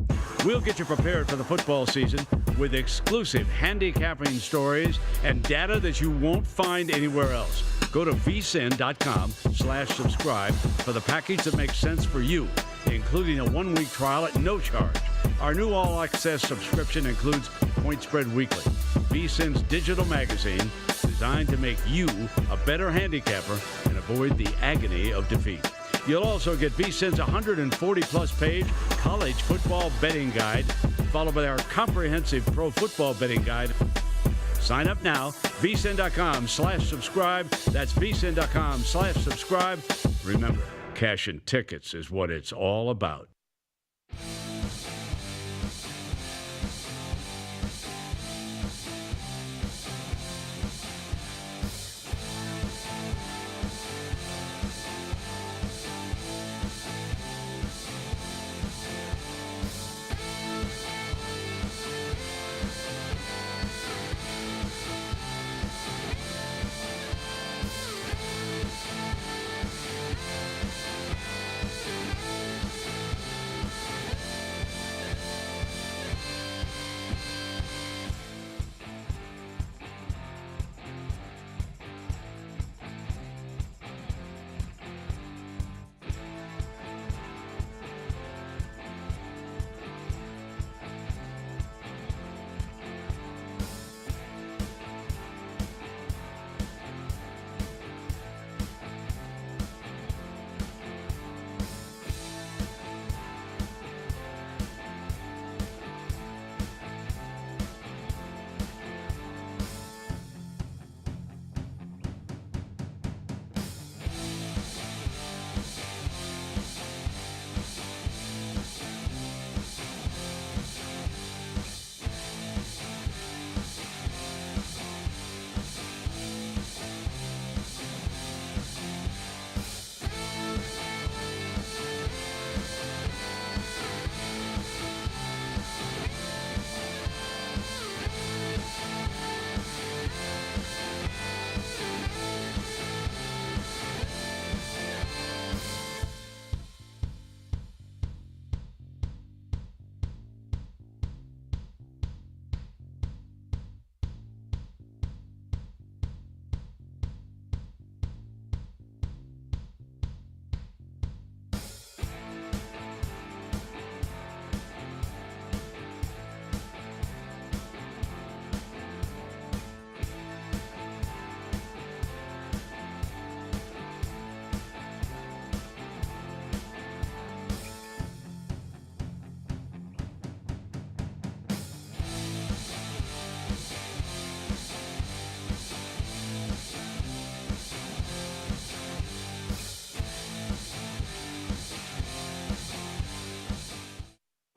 We'll get you prepared for the football season with exclusive handicapping stories and data that you won't find anywhere else. Go to vsin.com/subscribe for the package that makes sense for you, including a 1-week trial at no charge. Our new all-access subscription includes Point Spread Weekly, VSiN's digital magazine designed to make you a better handicapper and avoid the agony of defeat. You'll also get VSiN's 140-plus page college football betting guide, followed by our comprehensive pro football betting guide. Sign up now, vsin.com/subscribe. That's vsin.com/subscribe. Remember, cashing tickets is what it's all about.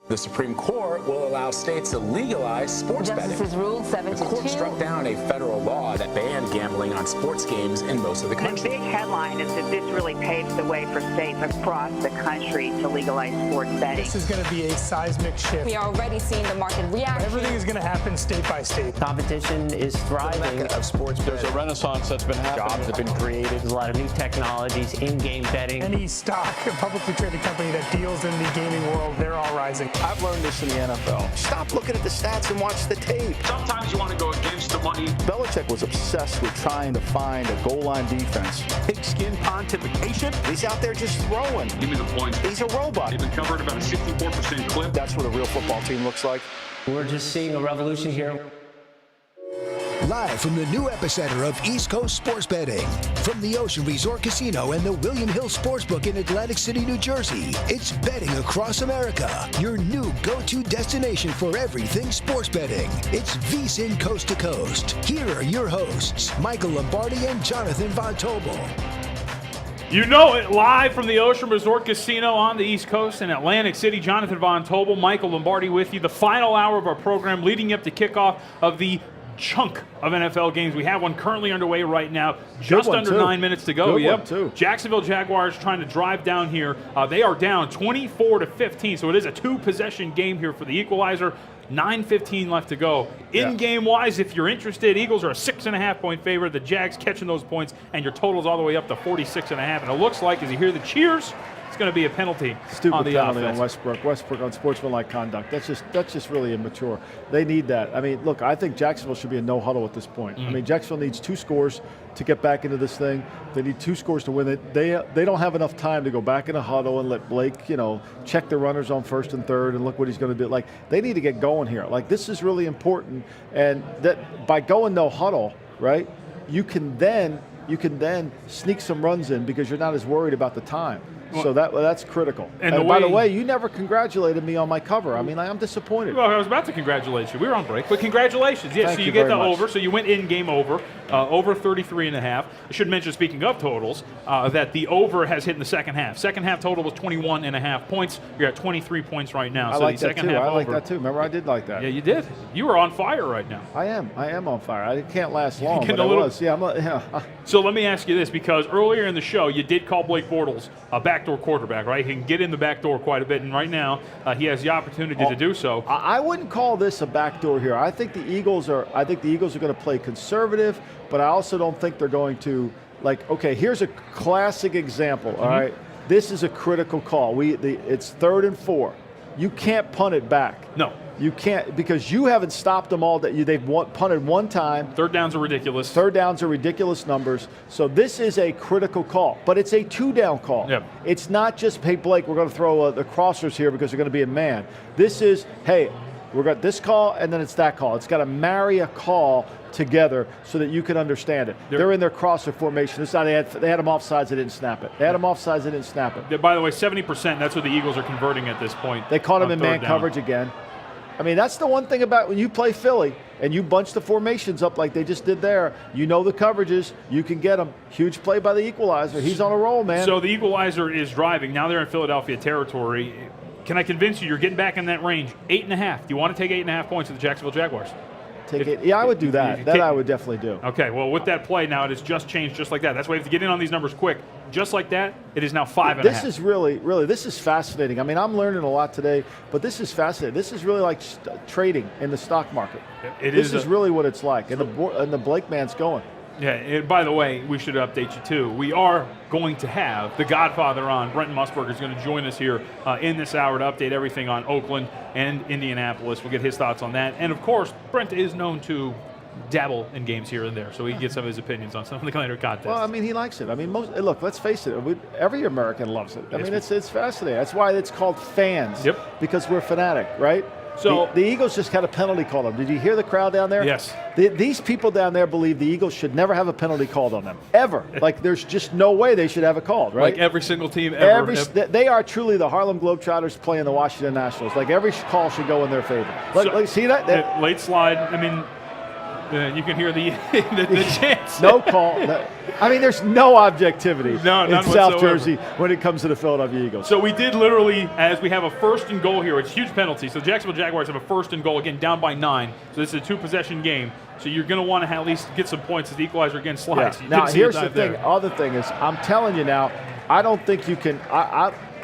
The Supreme Court will allow states to legalize sports betting. Justices ruled 7-2. The court struck down a federal law that banned gambling on sports games in most of the country. The big headline is that this really paves the way for states across the country to legalize sports betting. This is going to be a seismic shift. We are already seeing the market react. Everything is going to happen state by state. Competition is thriving. The of sports betting. There's a renaissance that's been happening. Jobs have been created. There's a lot of new technologies, in-game betting. Any stock, a publicly traded company that deals in the gaming world, they're all rising. I've learned this in the NFL. Stop looking at the stats and watch the tape. Sometimes you want to go against the money. Belichick was obsessed with trying to find a goal line defense. Pigskin pontification. He's out there just throwing. Give me the point. He's a robot. They've been covering about a 64% clip. That's what a real football team looks like. We're just seeing a revolution here. Live from the new epicenter of East Coast sports betting, from the Ocean Resort Casino and the William Hill Sportsbook in Atlantic City, New Jersey, it's Betting Across America, your new go-to destination for everything sports betting. It's VSiN Coast to Coast. Here are your hosts, Michael Lombardi and Jonathan Von Tobel. You know it, live from the Ocean Resort Casino on the East Coast in Atlantic City. Jonathan Von Tobel, Michael Lombardi with you. The final hour of our program leading up to kickoff of the chunk of NFL games. We have one currently underway right now. Just under 9 minutes to go. Yep. Jacksonville Jaguars trying to drive down here. They are down 24-15, so it is a two-possession game here for the equalizer. 9:15 left to go. In-game wise, if you're interested, Eagles are a 6.5-point favorite. The Jags catching those points, and your total's all the way up to 46.5. And it looks like, as you hear the cheers it's going to be a penalty Stupid on the penalty offense. on Westbrook. Westbrook on sportsmanlike conduct. That's just really immature. They need that. I mean, look, I think Jacksonville should be in no huddle at this point. I mean, Jacksonville needs 2 scores to get back into this thing. They need 2 scores to win it. They don't have enough time to go back in a huddle and let Blake, check the runners on 1st and 3rd and look what he's going to do. Like, they need to get going here. Like, this is really important. And that by going no huddle, right, you can then sneak some runs in because you're not as worried about the time. So that's critical. And by the way, you never congratulated me on my cover. I mean, I'm disappointed. Well, I was about to congratulate you. We were on break, but congratulations. Yes, Thank so you get very the much. over. So you went in game over 33.5. I should mention, speaking of totals, that the over has hit in the second half. Second half total was 21.5 points. You're at 23 points right now. I like that too. I like that too. Remember, I did like that. Yeah, you did. You were on fire right now. I am on fire. I can't last long, but I was. Yeah, So let me ask you this, because earlier in the show, you did call Blake Bortles a backdoor quarterback, right? He can get in the back door quite a bit, and right now he has the opportunity to do so. I wouldn't call this a backdoor here. I think the Eagles are going to play conservative, but I also don't think they're going to, okay, here's a classic example, all right? This is a critical call. It's 3rd and 4. You can't punt it back. No. You can't, because you haven't stopped them all. They've punted one time. 3rd downs are ridiculous. 3rd downs are ridiculous numbers. So this is a critical call, but it's a 2-down call. Yep. It's not just, hey, Blake, we're going to throw the crossers here because they're going to be a man. This is, hey, we've got this call and then it's that call. It's got to marry a call together so that you can understand it. They're in their crosser formation. It's not, they had them offsides, they didn't snap it. They had them offsides, they didn't snap it. By the way, 70%, that's what the Eagles are converting at this point. They caught him in man 3rd down. coverage again. I mean, that's the one thing about when you play Philly and you bunch the formations up like they just did there, you know the coverages, you can get them. Huge play by the equalizer. He's on a roll, man. So the equalizer is driving. Now they're in Philadelphia territory. Can I convince you you're getting back in that range? 8.5. Do you want to take 8.5 points to the Jacksonville Jaguars? Take it. Yeah, I would do that. That I would definitely do. Okay, well, with that play now, it has just changed just like that. That's why you have to get in on these numbers quick. Just like that, it is now 5.5. This is really, this is fascinating. I mean, I'm learning a lot today, but this is fascinating. This is really like trading in the stock market. This is really what it's like, and the Blake man's going. Yeah, and by the way, we should update you too. We are going to have the Godfather on. Brenton Musburger is going to join us here in this hour to update everything on Oakland and Indianapolis. We'll get his thoughts on that. And of course, Brent is known to dabble in games here and there, so he can get some of his opinions on some of the later contests. Well, I mean, he likes it. I mean, look, let's face it. Every American loves it. I mean, it's fascinating. That's why it's called fans. Yep. Because we're fanatic, right? So the Eagles just had a penalty called on them. Did you hear the crowd down there? Yes. These people down there believe the Eagles should never have a penalty called on them, ever. Like, there's just no way they should have it called, right? Like every single team ever. They are truly the Harlem Globetrotters playing the Washington Nationals. Like, every call should go in their favor. See that? Late slide. I mean, you can hear the chants. No call. I mean, there's no objectivity in South whatsoever. Jersey when it comes to the Philadelphia Eagles. So we did literally, as we have a 1st and goal here, it's a huge penalty. So the Jacksonville Jaguars have a 1st and goal, again, down by 9. So this is a 2-possession game. So you're going to want to at least get some points as the equalizer again slides. Yeah. Now, here's the thing. Other thing is, I'm telling you now, I don't think you can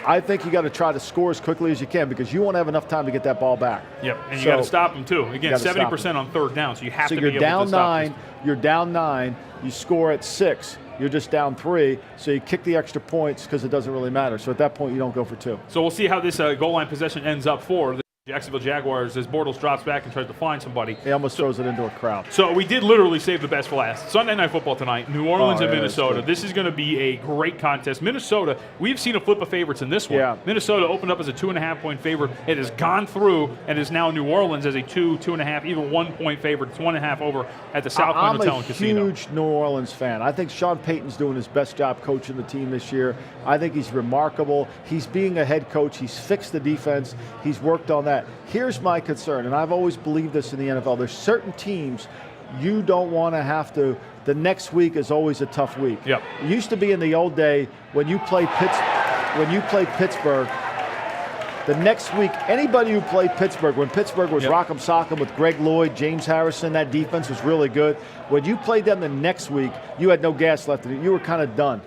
I think you got to try to score as quickly as you can because you won't have enough time to get that ball back. Yep, and you got to stop them too. Again, 70% on 3rd down, so you have to be able to stop. You're down 9. You score at 6. You're just down 3, so you kick the extra points because it doesn't really matter. So at that point, you don't go for 2. So we'll see how this goal line possession ends up for the Jacksonville Jaguars as Bortles drops back and tries to find somebody. He almost throws it into a crowd. So we did literally save the best for last. Sunday Night Football tonight, New Orleans and Minnesota. This is going to be a great contest. Minnesota, we've seen a flip of favorites in this one. Yeah. Minnesota opened up as a 2.5-point favorite. It has gone through and is now New Orleans as a 2.5, even 1-point favorite. It's 1.5 over at the Southland Hotel and Casino. I'm a huge New Orleans fan. I think Sean Payton's doing his best job coaching the team this year. I think he's remarkable. He's being a head coach. He's fixed the defense. He's worked on that. Here's my concern, and I've always believed this in the NFL. There's certain teams you don't want to have to. The next week is always a tough week. Yep. It used to be in the old day when you played Pittsburgh. The next week, anybody who played Pittsburgh, when Pittsburgh was rock'em sock'em with Greg Lloyd, James Harrison, that defense was really good. When you played them the next week, you had no gas left in it. You were kind of done.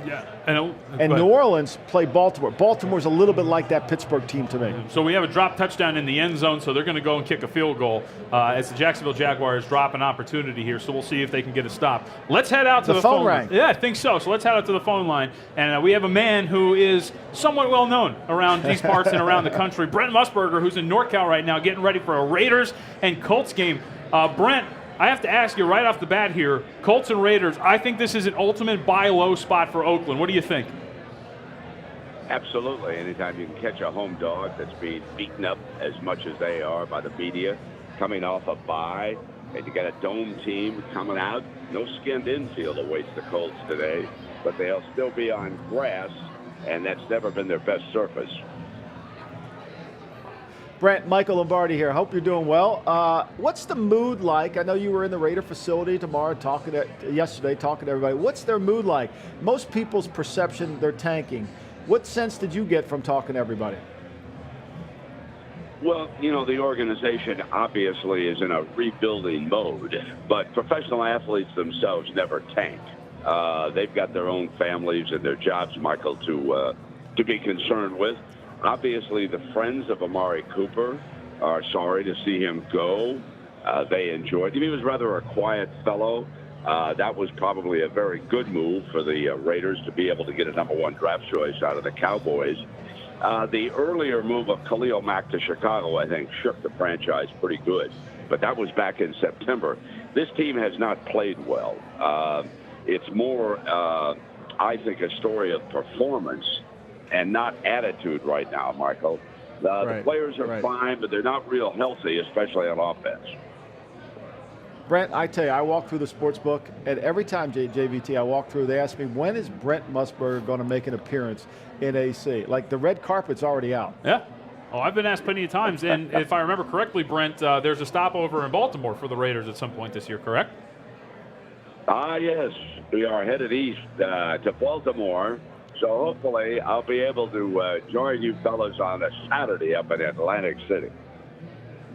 Yeah, and New Orleans play Baltimore. Baltimore's a little bit like that Pittsburgh team to me. So we have a drop touchdown in the end zone, so they're going to go and kick a field goal as the Jacksonville Jaguars drop an opportunity here. So we'll see if they can get a stop. Let's head out to the phone line. Yeah, I think so. So let's head out to the phone line, and we have a man who is somewhat well known around these parts and around the country, Brent Musburger, who's in NorCal right now, getting ready for a Raiders and Colts game. Brent, I have to ask you right off the bat here, Colts and Raiders, I think this is an ultimate buy low spot for Oakland. What do you think? Absolutely. Anytime you can catch a home dog that's being beaten up as much as they are by the media, coming off a bye, and you got a dome team coming out, no skinned infield awaits the Colts today, but they'll still be on grass, and that's never been their best surface. Brent, Michael Lombardi here. Hope you're doing well. What's the mood like? I know you were in the Raider facility yesterday talking to everybody. What's their mood like? Most people's perception, they're tanking. What sense did you get from talking to everybody? Well, the organization obviously is in a rebuilding mode, but professional athletes themselves never tank. They've got their own families and their jobs, Michael, to be concerned with. Obviously, the friends of Amari Cooper are sorry to see him go. They enjoyed him. He was rather a quiet fellow. That was probably a very good move for the Raiders to be able to get a #1 draft choice out of the Cowboys. The earlier move of Khalil Mack to Chicago, I think, shook the franchise pretty good. But that was back in September. This team has not played well. It's more, I think, a story of performance and not attitude right now, Michael. The players are fine, but they're not real healthy, especially on offense. Brent, I tell you, I walk through the sports book, and every time JVT I walk through, they ask me, when is Brent Musburger going to make an appearance in AC? Like, the red carpet's already out. Yeah. Oh, I've been asked plenty of times. And if I remember correctly, Brent, there's a stopover in Baltimore for the Raiders at some point this year, correct? Yes. We are headed east to Baltimore. So hopefully I'll be able to join you fellas on a Saturday up in Atlantic City.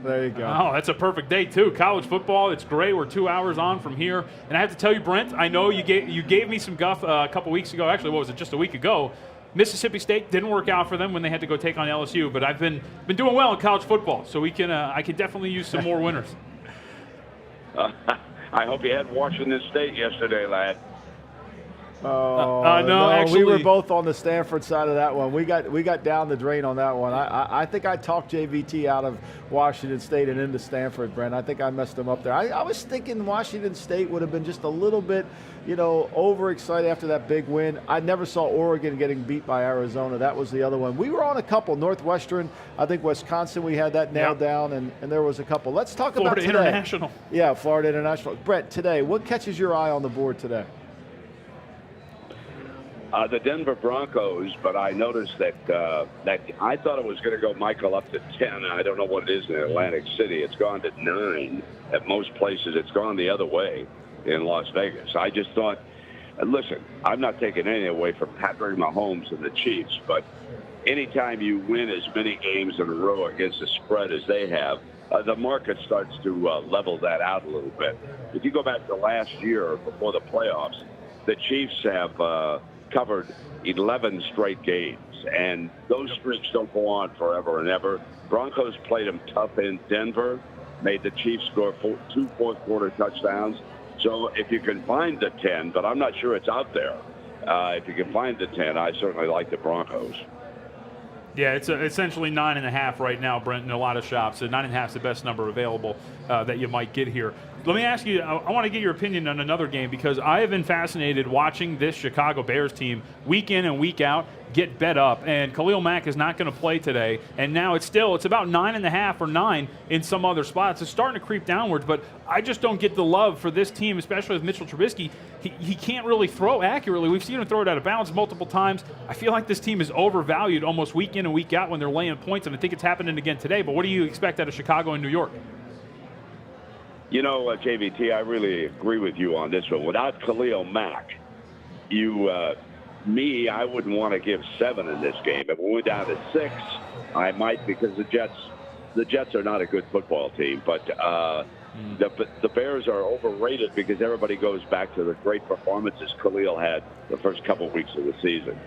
There you go. Oh, that's a perfect day, too. College football, it's great. We're 2 hours on from here. And I have to tell you, Brent, I know you gave me some guff a couple weeks ago. Actually, what was it, just a week ago? Mississippi State didn't work out for them when they had to go take on LSU. But I've been doing well in college football, so I can definitely use some more winners. I hope you had Washington State yesterday, lad. No, actually, we were both on the Stanford side of that one. We got down the drain on that one. I think I talked JVT out of Washington State and into Stanford, Brent. I think I messed him up there. I was thinking Washington State would have been just a little bit, overexcited after that big win. I never saw Oregon getting beat by Arizona. That was the other one. We were on a couple. Northwestern, I think Wisconsin, we had that nailed down, and there was a couple. Let's talk about today. Florida International. Yeah, Florida International. Brent, today, what catches your eye on the board today? The Denver Broncos, but I noticed that I thought it was going to go, Michael, up to 10. I don't know what it is in Atlantic City. It's gone to 9 at most places. It's gone the other way in Las Vegas. I just thought, listen, I'm not taking anything away from Patrick Mahomes and the Chiefs, but anytime you win as many games in a row against the spread as they have, the market starts to level that out a little bit. If you go back to last year before the playoffs, the Chiefs have covered 11 straight games, and those streaks don't go on forever and ever. Broncos played them tough in Denver, made the Chiefs score 2 fourth-quarter touchdowns. So if you can find the 10, but I'm not sure it's out there, if you can find the 10, I certainly like the Broncos. Yeah, it's essentially 9.5 right now, Brent, in a lot of shops. So 9.5 is the best number available that you might get here. Let me ask you, I want to get your opinion on another game, because I have been fascinated watching this Chicago Bears team week in and week out get bet up. And Khalil Mack is not going to play today. And now it's about 9.5 or 9 in some other spots. It's starting to creep downwards, but I just don't get the love for this team, especially with Mitchell Trubisky. He can't really throw accurately. We've seen him throw it out of bounds multiple times. I feel like this team is overvalued almost week in and week out when they're laying points, and I think it's happening again today. But what do you expect out of Chicago and New York? JVT, I really agree with you on this one. Without Khalil Mack, I wouldn't want to give 7 in this game. If we went down to 6, I might, because the Jets are not a good football team. But The Bears are overrated because everybody goes back to the great performances Khalil had the first couple of weeks of the season.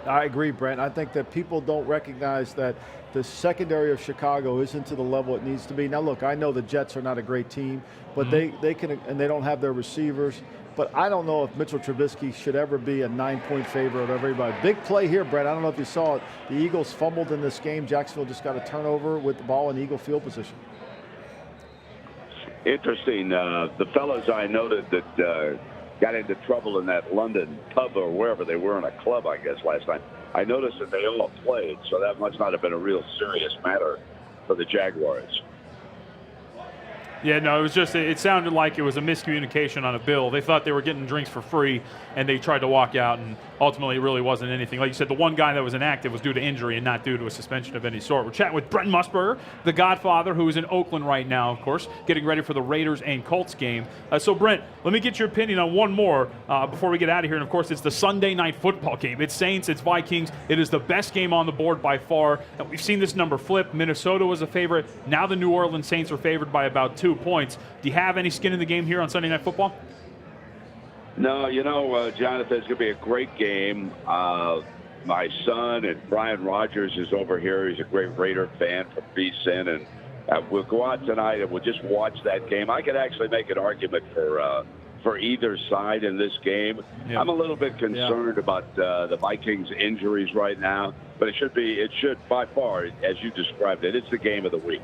I agree, Brent. I think that people don't recognize that the secondary of Chicago isn't to the level it needs to be. Now, look, I know the Jets are not a great team, but they can, and they don't have their receivers. But I don't know if Mitchell Trubisky should ever be a 9-point favorite of everybody. Big play here, Brent. I don't know if you saw it. The Eagles fumbled in this game. Jacksonville just got a turnover with the ball in Eagle field position. Interesting. The fellows I noted that got into trouble in that London pub or wherever they were in a club, I guess, last night. I noticed that they all played, so that must not have been a real serious matter for the Jaguars. Yeah, no, it sounded like it was a miscommunication on a bill. They thought they were getting drinks for free, and they tried to walk out, and ultimately it really wasn't anything. Like you said, the one guy that was inactive was due to injury and not due to a suspension of any sort. We're chatting with Brent Musburger, the Godfather, who is in Oakland right now, of course, getting ready for the Raiders and Colts game. So, Brent, let me get your opinion on one more before we get out of here. And, of course, it's the Sunday night football game. It's Saints, it's Vikings. It is the best game on the board by far. And we've seen this number flip. Minnesota was a favorite. Now the New Orleans Saints are favored by about 2 points. Do you have any skin in the game here on Sunday Night Football? No, Jonathan, it's going to be a great game. My son and Brian Rogers is over here. He's a great Raider fan from VSiN, and we'll go out tonight and we'll just watch that game. I could actually make an argument for either side in this game. Yep. I'm a little bit concerned about the Vikings' injuries right now, but it should by far, as you described it, it's the game of the week.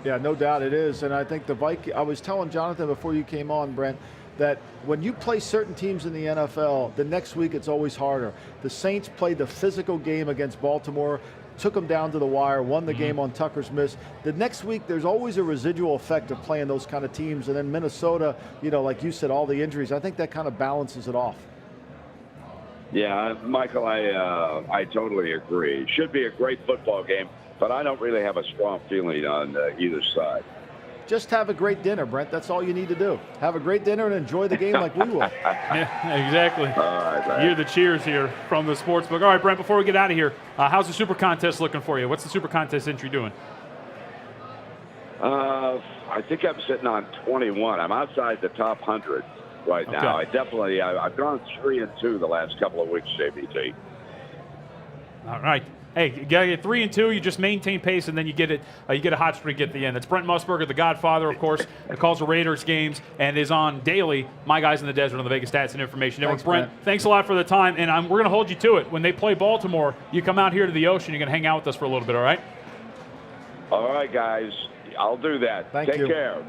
Yeah, no doubt it is. And I think I was telling Jonathan before you came on, Brent, that when you play certain teams in the NFL, the next week it's always harder. The Saints played the physical game against Baltimore, took them down to the wire, won the game on Tucker's miss. The next week there's always a residual effect of playing those kind of teams. And then Minnesota, like you said, all the injuries, I think that kind of balances it off. Yeah, Michael, I totally agree. It should be a great football game, but I don't really have a strong feeling on either side. Just have a great dinner, Brent. That's all you need to do. Have a great dinner and enjoy the game like we will. Yeah, exactly. All right, man. You're the cheers here from the sportsbook. All right, Brent, before we get out of here, how's the Super Contest looking for you? What's the Super Contest entry doing? I think I'm sitting on 21. I'm outside the top 100 right now. I've gone 3-2 the last couple of weeks, JVT. All right. Hey, you gotta get 3-2. You just maintain pace, and then you get it. You get a hot streak at the end. It's Brent Musburger, the Godfather, of course, that calls the Raiders games and is on daily. My Guys in the Desert on the Vegas Stats and Information Network. Brent, thanks a lot for the time, and we're gonna hold you to it. When they play Baltimore, you come out here to the Ocean. You're gonna hang out with us for a little bit. All right? All right, guys. I'll do that. Thank you. Take care.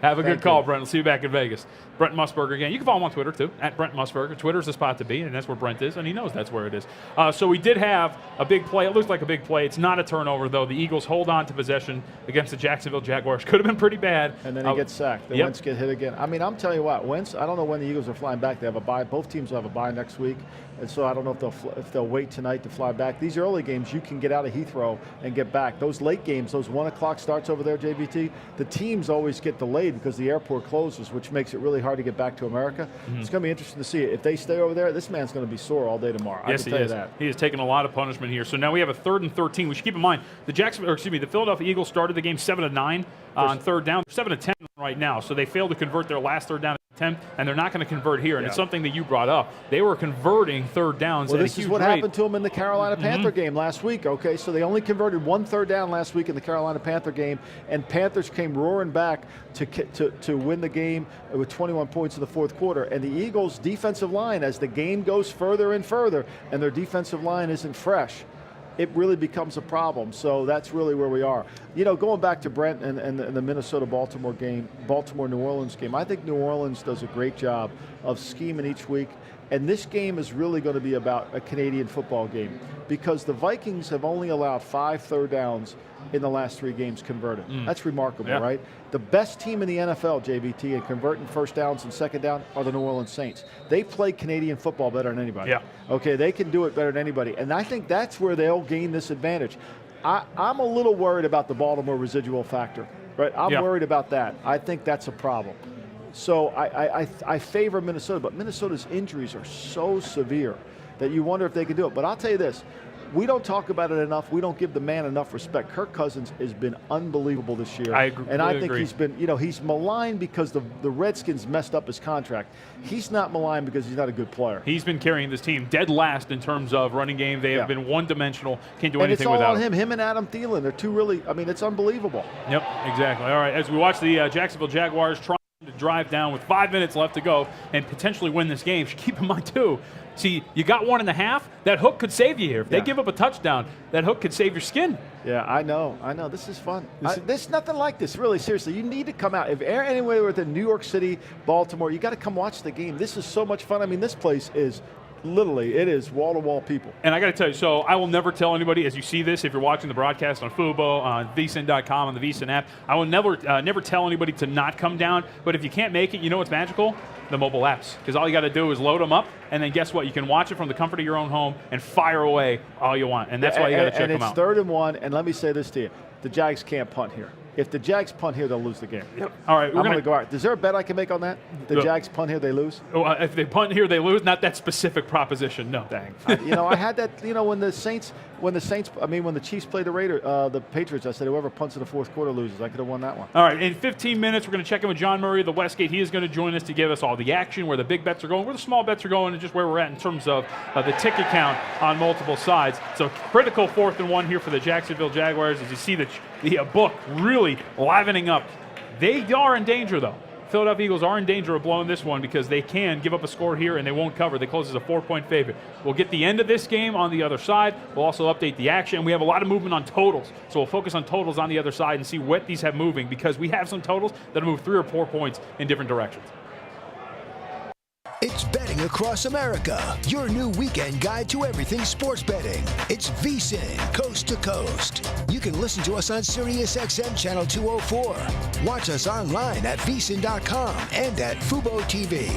Have a good call, Brent. We'll see you back in Vegas. Brent Musburger again. You can follow him on Twitter, too, at Brent Musburger. Twitter's the spot to be, and that's where Brent is, and he knows that's where it is. So we did have a big play. It looks like a big play. It's not a turnover, though. The Eagles hold on to possession against the Jacksonville Jaguars. Could have been pretty bad. And then he gets sacked. Then Wentz get hit again. I mean, I'm telling you what, Wentz, I don't know when the Eagles are flying back. They have a bye. Both teams will have a bye next week. And so I don't know if they'll wait tonight to fly back. These early games, you can get out of Heathrow and get back. Those late games, those 1 o'clock starts over there, JVT, the teams always get delayed because the airport closes, which makes it really hard to get back to America. It's going to be interesting to see it. If they stay over there, this man's going to be sore all day tomorrow. Yes, I can tell you that. He has taken a lot of punishment here. So now we have a 3rd and 13. We should keep in mind the Philadelphia Eagles started the game 7-9 on third down. 7-10 right now. So they failed to convert their last third down attempt, and they're not going to convert here. And it's something that you brought up. They were converting third downs. Well, this is what happened to them in the Carolina Panther game last week. Okay, so they only converted 1 third down last week in the Carolina Panther game, and Panthers came roaring back to win the game with 21 points in the fourth quarter. And the Eagles' defensive line, as the game goes further and further, and their defensive line isn't fresh, it really becomes a problem. So that's really where we are. Going back to Brent and the Minnesota-Baltimore game, Baltimore-New Orleans game, I think New Orleans does a great job of scheming each week. And this game is really going to be about a Canadian football game because the Vikings have only allowed 5 third downs in the last 3 games converted. That's remarkable, right? The best team in the NFL, JVT, in converting first downs and second down are the New Orleans Saints. They play Canadian football better than anybody. Okay, they can do it better than anybody. And I think that's where they'll gain this advantage. I'm a little worried about the Baltimore residual factor, right? I'm worried about that. I think that's a problem. So I favor Minnesota, but Minnesota's injuries are so severe that you wonder if they can do it. But I'll tell you this, we don't talk about it enough. We don't give the man enough respect. Kirk Cousins has been unbelievable this year. I agree. And I think he's been, he's maligned because the Redskins messed up his contract. He's not maligned because he's not a good player. He's been carrying this team dead last in terms of running game. They have been one-dimensional. Can't do anything without him. And it's all on him. Him and Adam Thielen. They're two really, it's unbelievable. Yep, exactly. All right, as we watch the Jacksonville Jaguars trying to drive down with 5 minutes left to go and potentially win this game, keep in mind, too, see, you got 1.5. That hook could save you here. If they give up a touchdown, that hook could save your skin. Yeah, I know. This is fun. There's nothing like this, really, seriously. You need to come out. If anywhere within New York City, Baltimore, you got to come watch the game. This is so much fun. I mean, this place is literally, it is wall-to-wall people. And I got to tell you, so I will never tell anybody, as you see this, if you're watching the broadcast on Fubo, on VSiN.com, on the VSiN app, I will never tell anybody to not come down. But if you can't make it, you know what's magical? The mobile apps. Because all you got to do is load them up, and then guess what? You can watch it from the comfort of your own home and fire away all you want. And that's why you got to check them out. And it's 3rd and 1, and let me say this to you. The Jags can't punt here. If the Jags punt here, they'll lose the game. Yep. All right, I'm going to go out. Is there a bet I can make on that? The Jags punt here, they lose? If they punt here, they lose. Not that specific proposition. No. Dang. I had that. When the Chiefs played the Patriots, I said whoever punts in the fourth quarter loses. I could have won that one. All right. In 15 minutes, we're going to check in with John Murray of the Westgate. He is going to join us to give us all the action, where the big bets are going, where the small bets are going, and just where we're at in terms of the ticket count on multiple sides. So critical 4th and 1 here for the Jacksonville Jaguars. As you see the book really livening up. They are in danger, though. Philadelphia Eagles are in danger of blowing this one because they can give up a score here and they won't cover. They close as a 4-point favorite. We'll get the end of this game on the other side. We'll also update the action. We have a lot of movement on totals, so we'll focus on totals on the other side and see what these have moving, because we have some totals that move 3 or 4 points in different directions. It's Betting Across America, your new weekend guide to everything sports betting. It's VSiN, coast to coast. You can listen to us on SiriusXM Channel 204. Watch us online at VSiN.com and at Fubo TV.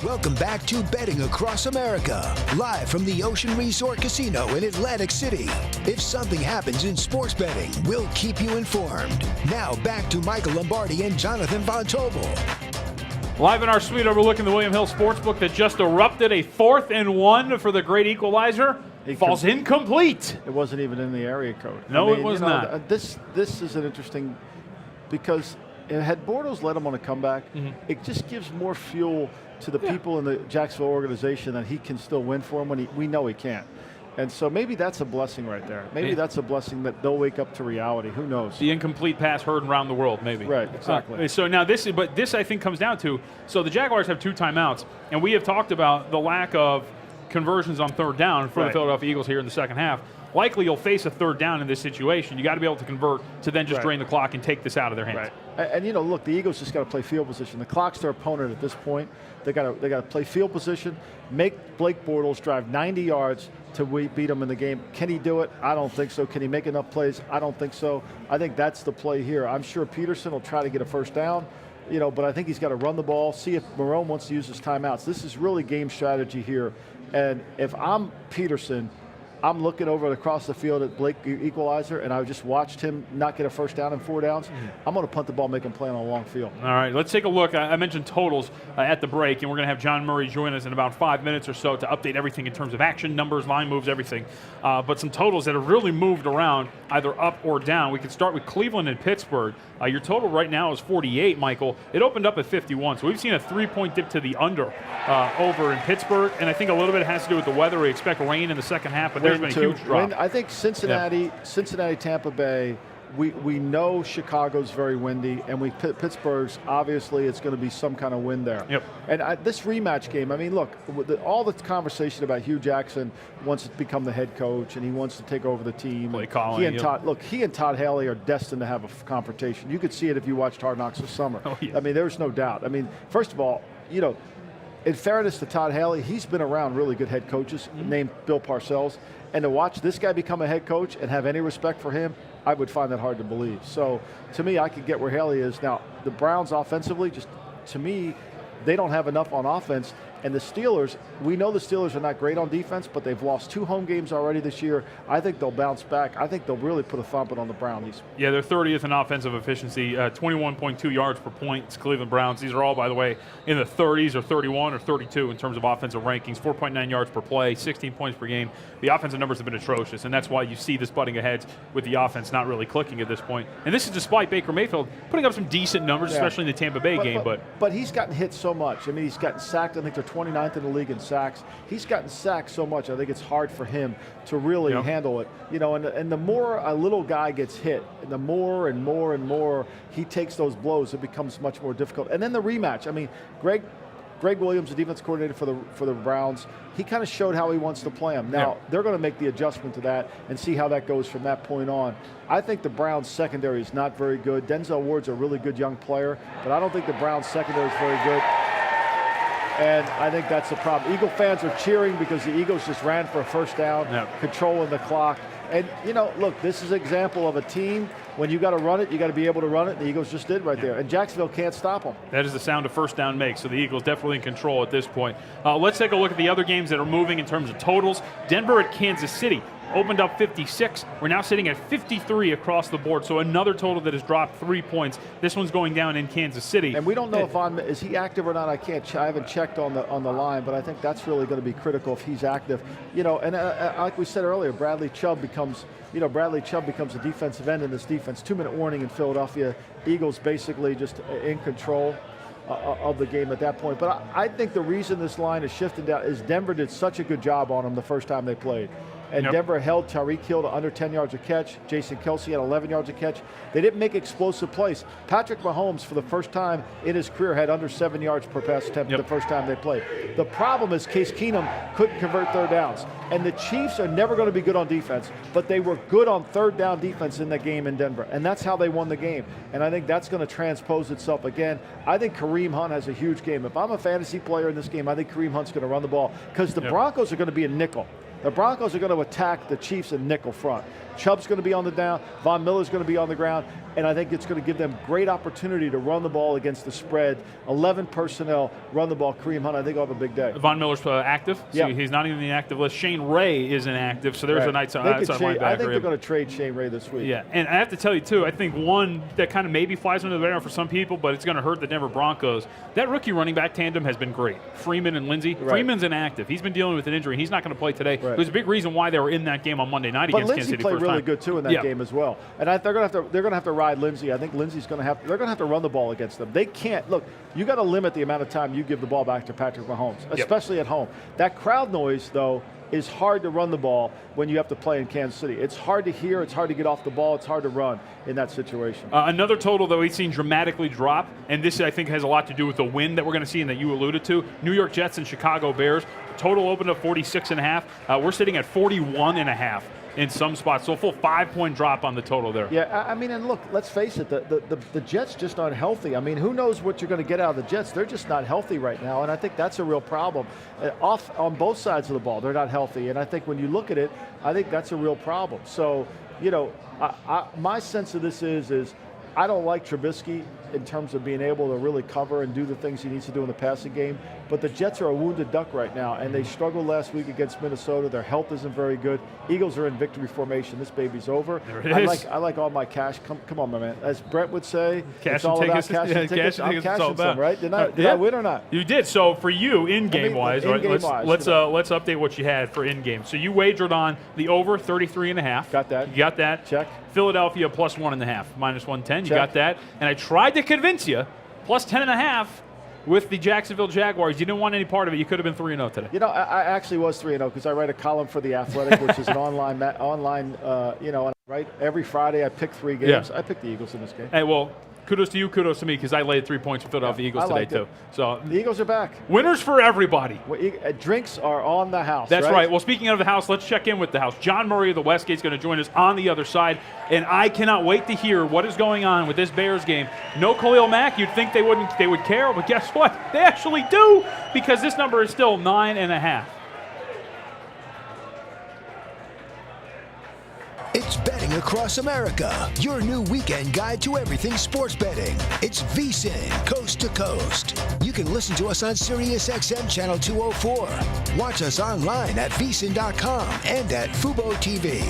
Welcome back to Betting Across America, live from the Ocean Resort Casino in Atlantic City. If something happens in sports betting, we'll keep you informed. Now back to Michael Lombardi and Jonathan Von Tobel. Live in our suite overlooking the William Hill Sportsbook that just erupted. A 4th and 1 for the great equalizer. Falls incomplete. It wasn't even in the area code. No, it was not. This is an interesting, because had Bortles let him on a comeback, it just gives more fuel to the people in the Jacksonville organization that he can still win for him when we know he can't. And so maybe that's a blessing right there. Maybe that's a blessing that they'll wake up to reality. Who knows? The incomplete pass heard around the world, maybe. Right, exactly. So now this I think comes down to, so the Jaguars have 2 timeouts, and we have talked about the lack of conversions on 3rd down for the Philadelphia Eagles here in the second half. Likely you'll face a 3rd down in this situation. You got to be able to convert to then just drain the clock and take this out of their hands. Right. And look, the Eagles just got to play field position. The clock's their opponent at this point. They got to play field position, make Blake Bortles drive 90 yards to beat him in the game. Can he do it? I don't think so. Can he make enough plays? I don't think so. I think that's the play here. I'm sure Peterson will try to get a 1st down, but I think he's got to run the ball, see if Marone wants to use his timeouts. This is really game strategy here. And if I'm Peterson, I'm looking over across the field at Blake Equalizer, and I just watched him not get a 1st down and 4 downs. I'm going to punt the ball, make him play on a long field. All right, let's take a look. I mentioned totals at the break, and we're going to have John Murray join us in about 5 minutes or so to update everything in terms of action, numbers, line moves, everything. But some totals that have really moved around, either up or down. We can start with Cleveland and Pittsburgh. Your total right now is 48, Michael. It opened up at 51, so we've seen a 3-point dip to the under over in Pittsburgh, and I think a little bit has to do with the weather. We expect rain in the second half, but there's been a huge drop. I think Cincinnati, Tampa Bay, we know Chicago's very windy, and Pittsburgh's, obviously, it's going to be some kind of wind there. Yep. And this rematch game, I mean, look, all the conversation about Hugh Jackson wants to become the head coach, and he wants to take over the team. Play calling. He and Todd Haley are destined to have a confrontation. You could see it if you watched Hard Knocks this summer. Oh, yeah. I mean, there's no doubt. I mean, first of all, in fairness to Todd Haley, he's been around really good head coaches, named Bill Parcells. And to watch this guy become a head coach and have any respect for him, I would find that hard to believe. So, to me, I could get where Haley is. Now, the Browns offensively, just to me, they don't have enough on offense. And the Steelers, we know the Steelers are not great on defense, but they've lost 2 home games already this year. I think they'll bounce back. I think they'll really put a thumping on the Brownies. Yeah, they're 30th in offensive efficiency, 21.2 yards per point. It's Cleveland Browns. These are all, by the way, in the 30s or 31 or 32 in terms of offensive rankings. 4.9 yards per play, 16 points per game. The offensive numbers have been atrocious, and that's why you see this butting ahead with the offense not really clicking at this point. And this is despite Baker Mayfield putting up some decent numbers, especially in the Tampa Bay game. But he's gotten hit so much. I mean, he's gotten sacked. I think they're 29th in the league in sacks. He's gotten sacked so much, I think it's hard for him to really handle it. And the more a little guy gets hit, the more and more and more he takes those blows, it becomes much more difficult. And then the rematch. I mean, Greg Williams, the defense coordinator for the Browns, he kind of showed how he wants to play them. Now, they're going to make the adjustment to that and see how that goes from that point on. I think the Browns secondary is not very good. Denzel Ward's a really good young player, but I don't think the Browns secondary is very good. And I think that's the problem. Eagle fans are cheering because the Eagles just ran for a 1st down, controlling the clock. And, look, this is an example of a team. When you got to run it, you got to be able to run it. The Eagles just did right there. And Jacksonville can't stop them. That is the sound a 1st down makes. So the Eagles definitely in control at this point. Let's take a look at the other games that are moving in terms of totals. Denver at Kansas City opened up 56. We're now sitting at 53 across the board. So another total that has dropped 3 points. This one's going down in Kansas City. And we don't know is he active or not. I haven't checked on the line, but I think that's really going to be critical if he's active. And like we said earlier, Bradley Chubb becomes a defensive end in this defense. 2-minute warning in Philadelphia. Eagles basically just in control of the game at that point. But I think the reason this line is shifting down is Denver did such a good job on them the first time they played. And Denver held Tyreek Hill to under 10 yards a catch. Jason Kelce had 11 yards a catch. They didn't make explosive plays. Patrick Mahomes, for the first time in his career, had under 7 yards per pass attempt the first time they played. The problem is Case Keenum couldn't convert 3rd downs. And the Chiefs are never going to be good on defense, but they were good on 3rd down defense in that game in Denver. And that's how they won the game. And I think that's going to transpose itself again. I think Kareem Hunt has a huge game. If I'm a fantasy player in this game, I think Kareem Hunt's going to run the ball because the Broncos are going to be a nickel. The Broncos are going to attack the Chiefs in nickel front. Chubb's going to be on the down. Von Miller's going to be on the ground. and I think it's going to give them great opportunity to run the ball against the spread. 11 personnel, run the ball. Kareem Hunt, I think, will have a big day. Von Miller's active. Yeah. He's not even in the active list. Shane Ray is inactive, so there's a nice outside linebacker. I think they're going to trade Shane Ray this week. Yeah, and I have to tell you, too, I think one that kind of maybe flies under the radar for some people, but it's going to hurt the Denver Broncos. That rookie running back tandem has been great. Freeman and Lindsey. Right. Freeman's inactive. He's been dealing with an injury. He's not going to play today. Right. There's a big reason why they were in that game on Monday night against Kansas City. But Lindsey played really good, too, in that game as well. And they're going to have to ride Lindsey. I think Lindsey's going to have – they're going to have to run the ball against them. They can't – look, you got to limit the amount of time you give the ball back to Patrick Mahomes, especially at home. That crowd noise, though, is hard to run the ball when you have to play in Kansas City. It's hard to hear. It's hard to get off the ball. It's hard to run in that situation. Another total that we've seen dramatically drop, and this, I think, has a lot to do with the win that we're going to see and that you alluded to. New York Jets and Chicago Bears. Total opened at 46.5. We're sitting at 41.5. in some spots. So a full 5-point drop on the total there. Yeah, I mean, and look, let's face it, the Jets just aren't healthy. I mean, who knows what you're going to get out of the Jets? They're just not healthy right now, and I think that's a real problem. On both sides of the ball, they're not healthy, and I think when you look at it, I think that's a real problem. So, you know, my sense of this is I don't like Trubisky in terms of being able to really cover and do the things he needs to do in the passing game. But the Jets are a wounded duck right now, and they struggled last week against Minnesota. Their health isn't very good. Eagles are in victory formation. This baby's over. There it is. I like all my cash. Come on, my man. As Brett would say, cash it's all about cash and tickets. I'm cashing some, right? Did I win or not? You did. So for you, in-game wise, let's update what you had for in-game. So you wagered on the over 33.5. Got that. You got that. Check. Philadelphia plus 1.5, minus 110. You Check. got that. And I tried to convince you, plus 10.5 with the Jacksonville Jaguars. You didn't want any part of it. You could have been 3-0 today. You know, I actually was 3-0 because I write a column for The Athletic, which is an online, and I write every Friday. I pick 3 games. Yeah. I picked the Eagles in this game. Hey, well, kudos to you, kudos to me, because I laid 3 points for Philadelphia Eagles today, too. So the Eagles are back. Winners for everybody. Drinks are on the house. That's right. Well, speaking of the house, let's check in with the house. John Murray of the Westgate is going to join us on the other side, and I cannot wait to hear what is going on with this Bears game. No Khalil Mack. You'd think they would care, but guess what? They actually do, because this number is still 9.5. It's Betting Across America, your new weekend guide to everything sports betting. It's VSiN, coast to coast. You can listen to us on SiriusXM Channel 204. Watch us online at VSiN.com and at Fubo TV.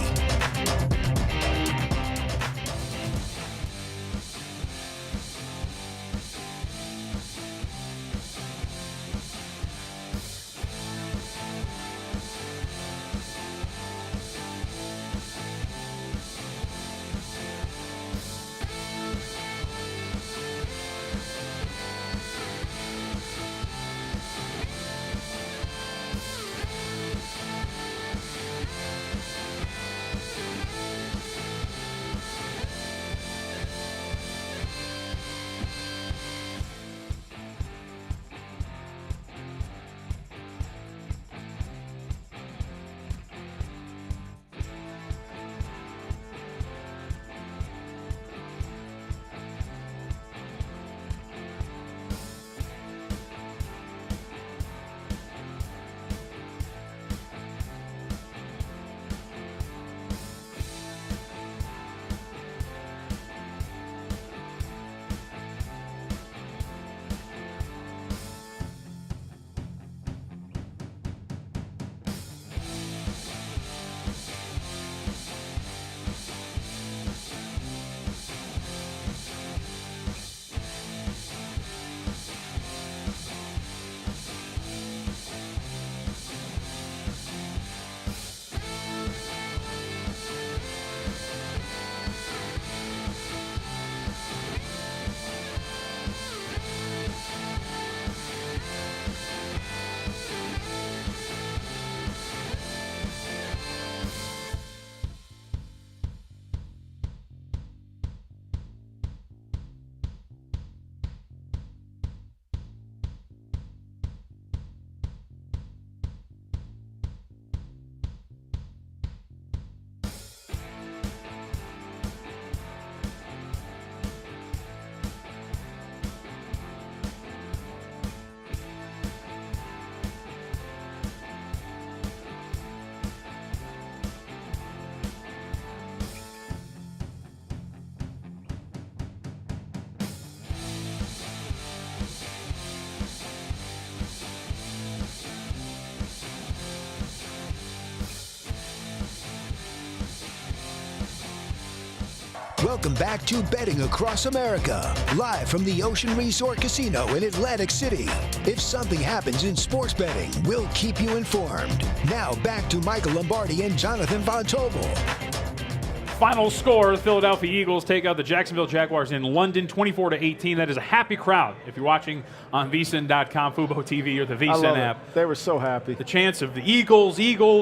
Welcome back to Betting Across America, live from the Ocean Resort Casino in Atlantic City. If something happens in sports betting, we'll keep you informed. Now back to Michael Lombardi and Jonathan Von Tobel. Final score, the Philadelphia Eagles take out the Jacksonville Jaguars in London, 24-18. That is a happy crowd. If you're watching on VSiN.com, Fubo TV, or the VSiN app. They were so happy. The chants of the Eagles,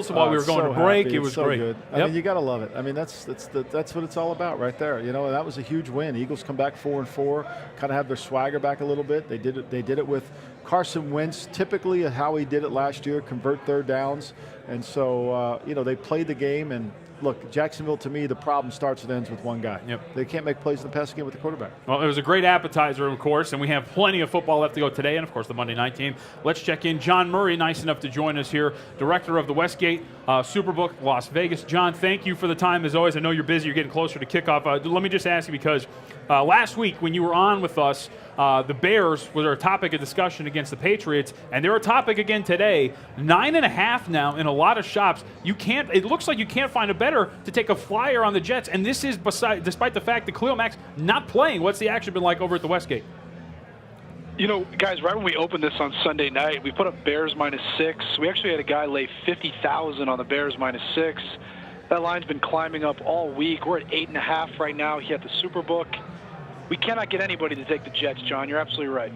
while we were going to break, it was so great. Good. I mean, you got to love it. I mean, that's what it's all about right there. You know, and that was a huge win. Eagles come back 4-4, kind of have their swagger back a little bit. They did it with Carson Wentz, typically how he did it last year, convert third downs. And so, they played the game. And look, Jacksonville, to me, the problem starts and ends with one guy. Yep. They can't make plays in the passing game with the quarterback. Well, it was a great appetizer, of course, and we have plenty of football left to go today, and, of course, the Monday night game. Let's check in. John Murray, nice enough to join us here, director of the Westgate Superbook Las Vegas. John, thank you for the time, as always. I know you're busy. You're getting closer to kickoff. Let me just ask you, because last week when you were on with us, the Bears were a topic of discussion against the Patriots, and they're a topic again today. 9.5 now in a lot of shops. It looks like you can't find a better to take a flyer on the Jets, and this is despite the fact that Khalil Mack's not playing. What's the action been like over at the Westgate? You know, guys, right when we opened this on Sunday night, we put up Bears -6. We actually had a guy lay 50,000 on the Bears -6. That line's been climbing up all week. We're at 8.5 right now. He had the Superbook. We cannot get anybody to take the Jets, John. You're absolutely right.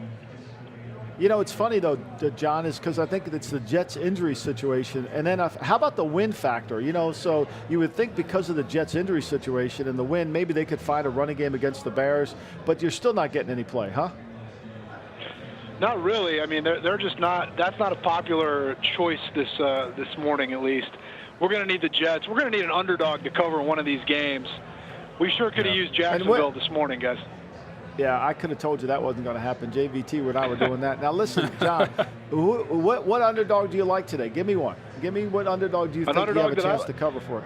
You know, it's funny, though, John, is because I think it's the Jets' injury situation. And then how about the win factor? You know, so you would think because of the Jets' injury situation and the win, maybe they could find a running game against the Bears, but you're still not getting any play, huh? Not really. I mean, they're just not. That's not a popular choice this morning, at least. We're going to need the Jets. We're going to need an underdog to cover one of these games. We sure could have used Jacksonville this morning, guys. Yeah, I could have told you that wasn't going to happen. JVT and I were doing that. Now, listen, John, what underdog do you like today? Give me one. Give me what underdog do you think you have a chance to cover for?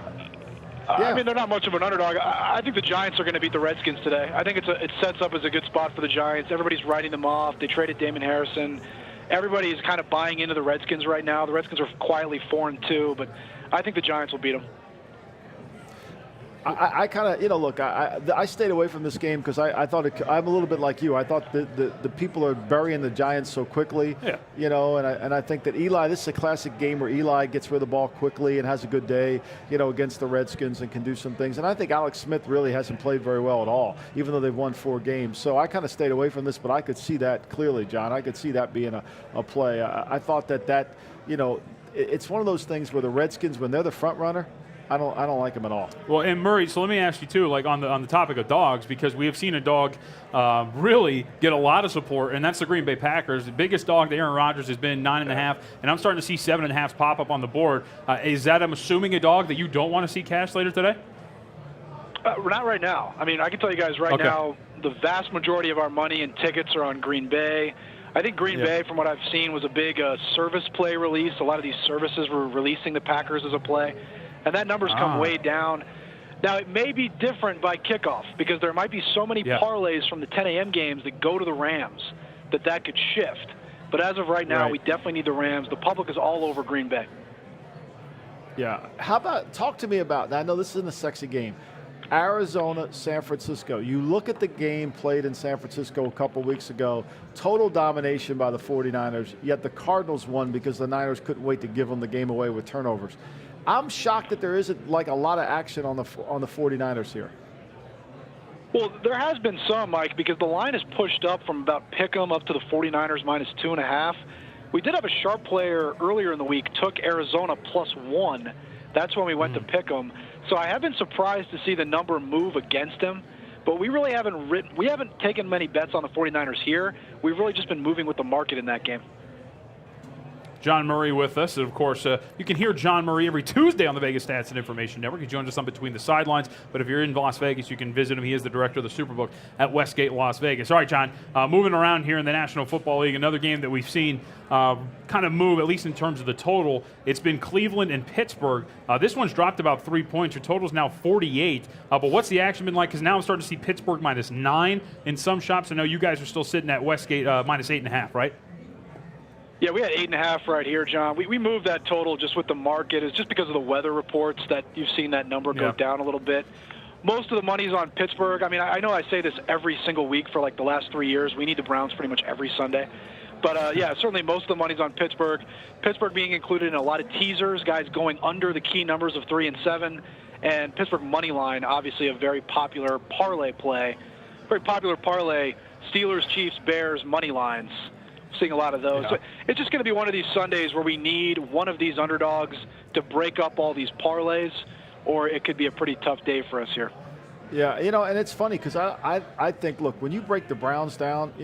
I mean, they're not much of an underdog. I think the Giants are going to beat the Redskins today. I think it sets up as a good spot for the Giants. Everybody's writing them off. They traded Damon Harrison. Everybody is kind of buying into the Redskins right now. The Redskins are quietly 4-2, but I think the Giants will beat them. I kind of, look, I stayed away from this game because I thought I'm a little bit like you. I thought the people are burying the Giants so quickly, and I think that Eli, this is a classic game where Eli gets rid of the ball quickly and has a good day, against the Redskins and can do some things. And I think Alex Smith really hasn't played very well at all, even though they've won 4 games. So I kind of stayed away from this, but I could see that clearly, John. I could see that being a play. I thought that it's one of those things where the Redskins, when they're the front runner, I don't like him at all. Well, and Murray, so let me ask you too, like on the topic of dogs, because we have seen a dog really get a lot of support, and that's the Green Bay Packers. The biggest dog to Aaron Rodgers has been 9.5, and I'm starting to see 7.5 pop up on the board. Is that, I'm assuming, a dog that you don't want to see cash later today? Not right now. I mean, I can tell you guys right now, the vast majority of our money and tickets are on Green Bay. I think Green Bay, from what I've seen, was a big service play release. A lot of these services were releasing the Packers as a play. And that number's come way down. Now, it may be different by kickoff because there might be so many parlays from the 10 a.m. games that go to the Rams that could shift. But as of right now, we definitely need the Rams. The public is all over Green Bay. Yeah. How about, talk to me about, I know this isn't a sexy game, Arizona, San Francisco. You look at the game played in San Francisco a couple weeks ago, total domination by the 49ers, yet the Cardinals won because the Niners couldn't wait to give them the game away with turnovers. I'm shocked that there isn't like a lot of action on the 49ers here. Well, there has been some, Mike, because the line is pushed up from about pick'em up to the 49ers -2.5. We did have a sharp player earlier in the week, took Arizona +1. That's when we went to pick'em. So I have been surprised to see the number move against him. But we really haven't taken many bets on the 49ers here. We've really just been moving with the market in that game. John Murray with us. And, of course, you can hear John Murray every Tuesday on the Vegas Stats and Information Network. He joins us on Between the Sidelines. But if you're in Las Vegas, you can visit him. He is the director of the Superbook at Westgate, Las Vegas. All right, John, moving around here in the National Football League, another game that we've seen kind of move, at least in terms of the total. It's been Cleveland and Pittsburgh. This one's dropped about 3 points. Your total's now 48. But what's the action been like? Because now I'm starting to see Pittsburgh -9 in some shops. I know you guys are still sitting at Westgate -8.5, right? Yeah, we had 8.5 right here, John. We moved that total just with the market. It's just because of the weather reports that you've seen that number go down a little bit. most of the money's on Pittsburgh. I mean, I know I say this every single week for like the last 3 years. We need the Browns pretty much every Sunday. But, yeah, certainly most of the money's on Pittsburgh. Pittsburgh being included in a lot of teasers, guys going under the key numbers of 3 and 7. And Pittsburgh money line, obviously a very popular parlay play. Very popular parlay, Steelers, Chiefs, Bears, money lines. Seeing a lot of those. Yeah. So it's just going to be one of these Sundays where we need one of these underdogs to break up all these parlays, or it could be a pretty tough day for us here. Yeah, and it's funny because I think, look, when you break the Browns down,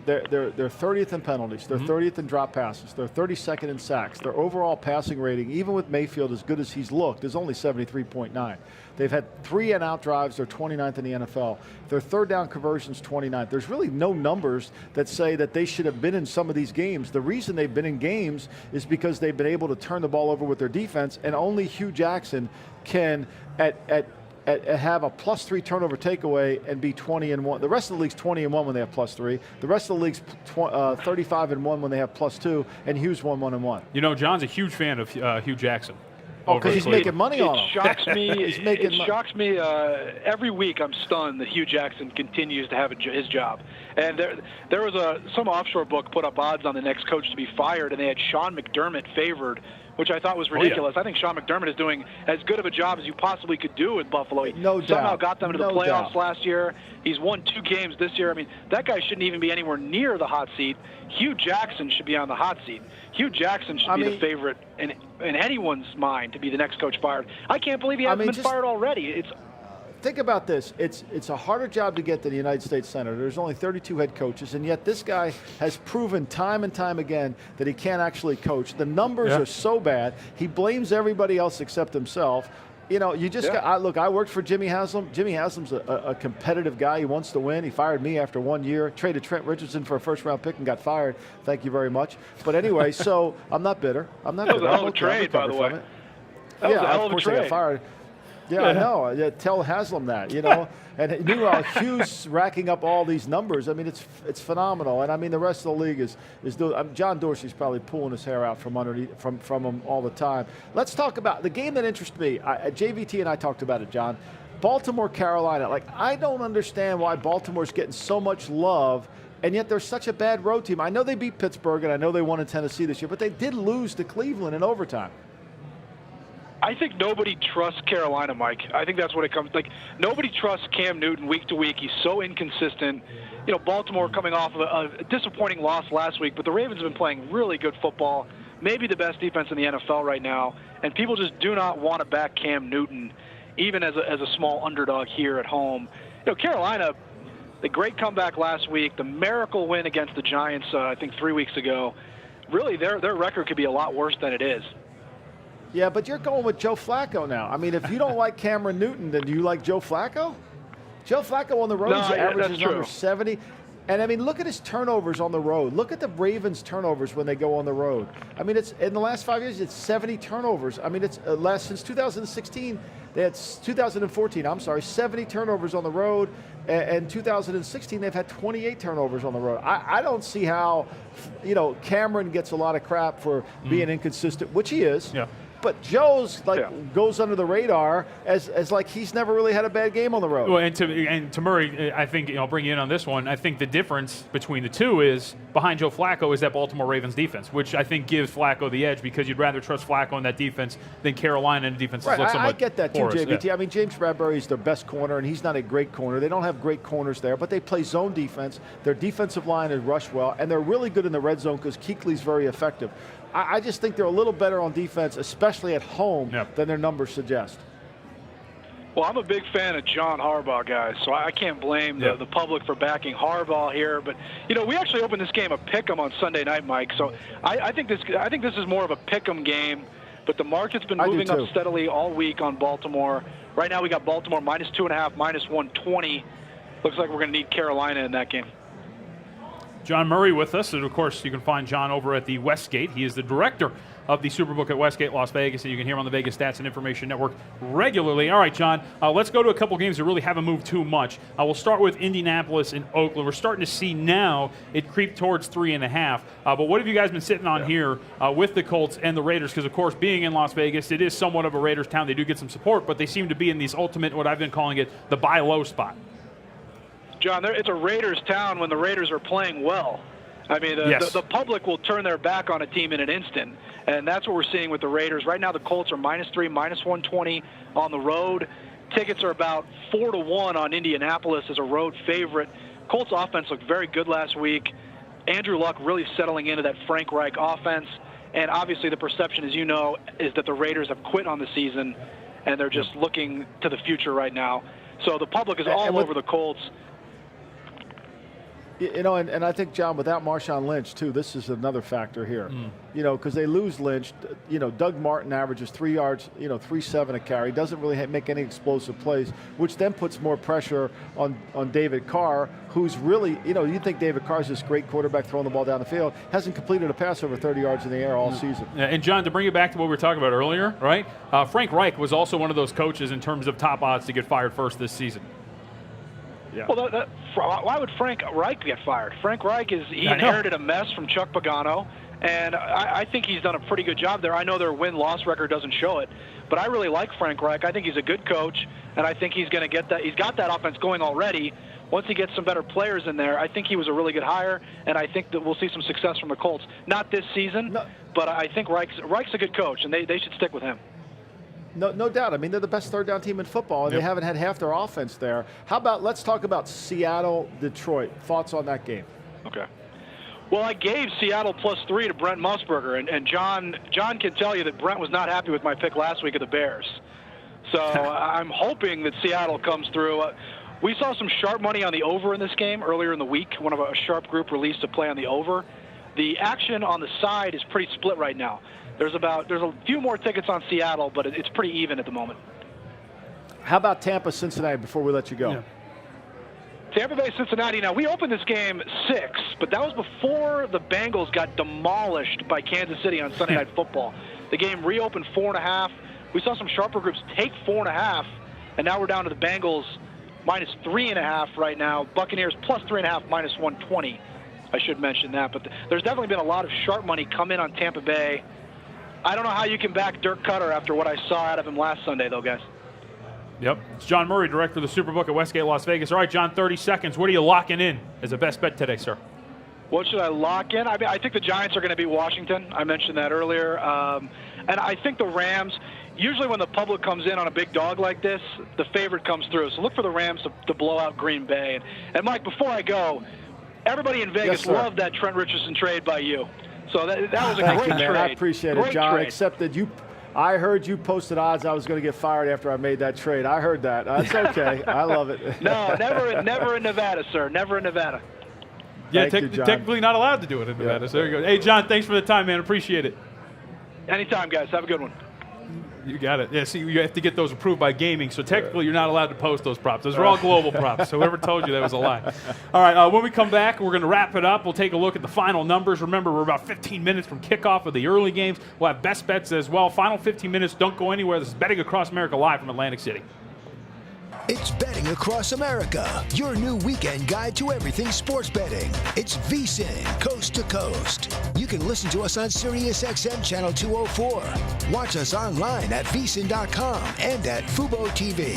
they're 30th in penalties, they're 30th in drop passes, they're 32nd in sacks. Their overall passing rating, even with Mayfield as good as he's looked, is only 73.9. They've had 3-and-out drives, they're 29th in the NFL. Their third down conversions, 29th. There's really no numbers that say that they should have been in some of these games. The reason they've been in games is because they've been able to turn the ball over with their defense, and only Hugh Jackson can have a +3 turnover takeaway and be 20-1. The rest of the league's 20-1 when they have +3. The rest of the league's 35-1 when they have +2, and Hughes 1-1-1. John's a huge fan of Hugh Jackson. Oh, because he's making money on him. It shocks me every week. I'm stunned that Hugh Jackson continues to have his job. And there was some offshore book put up odds on the next coach to be fired, and they had Sean McDermott favored, which I thought was ridiculous. Oh, yeah. I think Sean McDermott is doing as good of a job as you possibly could do with Buffalo. He no somehow doubt. got them to the playoffs last year. He's won 2 games this year. I mean, that guy shouldn't even be anywhere near the hot seat. Hugh Jackson should be on the hot seat. Hugh Jackson should be the favorite in anyone's mind to be the next coach fired. I can't believe he hasn't been fired already. Think about this. It's a harder job to get than the United States Senator. There's only 32 head coaches, and yet this guy has proven time and time again that he can't actually coach. The numbers are so bad. He blames everybody else except himself. You just got – look, I worked for Jimmy Haslam. Jimmy Haslam's a competitive guy. He wants to win. He fired me after 1 year, traded Trent Richardson for a first-round pick and got fired. Thank you very much. But anyway, so I'm not bitter. I'm not bitter. That was a hell of a trade, by the way. That was a hell of a trade. I got fired. Yeah, I know. Yeah, tell Haslam that, And meanwhile, Hughes racking up all these numbers. I mean, it's phenomenal. And I mean, the rest of the league is doing. John Dorsey's probably pulling his hair out from underneath from him all the time. Let's talk about the game that interests me. JVT and I talked about it, John. Baltimore, Carolina. I don't understand why Baltimore's getting so much love, and yet they're such a bad road team. I know they beat Pittsburgh, and I know they won in Tennessee this year, but they did lose to Cleveland in overtime. I think nobody trusts Carolina, Mike. I think that's what it comes like. Nobody trusts Cam Newton week to week. He's so inconsistent. Baltimore coming off of a disappointing loss last week, but the Ravens have been playing really good football, maybe the best defense in the NFL right now, and people just do not want to back Cam Newton, even as a small underdog here at home. Carolina, the great comeback last week, the miracle win against the Giants, I think 3 weeks ago. Really, their record could be a lot worse than it is. Yeah, but you're going with Joe Flacco now. I mean, if you don't like Cameron Newton, then do you like Joe Flacco? Joe Flacco on the road averages under 70. And, I mean, look at his turnovers on the road. Look at the Ravens' turnovers when they go on the road. I mean, it's in the last 5 years, it's 70 turnovers. I mean, it's since 2016, they had 2014, I'm sorry, 70 turnovers on the road. And 2016, they've had 28 turnovers on the road. I don't see how, Cameron gets a lot of crap for being inconsistent, which he is. Yeah. But Joe's goes under the radar as like he's never really had a bad game on the road. Well, and to Murray, I think I'll bring you in on this one. I think the difference between the two is behind Joe Flacco is that Baltimore Ravens defense, which I think gives Flacco the edge because you'd rather trust Flacco in that defense than Carolina in the defense. Right, I get that too, porous. JVT. Yeah. I mean, James Bradbury's their best corner, and he's not a great corner. They don't have great corners there, but they play zone defense. Their defensive line is rush well, and they're really good in the red zone because Kuechly's very effective. I just think they're a little better on defense, especially at home, than their numbers suggest. Well, I'm a big fan of John Harbaugh, guys, so I can't blame the public for backing Harbaugh here. But we actually opened this game a pick'em on Sunday night, Mike. So I think this is more of a pick'em game. But the market's been moving up steadily all week on Baltimore. Right now we got Baltimore -2.5, -120. Looks like we're going to need Carolina in that game. John Murray with us, and of course you can find John over at the Westgate. He is the director of the Superbook at Westgate, Las Vegas, and you can hear him on the Vegas Stats and Information Network regularly. All right, John, let's go to a couple games that really haven't moved too much. We'll start with Indianapolis and Oakland. We're starting to see now it creep towards 3.5. But what have you guys been sitting on here with the Colts and the Raiders? Because, of course, being in Las Vegas, it is somewhat of a Raiders town. They do get some support, but they seem to be in these ultimate, what I've been calling it, the buy low spot. John, it's a Raiders town when the Raiders are playing well. I mean, the public will turn their back on a team in an instant, and that's what we're seeing with the Raiders. Right now, the Colts are -3, -120 on the road. Tickets are about 4-1 on Indianapolis as a road favorite. Colts offense looked very good last week. Andrew Luck really settling into that Frank Reich offense, and obviously the perception, as you know, is that the Raiders have quit on the season, and they're just looking to the future right now. So the public is all over the Colts. You know, and I think, John, without Marshawn Lynch, too, this is another factor here. You know, because they lose Lynch. You know, Doug Martin averages 3 yards, 3.7 a carry. Doesn't really make any explosive plays, which then puts more pressure on David Carr, who's really, you think David Carr's this great quarterback throwing the ball down the field, hasn't completed a pass over 30 yards in the air all season. Yeah, and, John, to bring it back to what we were talking about earlier, right? Frank Reich was also one of those coaches in terms of top odds to get fired first this season. Yeah. Well, why would Frank Reich get fired? Frank Reich he inherited a mess from Chuck Pagano, and I think he's done a pretty good job there. I know their win-loss record doesn't show it, but I really like Frank Reich. I think he's a good coach, and I think he's going to get that. He's got that offense going already. Once he gets some better players in there, I think he was a really good hire, and I think that we'll see some success from the Colts. Not this season, but I think Reich's a good coach, and they should stick with him. No doubt. I mean, they're the best third down team in football, and they haven't had half their offense there. How about, let's talk about Seattle, Detroit. Thoughts on that game? Okay. Well, I gave Seattle +3 to Brent Musburger, and John can tell you that Brent was not happy with my pick last week of the Bears. So I'm hoping that Seattle comes through. We saw some sharp money on the over in this game earlier in the week. A sharp group released a play on the over. The action on the side is pretty split right now. There's a few more tickets on Seattle, but it's pretty even at the moment. How about Tampa, Cincinnati, before we let you go? Yeah. Tampa Bay, Cincinnati. Now, we opened this game 6, but that was before the Bengals got demolished by Kansas City on Sunday Night Football. The game reopened 4.5. We saw some sharper groups take 4.5, and now we're down to the Bengals -3.5 right now. Buccaneers +3.5, -120. I should mention that. But there's definitely been a lot of sharp money come in on Tampa Bay. I don't know how you can back Dirk Cutter after what I saw out of him last Sunday, though, guys. Yep. It's John Murray, director of the Superbook at Westgate, Las Vegas. All right, John, 30 seconds. What are you locking in as a best bet today, sir? What should I lock in? I mean, I think the Giants are going to beat Washington. I mentioned that earlier. And I think the Rams, usually when the public comes in on a big dog like this, the favorite comes through. So look for the Rams to blow out Green Bay. And Mike, before I go, everybody in Vegas loved that Trent Richardson trade by you. So that was a great trade. I appreciate it, John. Trade. Except that I heard you posted odds I was going to get fired after I made that trade. I heard that. That's okay. I love it. No, never in Nevada, sir. Never in Nevada. Yeah, technically not allowed to do it in Nevada. So there you go. Hey, John, thanks for the time, man. Appreciate it. Anytime, guys. Have a good one. You got it. Yeah, see, you have to get those approved by gaming, so technically you're not allowed to post those props. Those are all global props, so whoever told you that was a lie. All right, when we come back, we're going to wrap it up. We'll take a look at the final numbers. Remember, we're about 15 minutes from kickoff of the early games. We'll have best bets as well. Final 15 minutes, don't go anywhere. This is Betting Across America live from Atlantic City. It's Betting Across America, your new weekend guide to everything sports betting. It's VSiN, coast to coast. You can listen to us on SiriusXM Channel 204. Watch us online at vsin.com and at Fubo TV.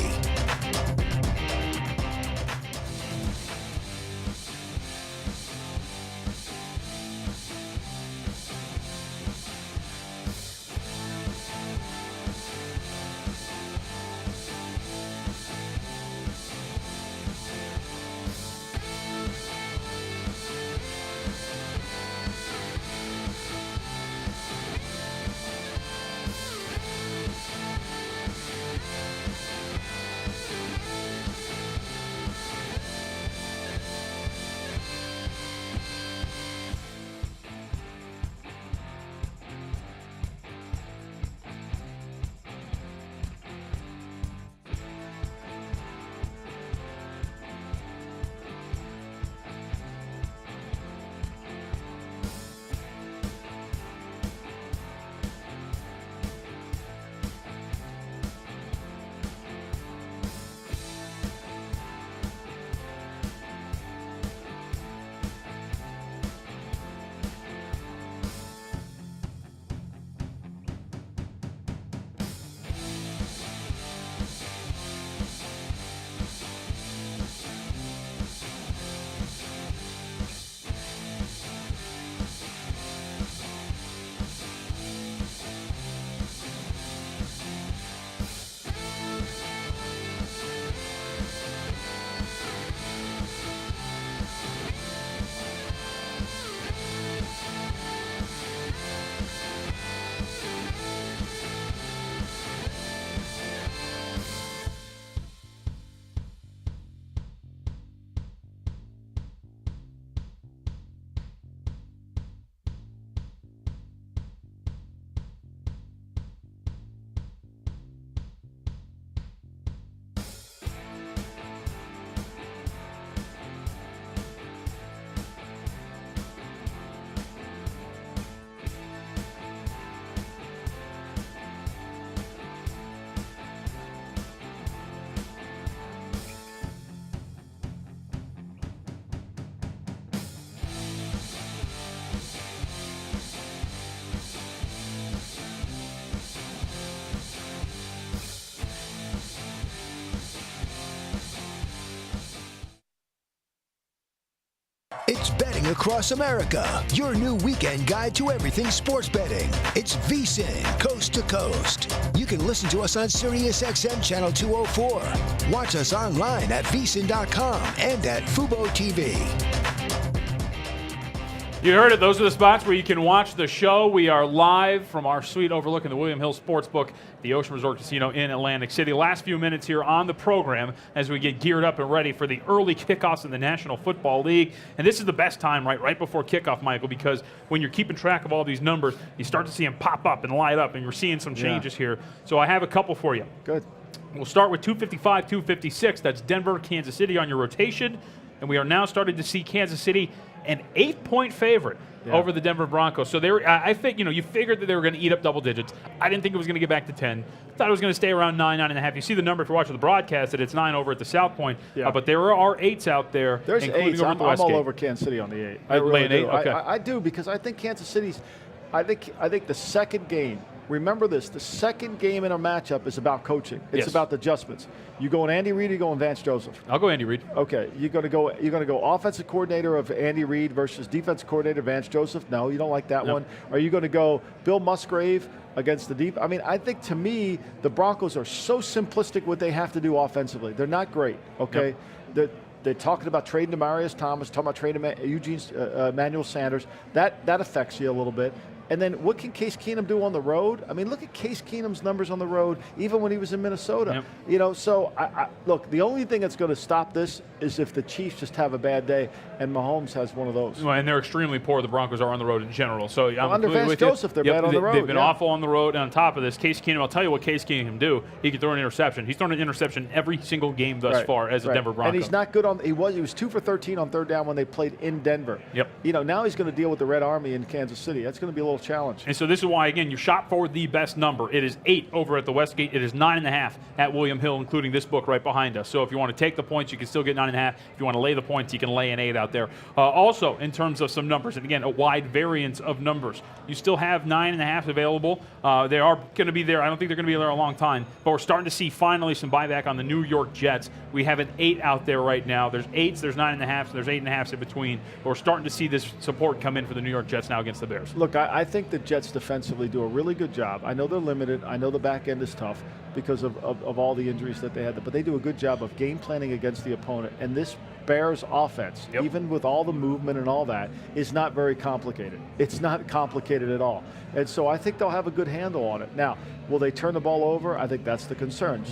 It's Betting Across America, your new weekend guide to everything sports betting. It's VSiN, coast to coast. You can listen to us on SiriusXM Channel 204. Watch us online at VSiN.com and at Fubo TV. You heard it. Those are the spots where you can watch the show. We are live from our suite overlooking the William Hill Sportsbook, the Ocean Resort Casino in Atlantic City. Last few minutes here on the program as we get geared up and ready for the early kickoffs in the National Football League. And this is the best time, right before kickoff, Michael, because when you're keeping track of all these numbers, you start to see them pop up and light up, and you're seeing some changes here. So I have a couple for you. Good. We'll start with 255, 256. That's Denver, Kansas City on your rotation. And we are now starting to see Kansas City an 8-point favorite over the Denver Broncos. So I think, you figured that they were going to eat up double digits. I didn't think it was going to get back to 10. Thought it was going to stay around 9, 9.5. You see the number if you're watching the broadcast that it's 9 over at the South Point. But there are 8s out there. There's 8s. I'm all over Kansas City on the 8. I really do. 8? Okay. I do, because I think Kansas City's I think the second game, remember this, the second game in a matchup is about coaching. It's about the adjustments. You going Andy Reid or you going Vance Joseph? I'll go Andy Reid. Okay. You're going to go offensive coordinator of Andy Reid versus defensive coordinator Vance Joseph? No, you don't like that one. Are you going to go Bill Musgrave against the deep? I mean, I think to me, the Broncos are so simplistic what they have to do offensively. They're not great, okay? They're talking about trading Demaryius Thomas, talking about trading Emmanuel Sanders. That affects you a little bit. And then what can Case Keenum do on the road? I mean, look at Case Keenum's numbers on the road, even when he was in Minnesota. So look, the only thing that's going to stop this is if the Chiefs just have a bad day, and Mahomes has one of those. Well, and they're extremely poor. The Broncos are on the road in general. So under Vance Joseph, they're bad on the road. They've been awful on the road. And on top of this, Case Keenum, I'll tell you what Case Keenum can do. He can throw an interception. He's thrown an interception every single game thus far as a Denver Bronco. And he's not good on. He was 2 for 13 on third down when they played in Denver. Now he's going to deal with the Red Army in Kansas City. That's going to be a little challenge. And so this is why, again, you shop for the best number. It is 8 over at the Westgate. It is 9.5 at William Hill, including this book right behind us. So if you want to take the points, you can still get 9.5. If you want to lay the points, you can lay an 8 out there. Also, in terms of some numbers, and again, a wide variance of numbers, you still have 9.5 available. They are going to be there. I don't think they're going to be there a long time, but we're starting to see finally some buyback on the New York Jets. We have an 8 out there right now. There's 8s, there's 9.5s, there's 8.5s in between. But we're starting to see this support come in for the New York Jets now against the Bears. Look, I think the Jets defensively do a really good job. I know they're limited. I know the back end is tough because of all the injuries that they had, but they do a good job of game planning against the opponent. And this Bears offense, even with all the movement and all that, is not very complicated. It's not complicated at all. And so I think they'll have a good handle on it. Now, will they turn the ball over? I think that's the concern.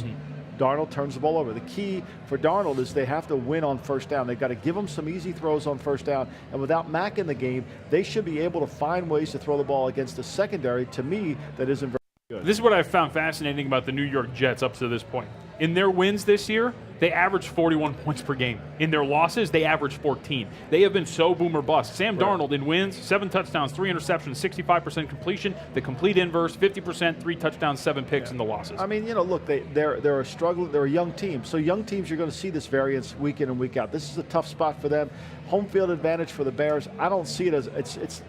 Darnold turns the ball over. The key for Darnold is they have to win on first down. They've got to give him some easy throws on first down. And without Mack in the game, they should be able to find ways to throw the ball against a secondary, to me, that isn't very good. This is what I've found fascinating about the New York Jets up to this point. In their wins this year, they averaged 41 points per game. In their losses, they averaged 14. They have been so boom or bust. Sam Darnold in wins, 7 touchdowns, 3 interceptions, 65% completion. The complete inverse, 50%, 3 touchdowns, 7 picks in the losses. I mean, look, they're a struggle. They're a young team. So young teams, you're going to see this variance week in and week out. This is a tough spot for them. Home field advantage for the Bears. I don't see it as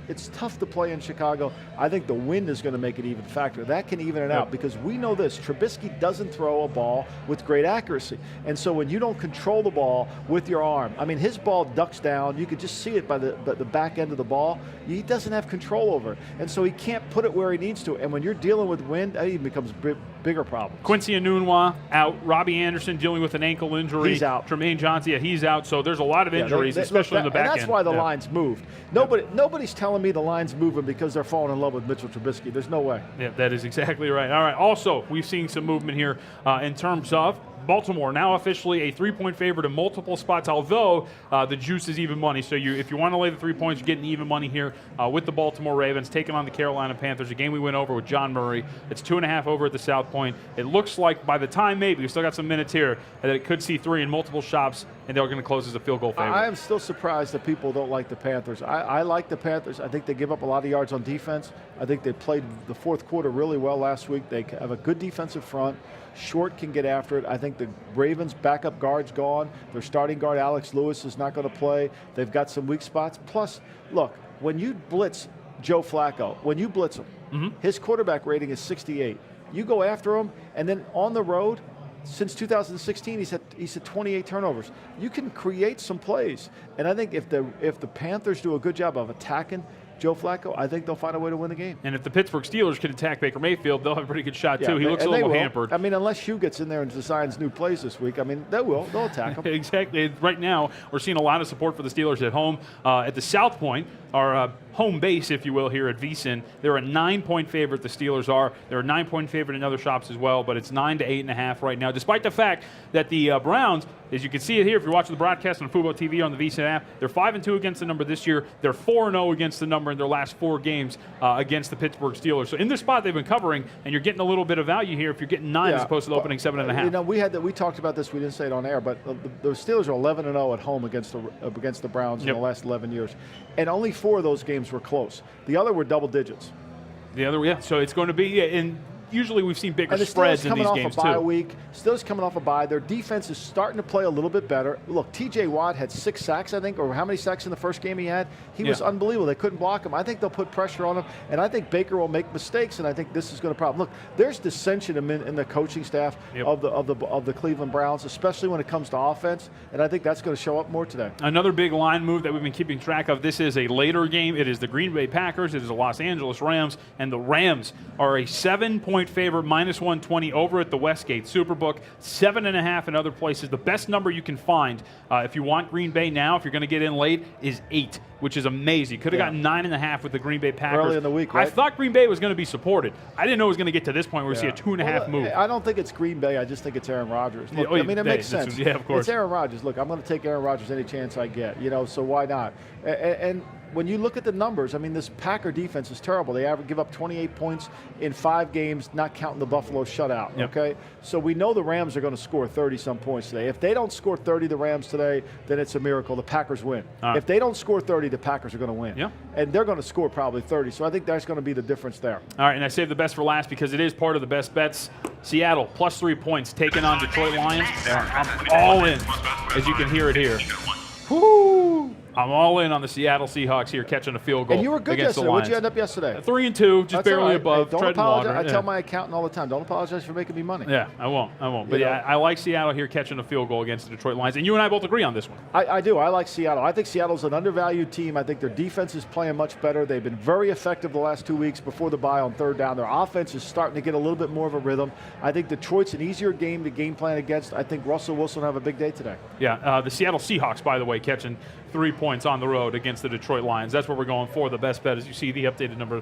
it's tough to play in Chicago. I think the wind is going to make it even factor. That can even it out because we know this. Trubisky doesn't throw a ball with great accuracy. And so when you don't control the ball with your arm, I mean, his ball ducks down. You could just see it by the back end of the ball. He doesn't have control over it. And so he can't put it where he needs to. And when you're dealing with wind, that even becomes bigger problem. Quincy Enunwa out. Robbie Anderson dealing with an ankle injury. He's out. Tremaine Johnson, he's out. So there's a lot of injuries, especially in the back end. And that's why the line's moved. Nobody's telling me the line's moving because they're falling in love with Mitchell Trubisky. There's no way. Yeah, that is exactly right. All right. Also, we've seen some movement here in terms of Baltimore now officially a 3-point favorite in multiple spots, although the juice is even money. So if you want to lay the 3 points, you're getting even money here with the Baltimore Ravens taking on the Carolina Panthers, a game we went over with John Murray. It's 2.5 over at the South Point. It looks like by the time maybe, we still got some minutes here, that it could see 3 in multiple shops, and they're going to close as a field goal favorite. I am still surprised that people don't like the Panthers. I like the Panthers. I think they give up a lot of yards on defense. I think they played the fourth quarter really well last week. They have a good defensive front. Short can get after it. I think the Ravens' backup guard's gone. Their starting guard, Alex Lewis, is not going to play. They've got some weak spots. Plus, look, when you blitz Joe Flacco, when you blitz him, his quarterback rating is 68. You go after him, and then on the road, since 2016, he's had 28 turnovers. You can create some plays, and I think if the Panthers do a good job of attacking Joe Flacco, I think they'll find a way to win the game. And if the Pittsburgh Steelers can attack Baker Mayfield, they'll have a pretty good shot, too. He looks a little hampered. I mean, unless Hugh gets in there and designs new plays this week, I mean, they'll attack him. Exactly. Right now, we're seeing a lot of support for the Steelers at home. At the South Point, our home base, if you will, here at VSiN, they're a 9-point favorite, the Steelers are. They're a 9-point favorite in other shops as well, but it's 9 to 8.5 right now, despite the fact that the Browns, as you can see it here, if you're watching the broadcast on Fubo TV on the VSiN app, they're 5-2 against the number this year. They're 4-0 against the number in their last 4 games against the Pittsburgh Steelers. So in this spot they've been covering, and you're getting a little bit of value here if you're getting 9 as opposed to the opening 7.5. You know, we talked about this. We didn't say it on air, but the Steelers are 11-0 at home against the Browns in the last 11 years, and only 4 of those games were close. The other were double digits. So it's going to be in. Usually we've seen bigger spreads in these games, too. Steelers coming off a bye. Their defense is starting to play a little bit better. Look, T.J. Watt had 6 sacks, I think, or how many sacks in the first game he had? He was unbelievable. They couldn't block him. I think they'll put pressure on him, and I think Baker will make mistakes, and I think this is going to problem. Look, there's dissension in the coaching staff of the Cleveland Browns, especially when it comes to offense, and I think that's going to show up more today. Another big line move that we've been keeping track of. This is a later game. It is the Green Bay Packers. It is the Los Angeles Rams, and the Rams are a 7-point favorite, -120 over at the Westgate Superbook, 7.5 in other places. The best number you can find if you want Green Bay now, if you're going to get in late, is 8, which is amazing. Could have gotten 9.5 with the Green Bay Packers. Early in the week, right? I thought Green Bay was going to be supported. I didn't know it was going to get to this point where we see a 2.5 move. I don't think it's Green Bay. I just think it's Aaron Rodgers. Look, I mean, it makes sense. Yeah, of course. It's Aaron Rodgers. Look, I'm going to take Aaron Rodgers any chance I get. So why not? And when you look at the numbers, I mean, this Packer defense is terrible. They give up 28 points in 5 games, not counting the Buffalo shutout, okay? So we know the Rams are going to score 30-some points today. If they don't score 30, the Rams today, then it's a miracle. The Packers win. If they don't score 30, the Packers are going to win. Yeah. And they're going to score probably 30. So I think that's going to be the difference there. All right, and I saved the best for last because it is part of the best bets. Seattle, +3 points, taking on Detroit Lions. I'm all in, as you can hear it here. Woo! I'm all in on the Seattle Seahawks here catching a field goal. And you were good yesterday. What'd you end up yesterday? 3-2, just barely above. Hey, don't apologize. I tell my accountant all the time, don't apologize for making me money. Yeah, I won't. But I like Seattle here catching a field goal against the Detroit Lions. And you and I both agree on this one. I do. I like Seattle. I think Seattle's an undervalued team. I think their defense is playing much better. They've been very effective the last 2 weeks before the bye on third down. Their offense is starting to get a little bit more of a rhythm. I think Detroit's an easier game to game plan against. I think Russell Wilson will have a big day today. Yeah, the Seattle Seahawks, by the way, catching 3 points on the road against the Detroit Lions. That's what we're going for. The best bet, as you see the updated number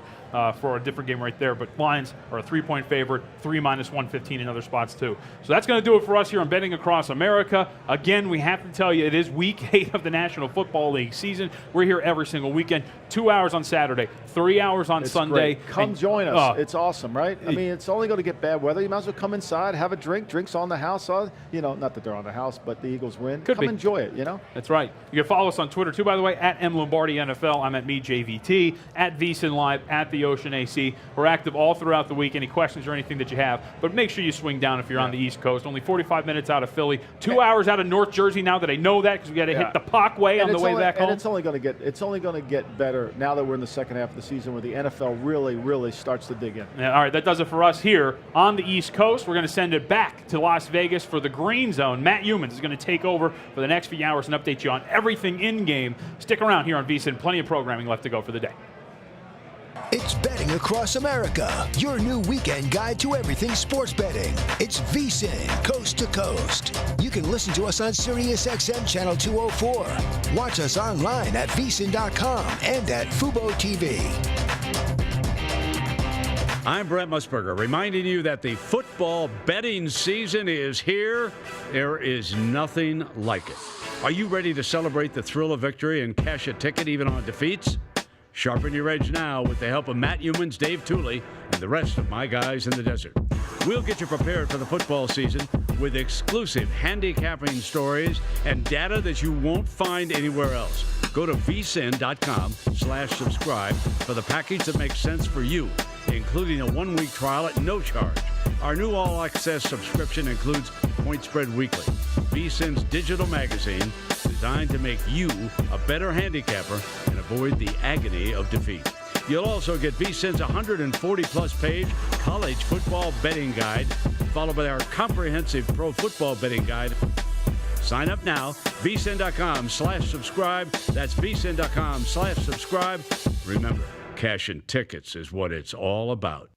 for a different game right there. But Lions are a 3-point favorite, 3 -115 in other spots too. So that's going to do it for us here on Betting Across America. Again, we have to tell you, it is week 8 of the National Football League season. We're here every single weekend, 2 hours on Saturday, 3 hours on Sunday. Great. Come join us. It's awesome, right? I mean, it's only going to get bad weather. You might as well come inside, have a drink. Drinks on the house. Not that they're on the house, but the Eagles win. Come enjoy it, That's right. You can follow us on Twitter too, by the way, at Lombardi NFL. I'm at JVT, at VSiN Live, at the Ocean AC. We're active all throughout the week. Any questions or anything that you have, but make sure you swing down if you're on the East Coast. Only 45 minutes out of Philly, 2 hours out of North Jersey now that I know that because we got to hit the Parkway on the way back home. And it's only going to get better now that we're in the second half of the season where the NFL really starts to dig in. Yeah, all right, that does it for us here on the East Coast. We're going to send it back to Las Vegas for the Green Zone. Matt Humans is going to take over for the next few hours and update you on everything in game. Stick around here on VSiN. Plenty of programming left to go for the day. It's Betting Across America, your new weekend guide to everything sports betting. It's VSiN, coast to coast. You can listen to us on SiriusXM Channel 204. Watch us online at VSiN.com and at Fubo TV. I'm Brent Musburger, reminding you that the football betting season is here. There is nothing like it. Are you ready to celebrate the thrill of victory and cash a ticket even on defeats? Sharpen your edge now with the help of Matt Humans, Dave Tooley, and the rest of my guys in the desert. We'll get you prepared for the football season with exclusive handicapping stories and data that you won't find anywhere else. Go to vsin.com/subscribe for the package that makes sense for you, including a 1-week trial at no charge. Our new all-access subscription includes Point Spread Weekly, VSiN's digital magazine designed to make you a better handicapper and avoid the agony of defeat. You'll also get VSiN's 140-plus page college football betting guide, followed by our comprehensive pro football betting guide. Sign up now, VSiN.com/subscribe. That's VSiN.com/subscribe. Remember, cashing tickets is what it's all about.